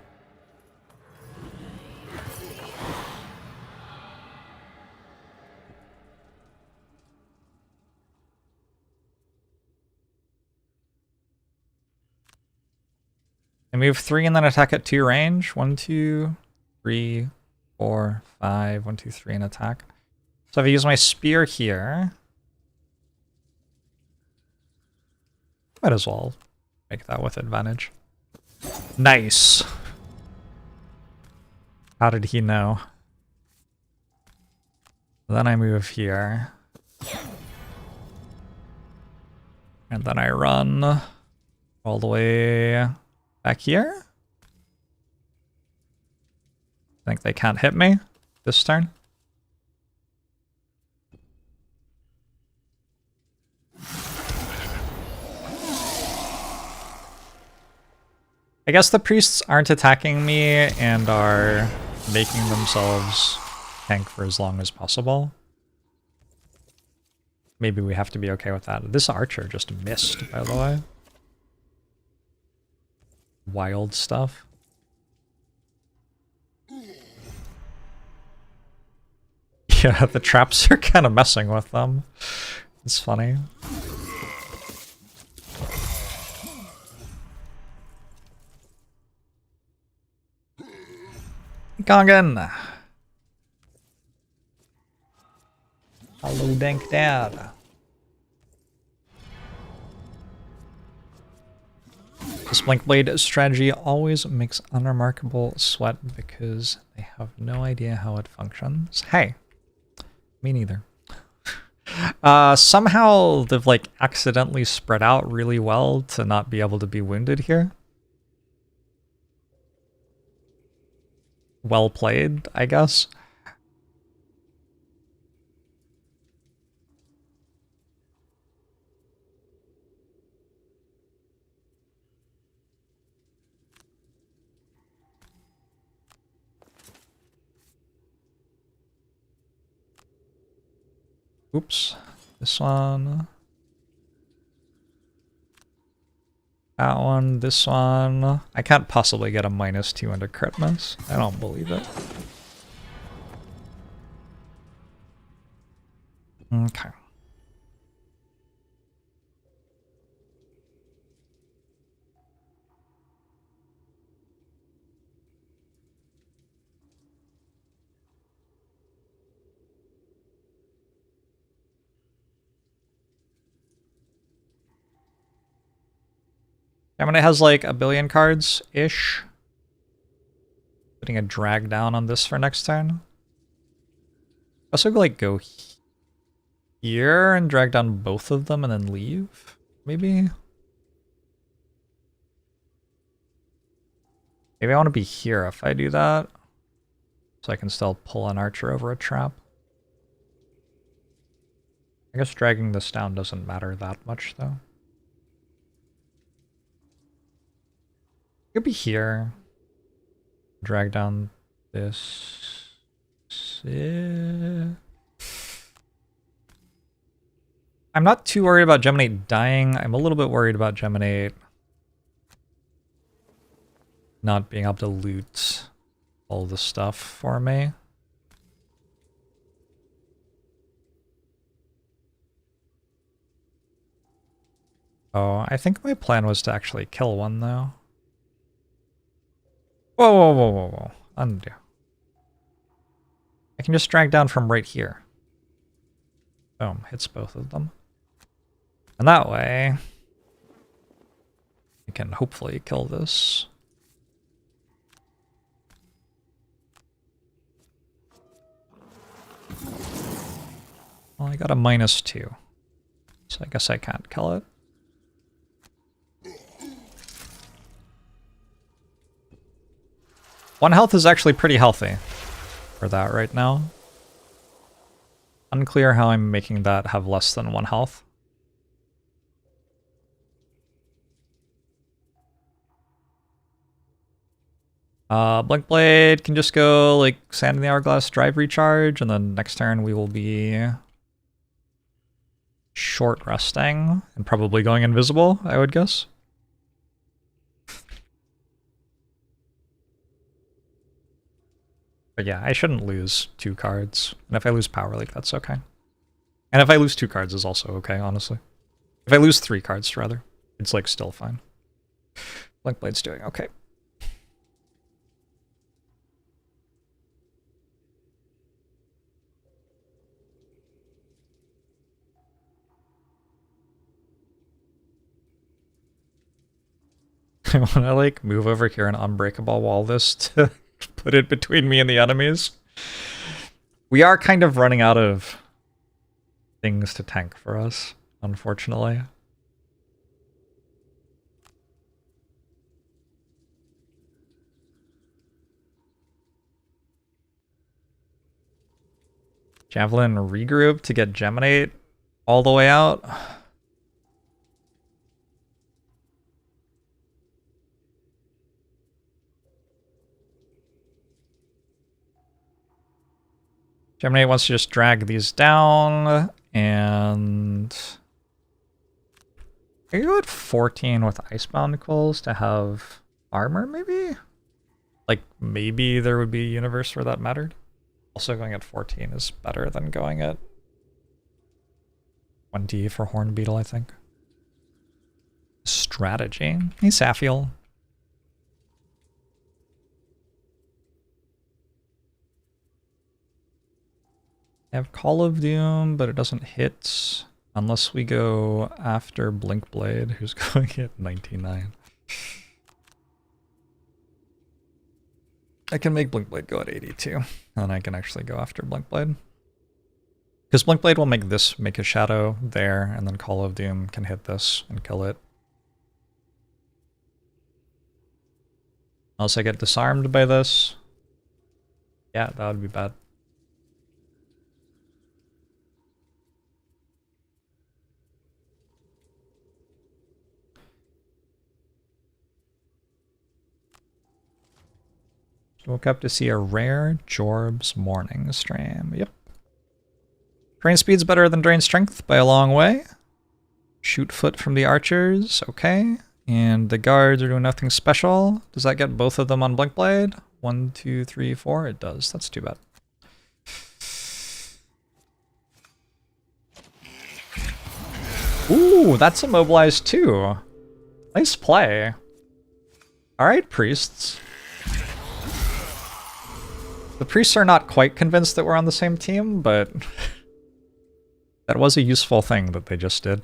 I move 3 and then attack at 2 range. 1, 2, 3, 4, 5. 1, 2, 3 and attack. So if I use my spear here, might as well make that with advantage. Nice. How did he know? Then I move here. And then I run all the way back here. I think they can't hit me this turn. I guess the priests aren't attacking me and are making themselves tank for as long as possible. Maybe we have to be okay with that. This archer just missed, by the way. Wild stuff. Yeah, the traps are kind of messing with them. It's funny. Gongan! Hello, Dank Dad. This Blinkblade strategy always makes unremarkable sweat because they have no idea how it functions. Hey, me neither. Somehow they've like accidentally spread out really well to not be able to be wounded here. Well played, I guess. Oops. This one. That one, this one. I can't possibly get a -2 under crit miss. I don't believe it. Okay. I mean, it has like 1 billion cards-ish. Putting a drag down on this for next turn. Also, like, go here and drag down both of them and then leave, maybe? Maybe I want to be here if I do that. So I can still pull an archer over a trap. I guess dragging this down doesn't matter that much, though. Could be here. Drag down this. I'm not too worried about Geminate dying. I'm a little bit worried about Geminate not being able to loot all the stuff for me. Oh, I think my plan was to actually kill one, though. Whoa, whoa, whoa, whoa, whoa. Undo. I can just drag down from right here. Boom, hits both of them. And that way, I can hopefully kill this. Well, I got a -2. So I guess I can't kill it. One health is actually pretty healthy for that right now. Unclear how I'm making that have less than 1 health. Blink Blade can just go like Sand in the Hourglass, Drive Recharge, and then next turn we will be short resting and probably going invisible, I would guess. But yeah, I shouldn't lose 2 cards. And if I lose Power Leak, that's okay. And if I lose 2 cards is also okay, honestly. If I lose 3 cards, rather, it's like still fine. Blink Blade's doing okay. I want to like move over here and Unbreakable Wall this to put it between me and the enemies. We are kind of running out of things to tank for us, unfortunately. Javelin regroup to get Geminate all the way out. Geminate wants to just drag these down, and I go at 14 with Icebound Coals to have armor, maybe? Like, maybe there would be a universe where that mattered. Also, going at 14 is better than going at 20 for Horn Beetle, I think. Strategy. Hey, Saphiel. I have Call of Doom, but it doesn't hit unless we go after Blink Blade, who's going at 99. I can make Blink Blade go at 82, and I can actually go after Blink Blade. Because Blink Blade will make this make a shadow there, and then Call of Doom can hit this and kill it. Unless I get disarmed by this. Yeah, that would be bad. Woke up to see a rare Jorbs morning stream. Yep. Drain speed's better than drain strength by a long way. Shoot foot from the archers, okay. And the guards are doing nothing special. Does that get both of them on Blink Blade? 1, 2, 3, 4. It does. That's too bad. Ooh, that's immobilized too. Nice play. Alright, priests. The priests are not quite convinced that we're on the same team, but that was a useful thing that they just did.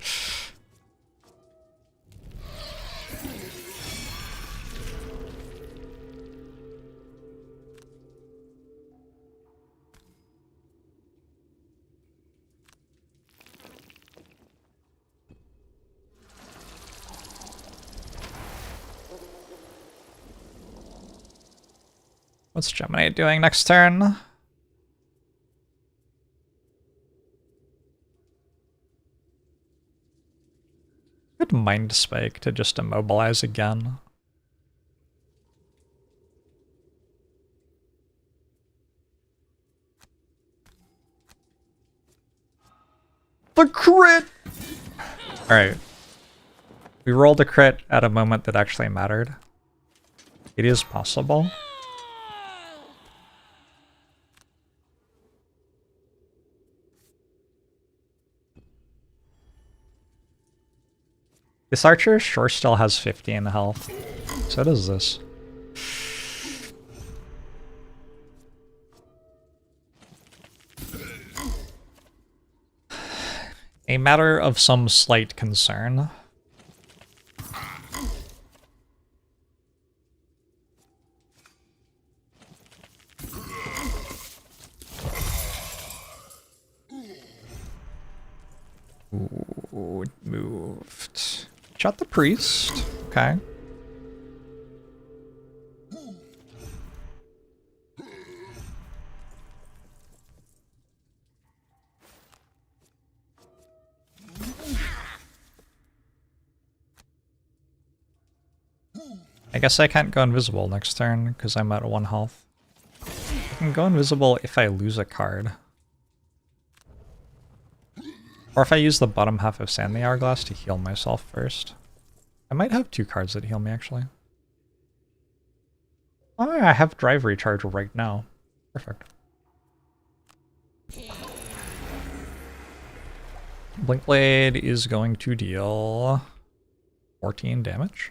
What's Gemini doing next turn? Good Mind Spike to just immobilize again. The crit! Alright. We rolled a crit at a moment that actually mattered. It is possible. This archer sure still has 15 health. So does this. A matter of some slight concern. Ooh, it moved. Shot the priest. Okay. I guess I can't go invisible next turn because I'm at 1 health. I can go invisible if I lose a card. Or if I use the bottom half of Sand the Hourglass to heal myself first. I might have 2 cards that heal me, actually. Oh, I have Drive Recharge right now. Perfect. Blinkblade is going to deal 14 damage.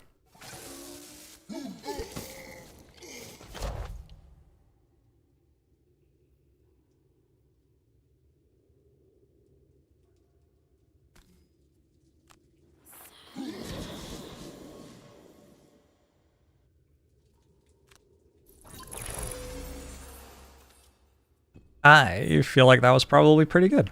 I feel like that was probably pretty good.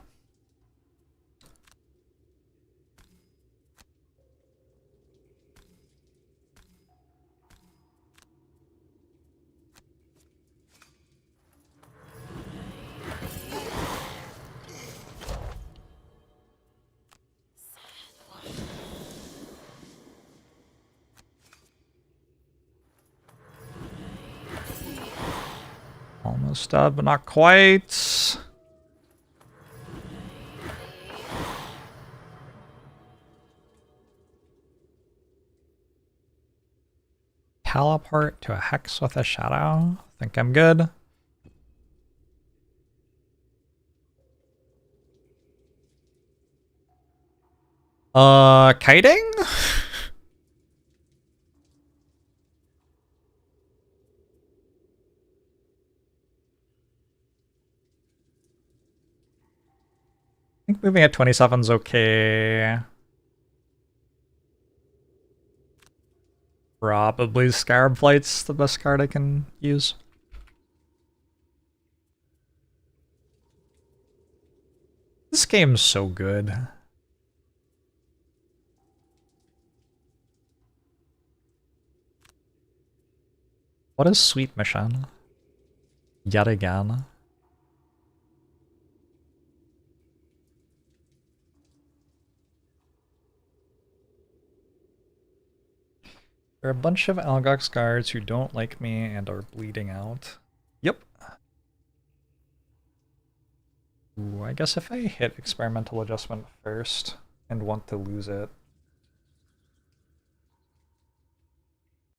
Almost dead, but not quite. Teleport to a hex with a shadow. Think I'm good. Kiting? I think moving at 27 is okay. Probably Scarab Flight's the best card I can use. This game's so good. What is Sweet Mission? Yet again. There are a bunch of Algox guards who don't like me and are bleeding out. Yep. Ooh, I guess if I hit Experimental Adjustment first and want to lose it.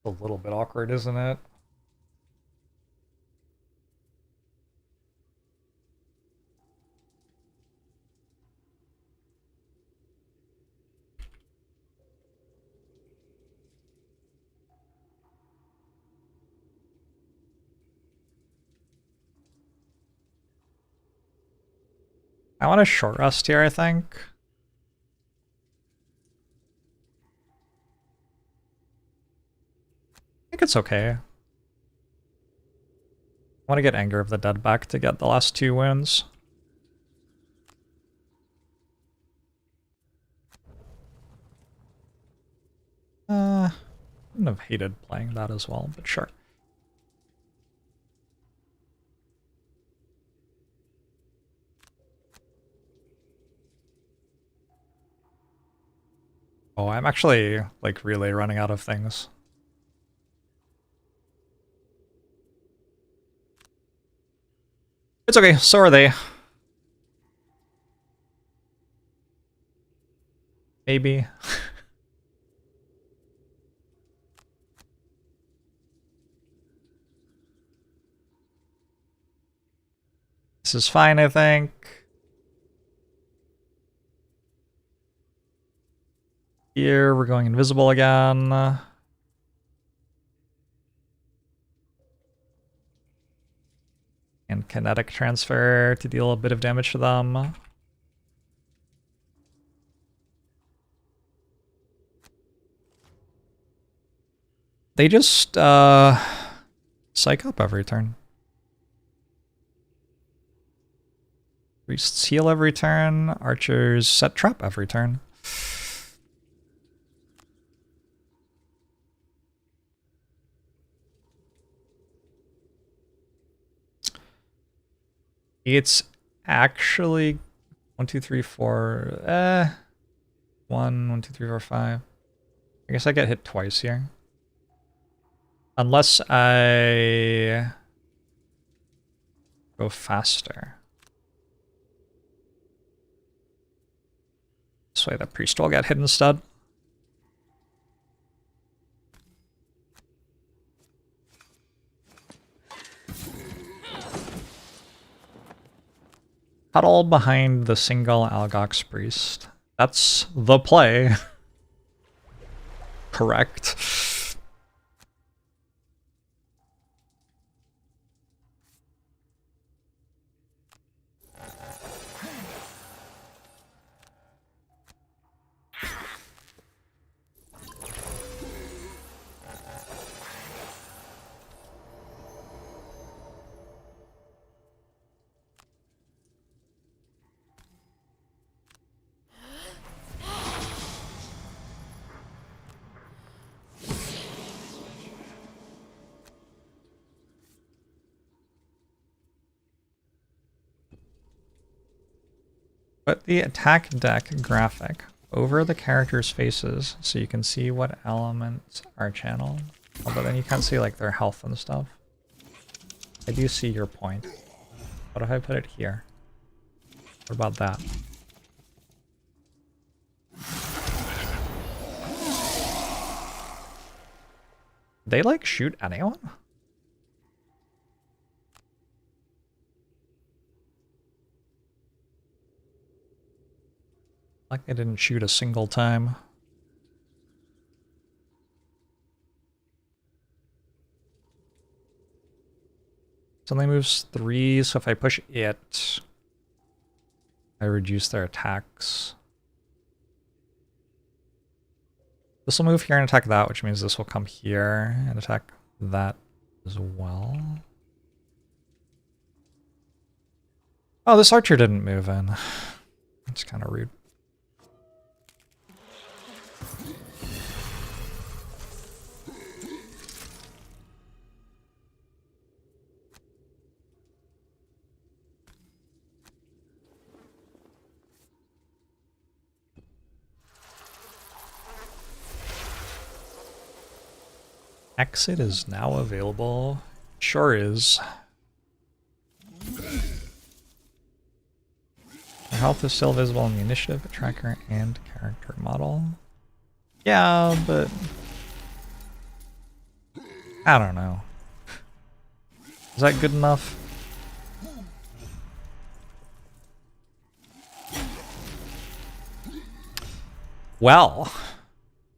A little bit awkward, isn't it? I want a short rest here, I think. I think it's okay. I want to get Anger of the Dead back to get the last 2 wounds. I wouldn't have hated playing that as well, but sure. Oh, I'm actually, like, really running out of things. It's okay, so are they. Maybe. This is fine, I think. Here, we're going invisible again. And kinetic transfer to deal a bit of damage to them. They just, psych up every turn. Priests heal every turn. Archers set trap every turn. It's actually 1, 2, 3, 4. 1, 2, 3, 4, 5. I guess I get hit twice here. Unless I go faster. This way the priest will get hit instead. Huddle behind the single Algox priest. That's the play. Correct. Put the attack deck graphic over the characters' faces so you can see what elements are channeled. Oh, but then you can't see like their health and stuff. I do see your point. What if I put it here? What about that? They like shoot anyone? Like they didn't shoot a single time. Something moves 3, so if I push it, I reduce their attacks. This will move here and attack that, which means this will come here and attack that as well. Oh, this archer didn't move in. That's kind of rude. Exit is now available. Sure is. Your health is still visible in the initiative, tracker, and character model. Yeah, but I don't know. Is that good enough? Well,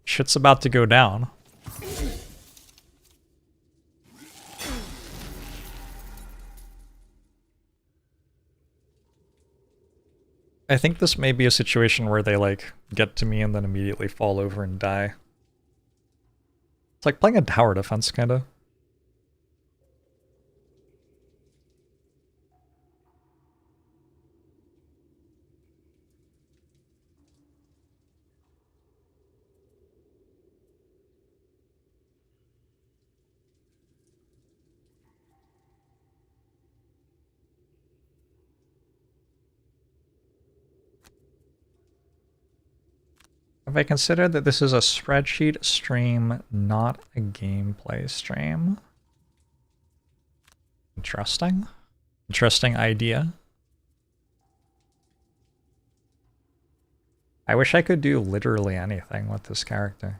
shit's about to go down. I think this may be a situation where they like get to me and then immediately fall over and die. It's like playing a tower defense, kinda. Have I considered that this is a spreadsheet stream, not a gameplay stream? Interesting. Interesting idea. I wish I could do literally anything with this character.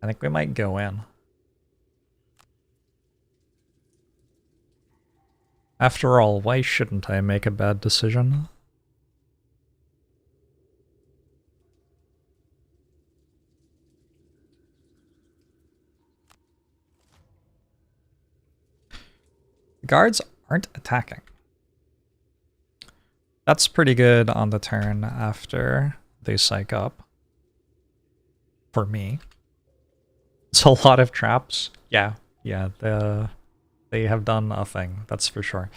I think we might go in. After all, why shouldn't I make a bad decision? The guards aren't attacking. That's pretty good on the turn after they psych up. For me. It's a lot of traps. Yeah, they have done a thing, that's for sure.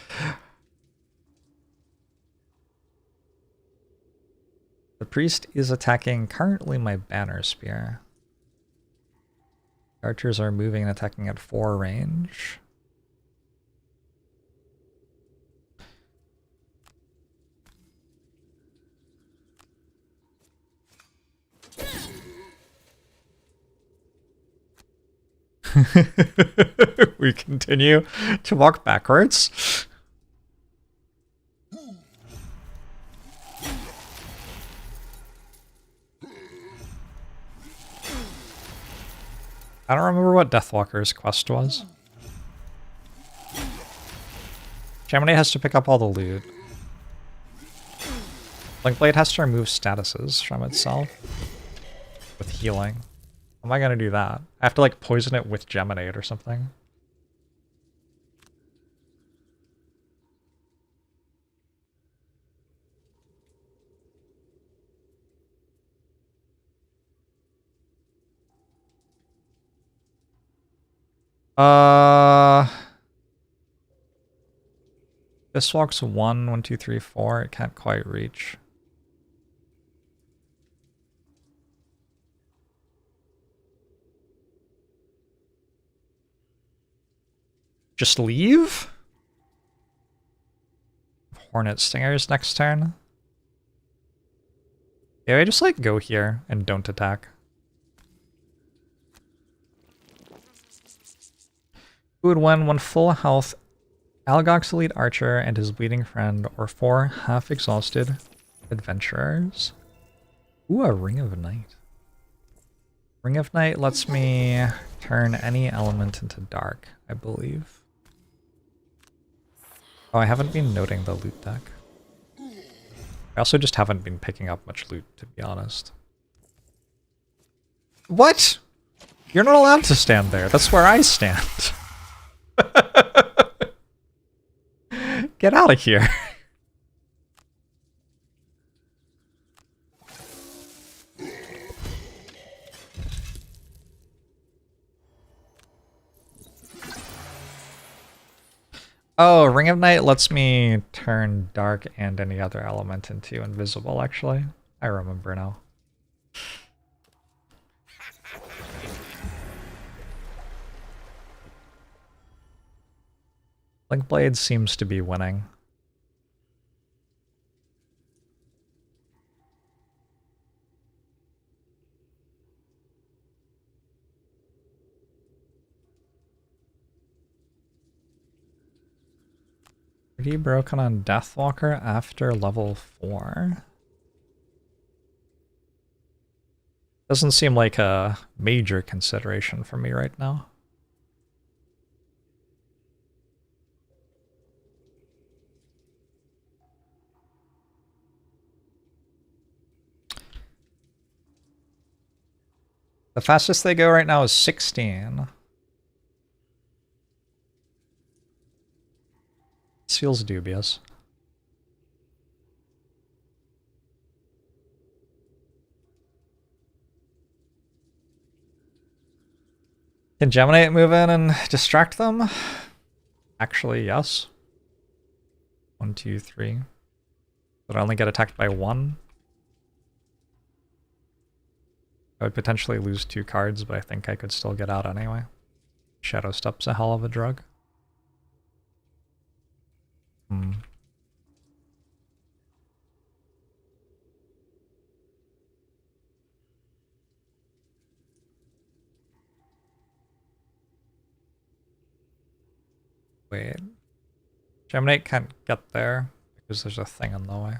The priest is attacking currently my banner spear. Archers are moving and attacking at 4 range. We continue to walk backwards. I don't remember what Deathwalker's quest was. Gemini has to pick up all the loot. Linkblade has to remove statuses from itself with healing. How am I gonna do that? I have to like poison it with Geminate or something. This walks 1, 1, 2, 3, 4. It can't quite reach. Just leave? Hornet Stingers next turn. Yeah, I just like go here and don't attack. Who would win 1 full health Algox Elite Archer and his bleeding friend, or 4 half-exhausted adventurers? Ooh, a Ring of Night. Ring of Night lets me turn any element into dark, I believe. Oh, I haven't been noting the loot deck. I also just haven't been picking up much loot, to be honest. What? You're not allowed to stand there. That's where I stand. Get out of here. Oh, Ring of Night lets me turn dark and any other element into invisible, actually. I remember now. Linkblade seems to be winning. Pretty broken on Deathwalker after level 4. Doesn't seem like a major consideration for me right now. The fastest they go right now is 16. This feels dubious. Can Geminate move in and distract them? Actually, yes. 1, 2, 3. Would I only get attacked by 1? I would potentially lose 2 cards, but I think I could still get out anyway. Shadow Step's a hell of a drug. Hmm. Wait. Geminate can't get there because there's a thing in the way.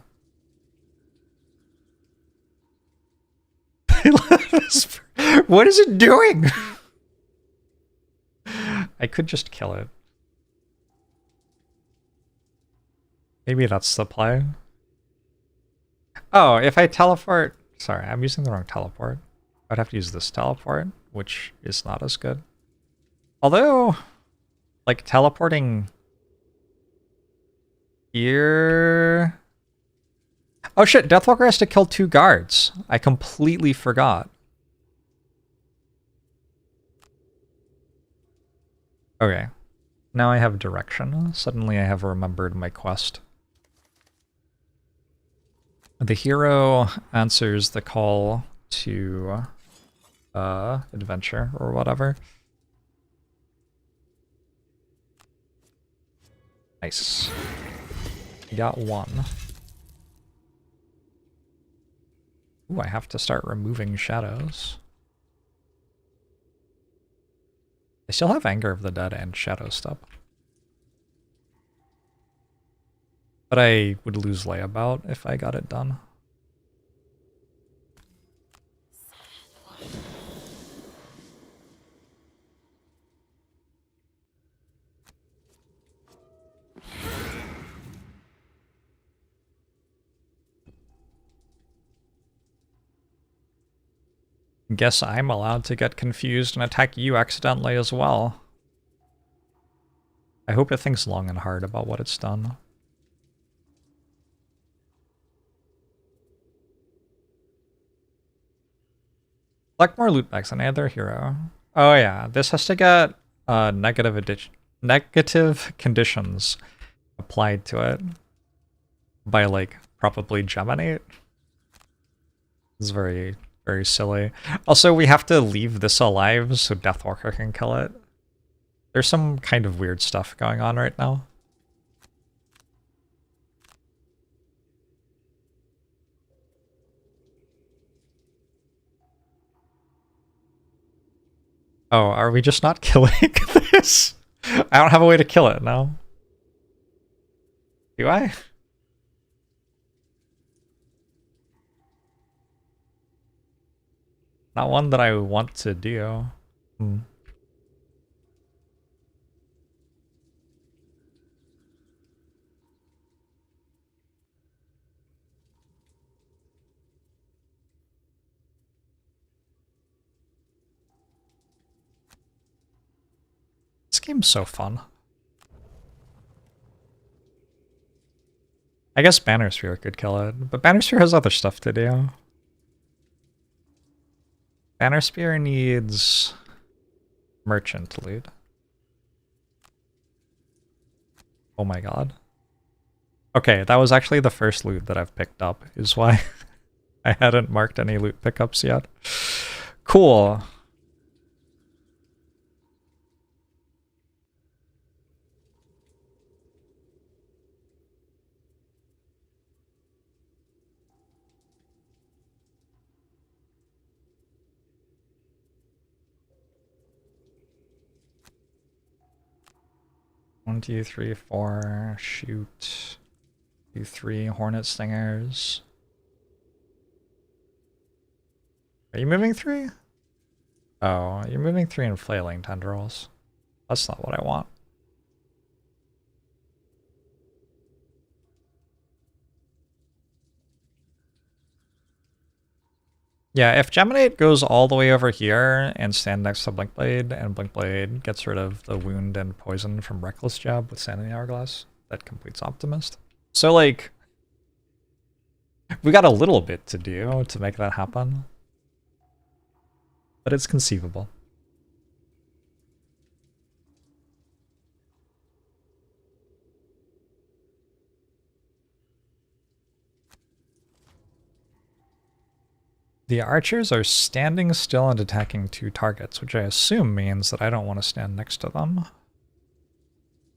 What is it doing? I could just kill it. Maybe that's the play. Oh, if I teleport... Sorry, I'm using the wrong teleport. I'd have to use this teleport, which is not as good. Although, like, teleporting here... Oh shit, Deathwalker has to kill 2 guards. I completely forgot. Okay. Now I have direction. Suddenly I have remembered my quest. The hero answers the call to adventure or whatever. Nice. Got 1. Ooh, I have to start removing shadows. I still have Anger of the Dead and Shadow Step. But I would lose layabout if I got it done. Guess I'm allowed to get confused and attack you accidentally as well. I hope it thinks long and hard about what it's done. Collect more loot bags than any other hero. Oh yeah, this has to get negative conditions applied to it by, like, probably Geminate. It's very, very silly. Also, we have to leave this alive so Deathwalker can kill it. There's some kind of weird stuff going on right now. Oh, are we just not killing this? I don't have a way to kill it now. Do I? Not one that I want to do. This game's so fun. I guess Banner Sphere could kill it, but Banner Sphere has other stuff to do. Banner Spear needs merchant loot. Oh my god. Okay, that was actually the first loot that I've picked up, is why I hadn't marked any loot pickups yet. Cool. One, two, three, four, shoot. 2, 3, Hornet Stingers. Are you moving 3? Oh, you're moving 3 and flailing tendrils. That's not what I want. Yeah, if Geminate goes all the way over here and stand next to Blinkblade, and Blinkblade gets rid of the wound and poison from Reckless Jab with Sand in the Hourglass, that completes Optimist. So, like, we got a little bit to do to make that happen. But it's conceivable. The archers are standing still and attacking 2 targets, which I assume means that I don't want to stand next to them.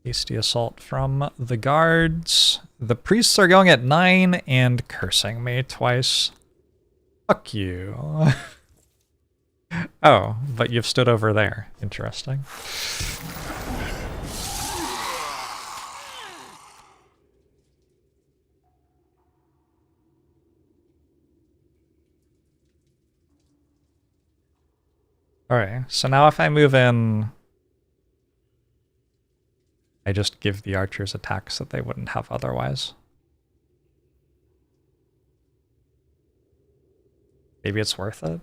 Hasty assault from the guards. The priests are going at 9 and cursing me twice. Fuck you. Oh, but you've stood over there. Interesting. Alright, so now if I move in, I just give the archers attacks that they wouldn't have otherwise. Maybe it's worth it.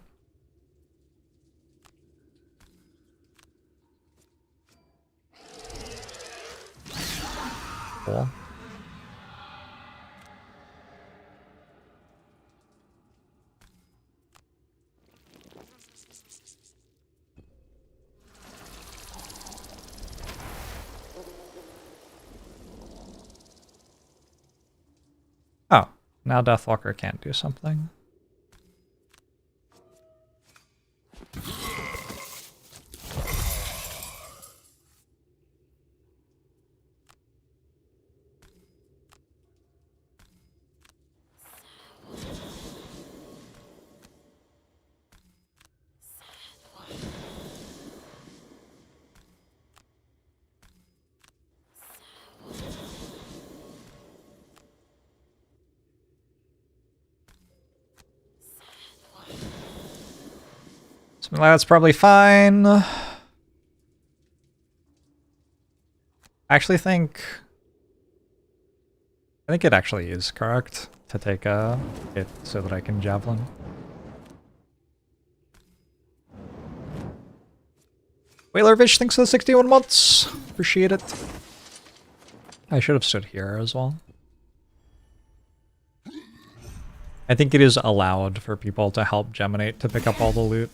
Cool. Oh, now Deathwalker can't do something. That's probably fine. I actually think it actually is correct to take a hit so that I can javelin. Whalerfish, thanks for the 61 months. Appreciate it. I should have stood here as well. I think it is allowed for people to help Geminate to pick up all the loot.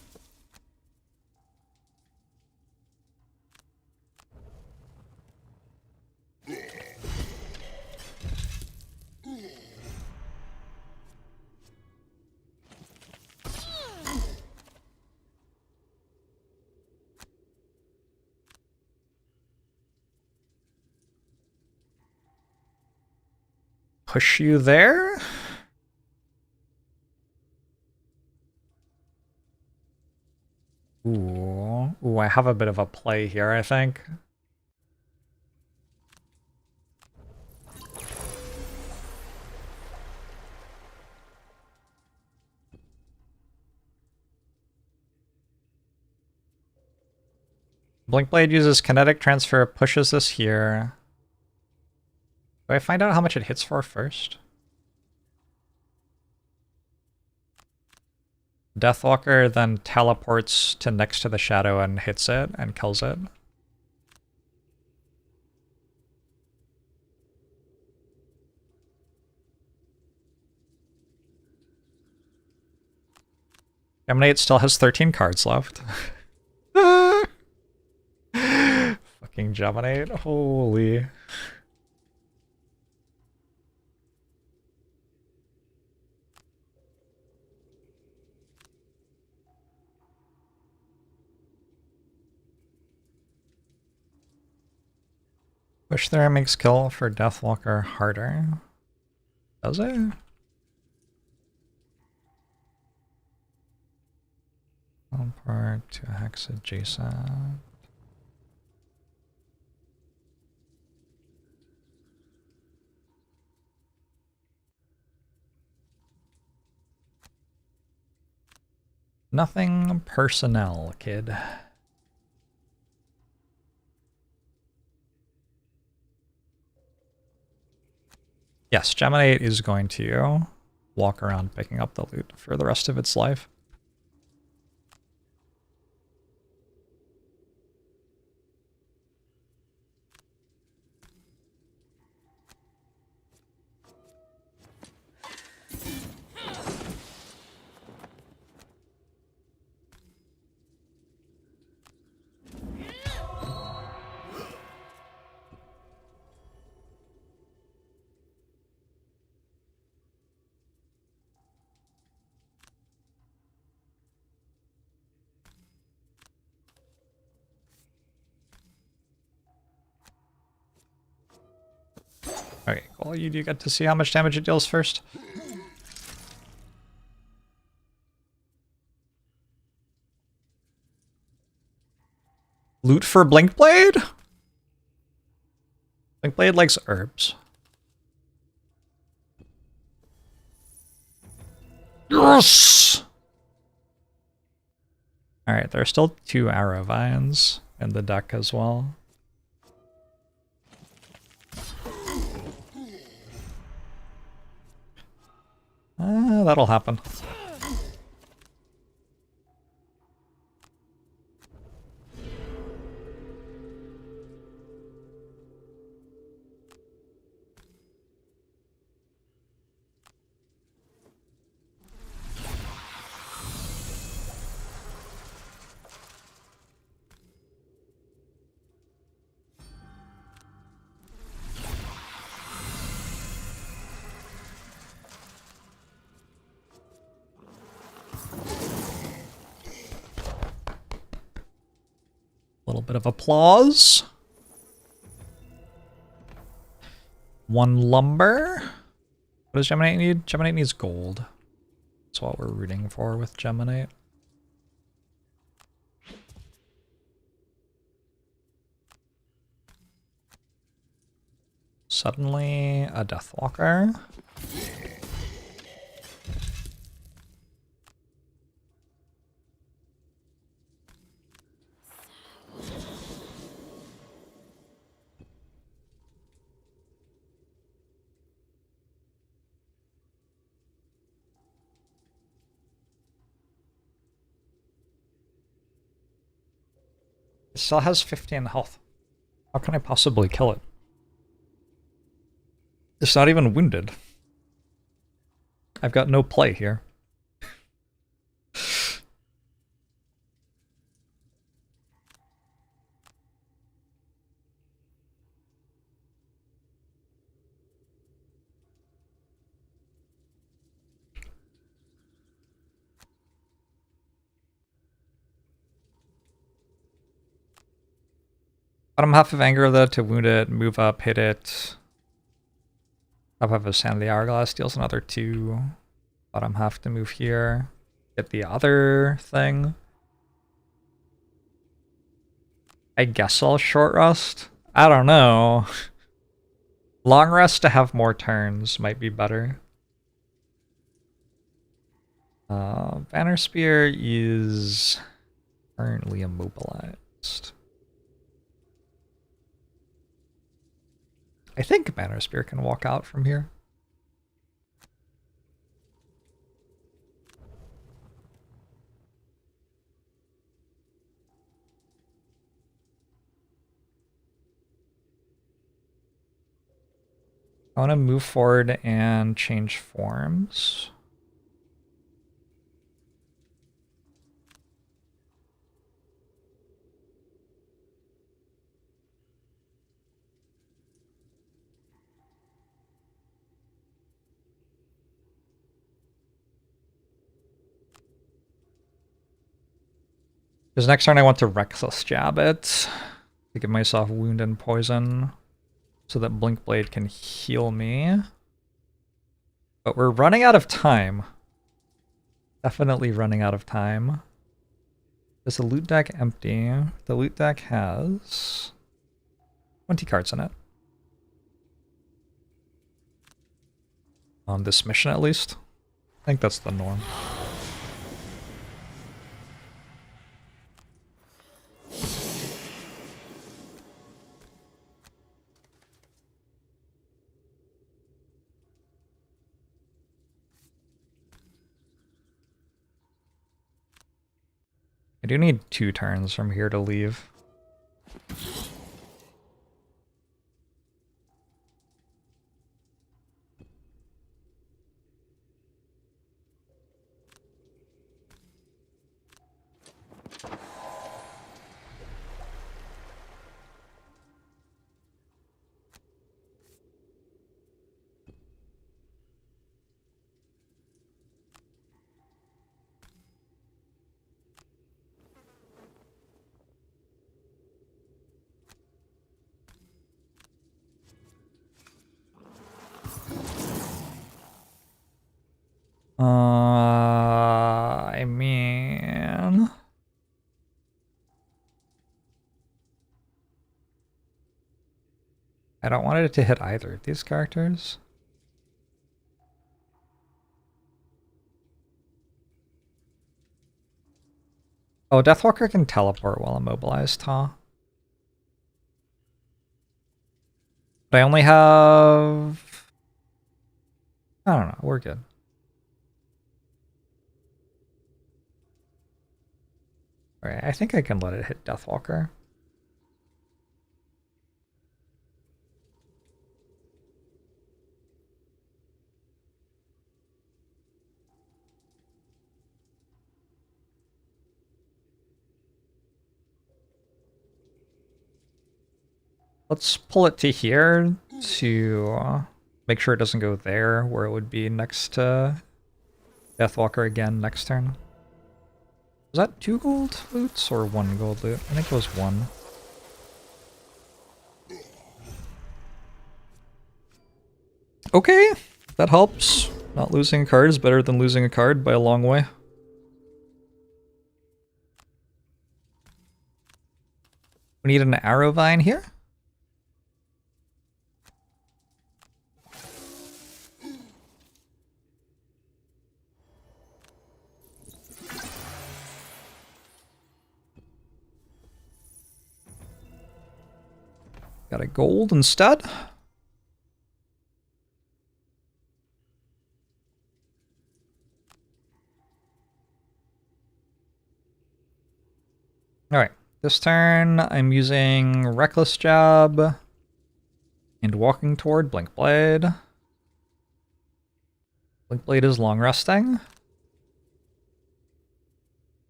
Push you there? Ooh, I have a bit of a play here, I think. Blinkblade uses kinetic transfer, pushes this here. Do I find out how much it hits for first? Deathwalker then teleports to next to the shadow and hits it and kills it. Emanate still has 13 cards left. Fucking Geminate, holy. Push there makes kill for Deathwalker harder. Does it? Teleport to a hex adjacent. Nothing personnel, kid. Yes, Geminate is going to walk around picking up the loot for the rest of its life. Okay, cool. You do get to see how much damage it deals first. Loot for Blinkblade? Blinkblade likes herbs. Yes! Alright, there are still 2 arrow vines in the deck as well. That'll happen. A little bit of applause. 1 lumber. What does Geminite need? Geminite needs gold. That's what we're rooting for with Geminite. Suddenly a Deathwalker. It still has 15 health. How can I possibly kill it? It's not even wounded. I've got no play here. Bottom half of Anger though to wound it, move up, hit it. Top half of Sand the Hourglass deals another 2. Bottom half to move here. Get the other thing. I guess I'll short rest. I don't know. Long rest to have more turns might be better. Banner Spear is currently immobilized. I think Banner Spear can walk out from here. I want to move forward and change forms. Because next turn I want to Reckless Jab it to give myself wound and poison so that Blinkblade can heal me. But we're running out of time. Definitely running out of time. Is the loot deck empty? The loot deck has 20 cards in it. On this mission at least. I think that's the norm. I do need 2 turns from here to leave. I mean... I don't want it to hit either of these characters. Oh, Deathwalker can teleport while immobilized, huh? But I only have... I don't know, we're good. Alright, I think I can let it hit Deathwalker. Let's pull it to here to make sure it doesn't go there, where it would be next to Deathwalker again next turn. Was that 2 gold loots or 1 gold loot? I think it was 1. Okay, that helps. Not losing a card is better than losing a card by a long way. We need an arrow vine here. Got a gold instead. Alright, this turn I'm using Reckless Jab and walking toward Blink Blade. Blink Blade is long resting.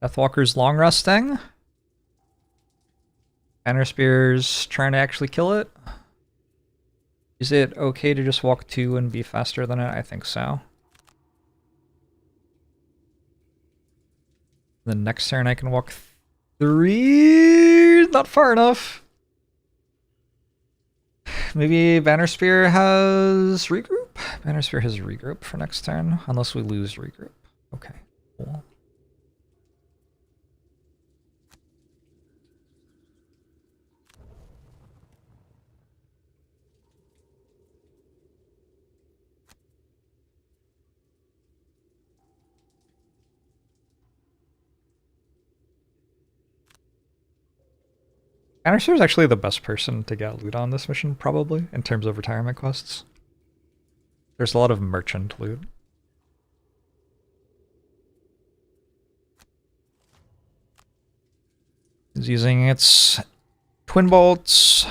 Deathwalker's long resting. Banner Spear's trying to actually kill it. Is it okay to just walk 2 and be faster than it? I think so. The next turn I can walk 3. Not far enough. Maybe Banner Spear has regroup? Banner Spear has regroup for next turn, unless we lose regroup. Okay, cool. Banner Spear is actually the best person to get loot on this mission, probably, in terms of retirement quests. There's a lot of merchant loot. It's using its twin bolts.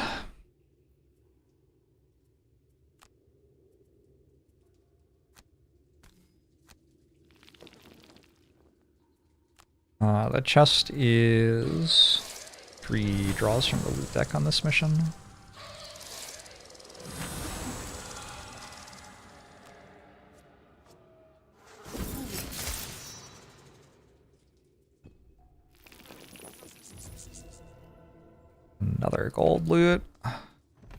The chest is 3 draws from the loot deck on this mission. Another gold loot.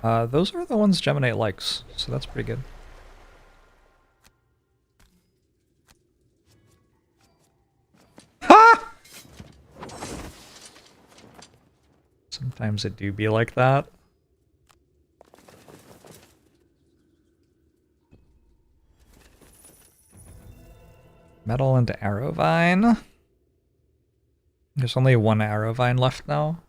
Those are the ones Gemini likes, so that's pretty good. Ha! Sometimes it do be like that. Metal into Arrowvine. There's only 1 Arrowvine left now.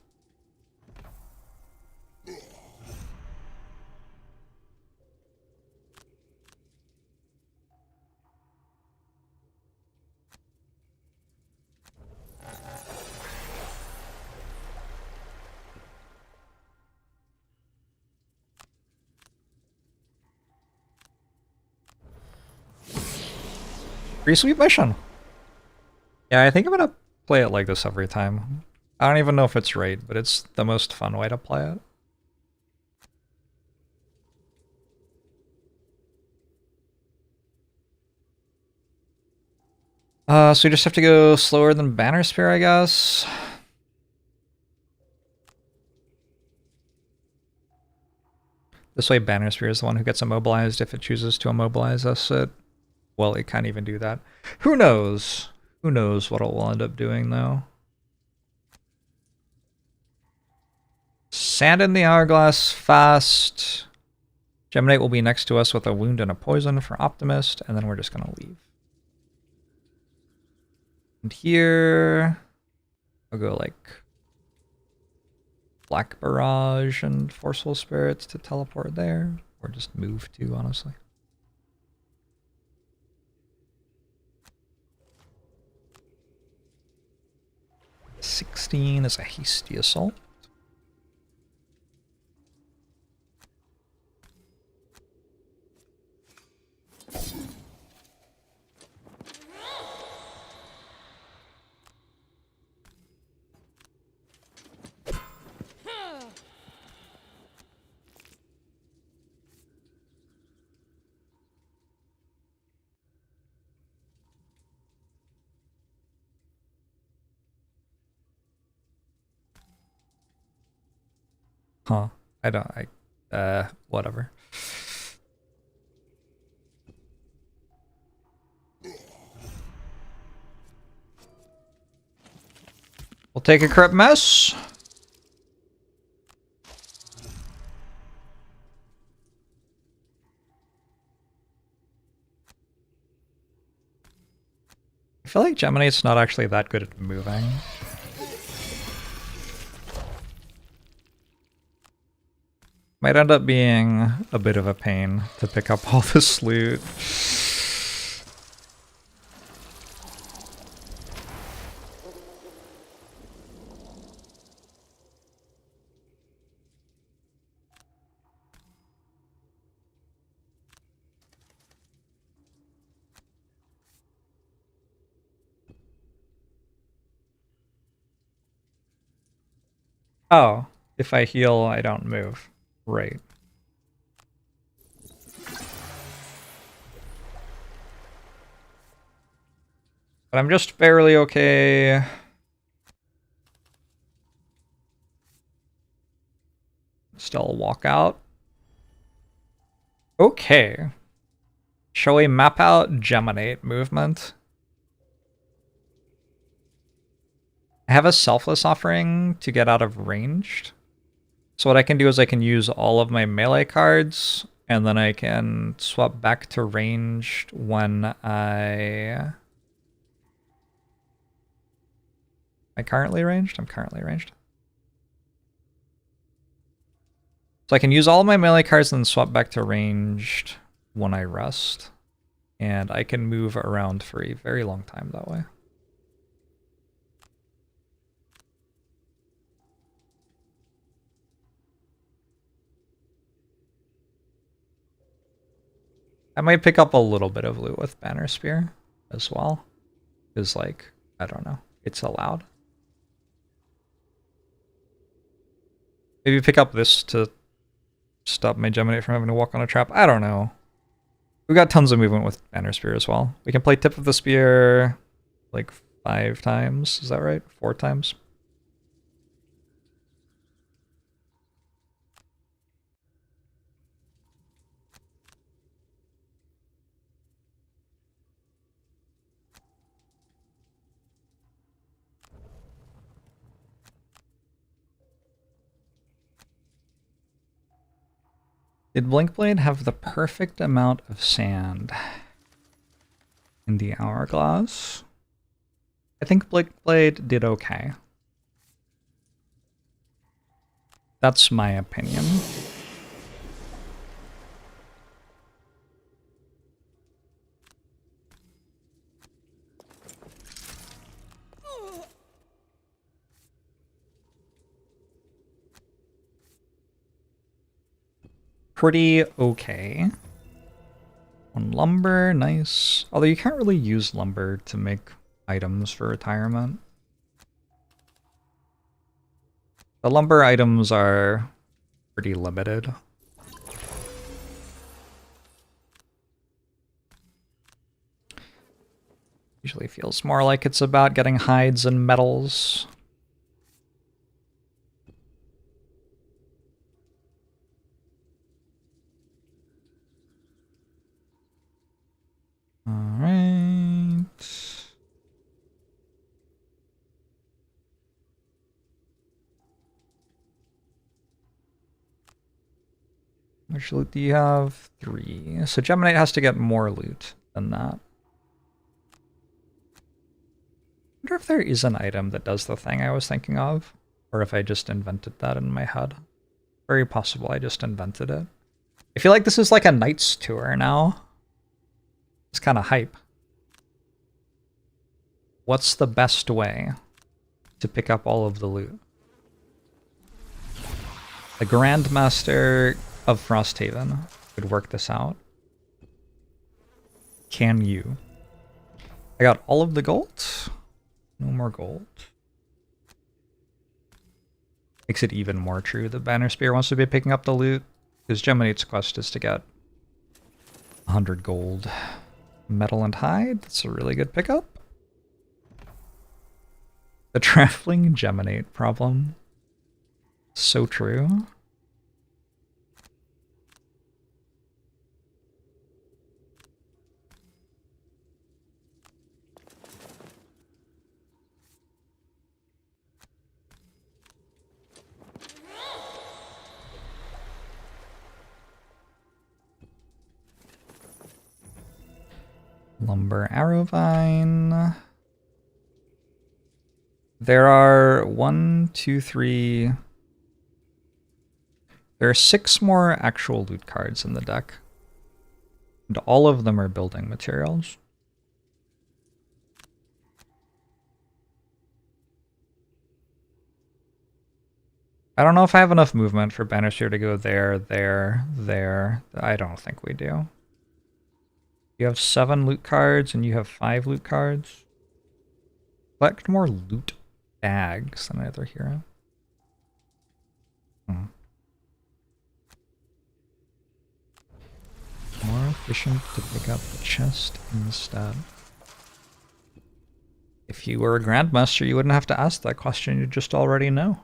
Pretty sweet mission. Yeah, I think I'm gonna play it like this every time. I don't even know if it's right, but it's the most fun way to play it. So we just have to go slower than Banner Spear, I guess. This way Banner Spear is the one who gets immobilized if it chooses to immobilize us. It Well, it can't even do that. Who knows? Who knows what it will end up doing, though. Sand in the hourglass, fast. Geminate will be next to us with a wound and a poison for Optimist, and then we're just gonna leave. And here, I'll go like Black Barrage and Forceful Spirits to teleport there, or just move to, honestly. $16 is a hasty assault. Huh. Whatever. We'll take a crit mess. I feel like Geminate's not actually that good at moving. Might end up being a bit of a pain to pick up all this loot. Oh, if I heal, I don't move. Right. But I'm just barely okay. Still walk out. Okay. Shall we map out Geminate movement? I have a Selfless Offering to get out of ranged. So what I can do is I can use all of my melee cards, and then I can swap back to ranged when I currently ranged? I'm currently ranged. So I can use all of my melee cards and then swap back to ranged when I rest. And I can move around for a very long time that way. I might pick up a little bit of loot with Banner Spear as well. Because, like, I don't know. It's allowed. Maybe pick up this to stop my Geminate from having to walk on a trap. I don't know. We got tons of movement with Banner Spear as well. We can play Tip of the Spear like 5 times. Is that right? 4 times? Did Blinkblade have the perfect amount of sand in the hourglass? I think Blinkblade did okay. That's my opinion. Pretty okay. On lumber, nice. Although you can't really use lumber to make items for retirement. The lumber items are pretty limited. Usually feels more like it's about getting hides and metals. much loot do you have? 3. So Geminate has to get more loot than that. I wonder if there is an item that does the thing I was thinking of, or if I just invented that in my head. Very possible I just invented it. I feel like this is like a Knight's tour now. It's kind of hype. What's the best way to pick up all of the loot? The Grandmaster of Frosthaven could work this out. Can you? I got all of the gold. No more gold. Makes it even more true that Banner Spear wants to be picking up the loot, because Geminate's quest is to get 100 gold. Metal and hide, that's a really good pickup. The traveling Geminate problem. So true. Lumber Arrowvine. There are 1, 2, 3. There are 6 more actual loot cards in the deck. And all of them are building materials. I don't know if I have enough movement for Banisher to go there, there, there. I don't think we do. You have 7 loot cards and you have 5 loot cards. Collect more loot bags than either hero. More efficient to pick up the chest instead. If you were a Grandmaster, you wouldn't have to ask that question, you just already know.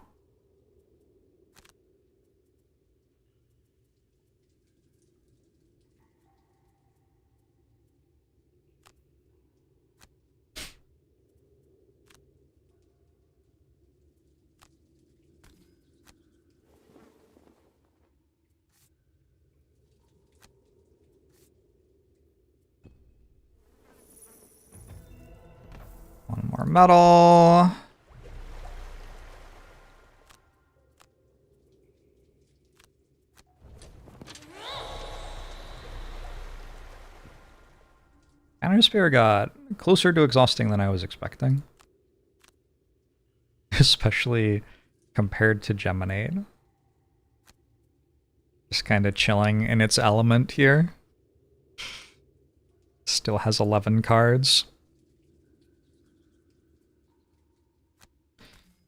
One more metal. Banner Spear got closer to exhausting than I was expecting. Especially compared to Geminate. Just kind of chilling in its element here. Still has 11 cards.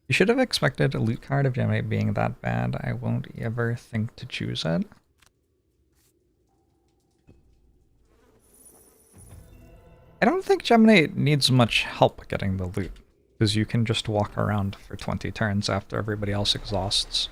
You should have expected a loot card of Geminate being that bad. I won't ever think to choose it. I don't think Geminate needs much help getting the loot, because you can just walk around for 20 turns after everybody else exhausts.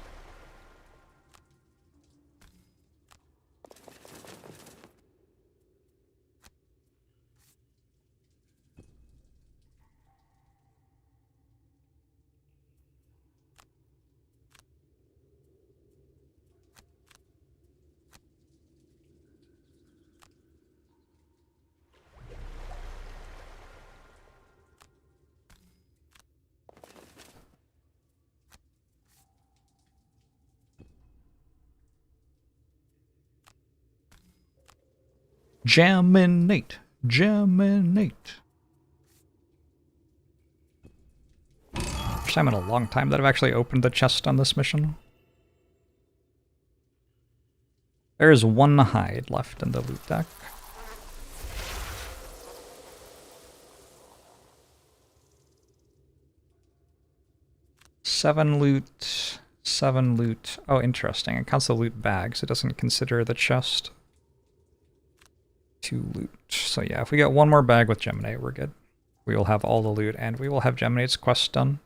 Geminate! Geminate! First time in a long time that I've actually opened the chest on this mission. There is 1 hide left in the loot deck. Seven loot. Oh, interesting. It counts the loot bags. It doesn't consider the chest. 2 loot. So yeah, if we get 1 more bag with Geminate, we're good. We will have all the loot, and we will have Geminate's quest done.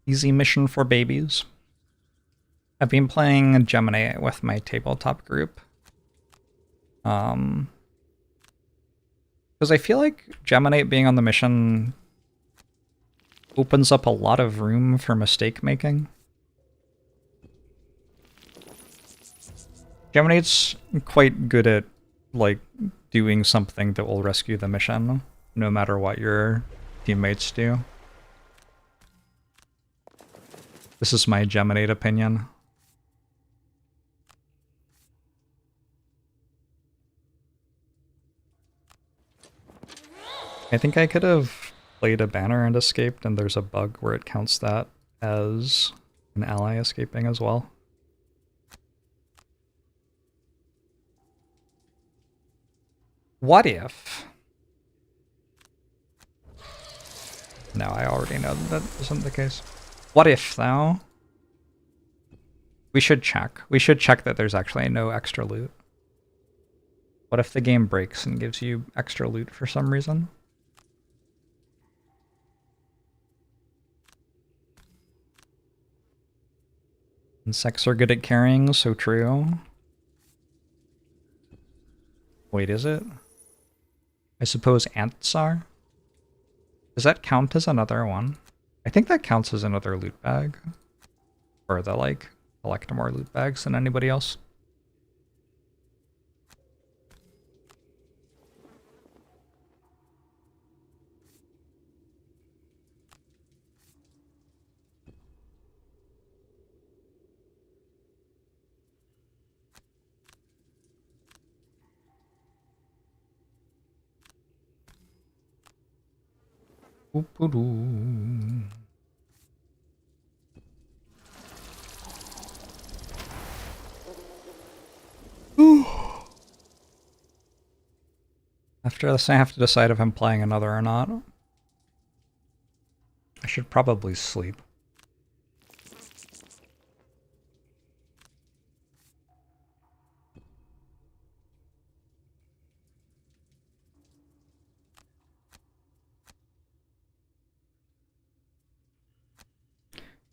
Easy mission for babies. I've been playing Gemini with my tabletop group. Because I feel like Gemini being on the mission opens up a lot of room for mistake making. Gemini's quite good at, like, doing something that will rescue the mission, no matter what your teammates do. This is my Geminate opinion. I think I could have played a banner and escaped, and there's a bug where it counts that as an ally escaping as well. What if? No, I already know that isn't the case. What if, though? We should check. We should check that there's actually no extra loot. What if the game breaks and gives you extra loot for some reason? Insects are good at carrying, so true. Wait, is it? I suppose ants are? Does that count as another one? I think that counts as another loot bag. Or the, like, collect more loot bags than anybody else. After this, I have to decide if I'm playing another or not. I should probably sleep.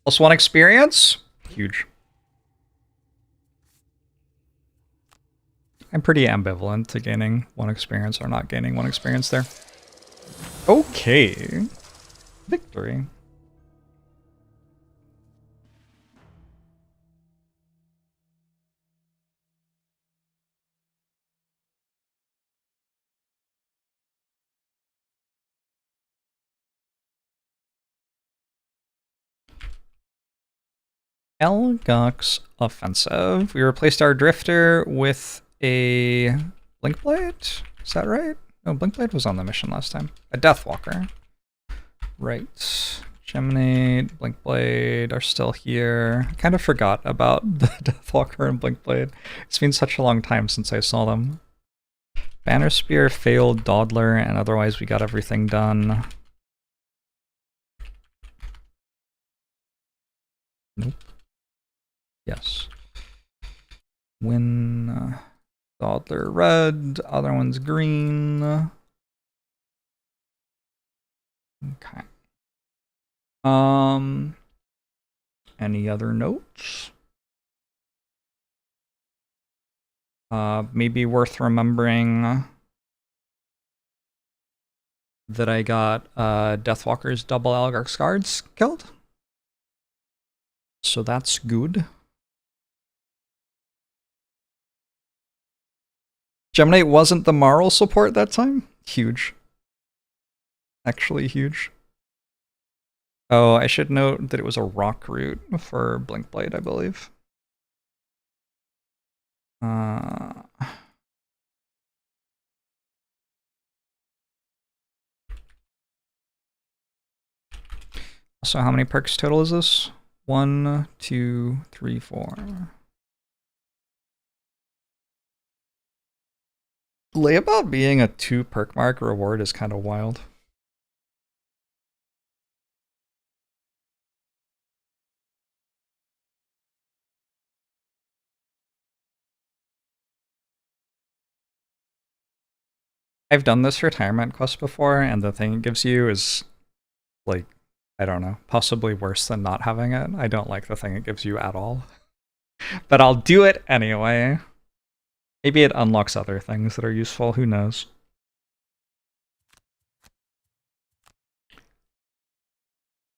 +1 experience? Huge. I'm pretty ambivalent to gaining 1 experience or not gaining 1 experience there. Okay. Victory. Elgox offensive. We replaced our drifter with a Blinkblade? Is that right? No, Blinkblade was on the mission last time. A Deathwalker. Right. Geminate, Blinkblade are still here. I kind of forgot about the Deathwalker and Blinkblade. It's been such a long time since I saw them. Banner Spear failed Dawdler, and otherwise we got everything done. Nope. Yes. Win Dawdler red, other one's green. Okay. Any other notes? Maybe worth remembering that I got Deathwalker's double Algarx guards killed. So that's good. Geminate wasn't the moral support that time? Huge. Actually huge. Oh, I should note that it was a rock route for Blinkblade, I believe. So how many perks total is this? 1, 2, 3, 4. Layabout being a 2 perk mark reward is kind of wild. I've done this retirement quest before, and the thing it gives you is, like, I don't know, possibly worse than not having it. I don't like the thing it gives you at all. But I'll do it anyway. Maybe it unlocks other things that are useful, who knows.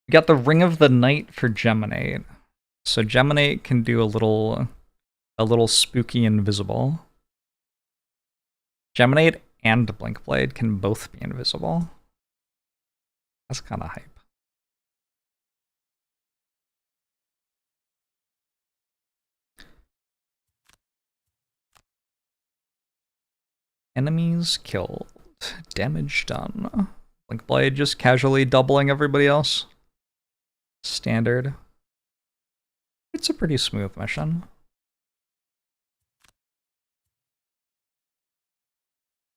We got the Ring of the Night for Geminate. So Geminate can do a little spooky invisible. Geminate and Blinkblade can both be invisible. That's kind of hype. Enemies killed. Damage done. Blinkblade just casually doubling everybody else. Standard. It's a pretty smooth mission.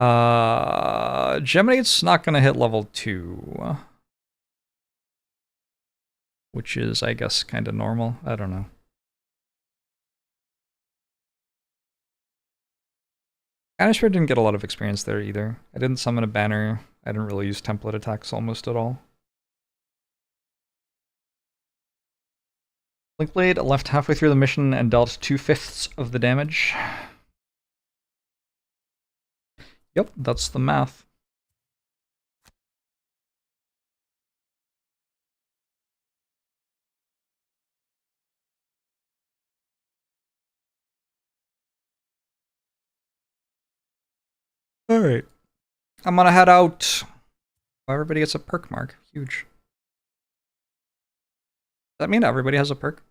Geminate's not gonna hit level 2. Which is, I guess, kind of normal. I don't know. Banishment didn't get a lot of experience there either. I didn't summon a banner. I didn't really use template attacks almost at all. Blinkblade left halfway through the mission and dealt 2/5 of the damage. Yep, that's the math. Alright. I'm gonna head out. Oh, everybody gets a perk mark. Huge. Does that mean everybody has a perk?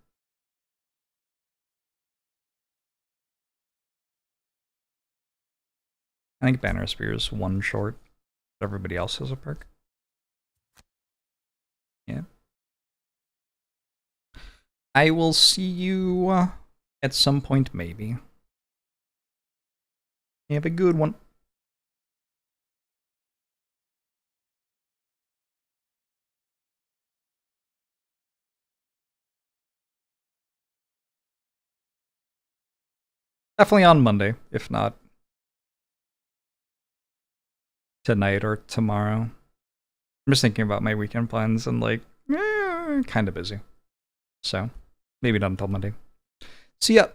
I think Banner Spear is 1 short, but everybody else has a perk. Yeah. I will see you at some point, maybe. You have a good one. Definitely on Monday, if not tonight or tomorrow. I'm just thinking about my weekend plans and like, kind of busy. So, maybe not until Monday. See ya!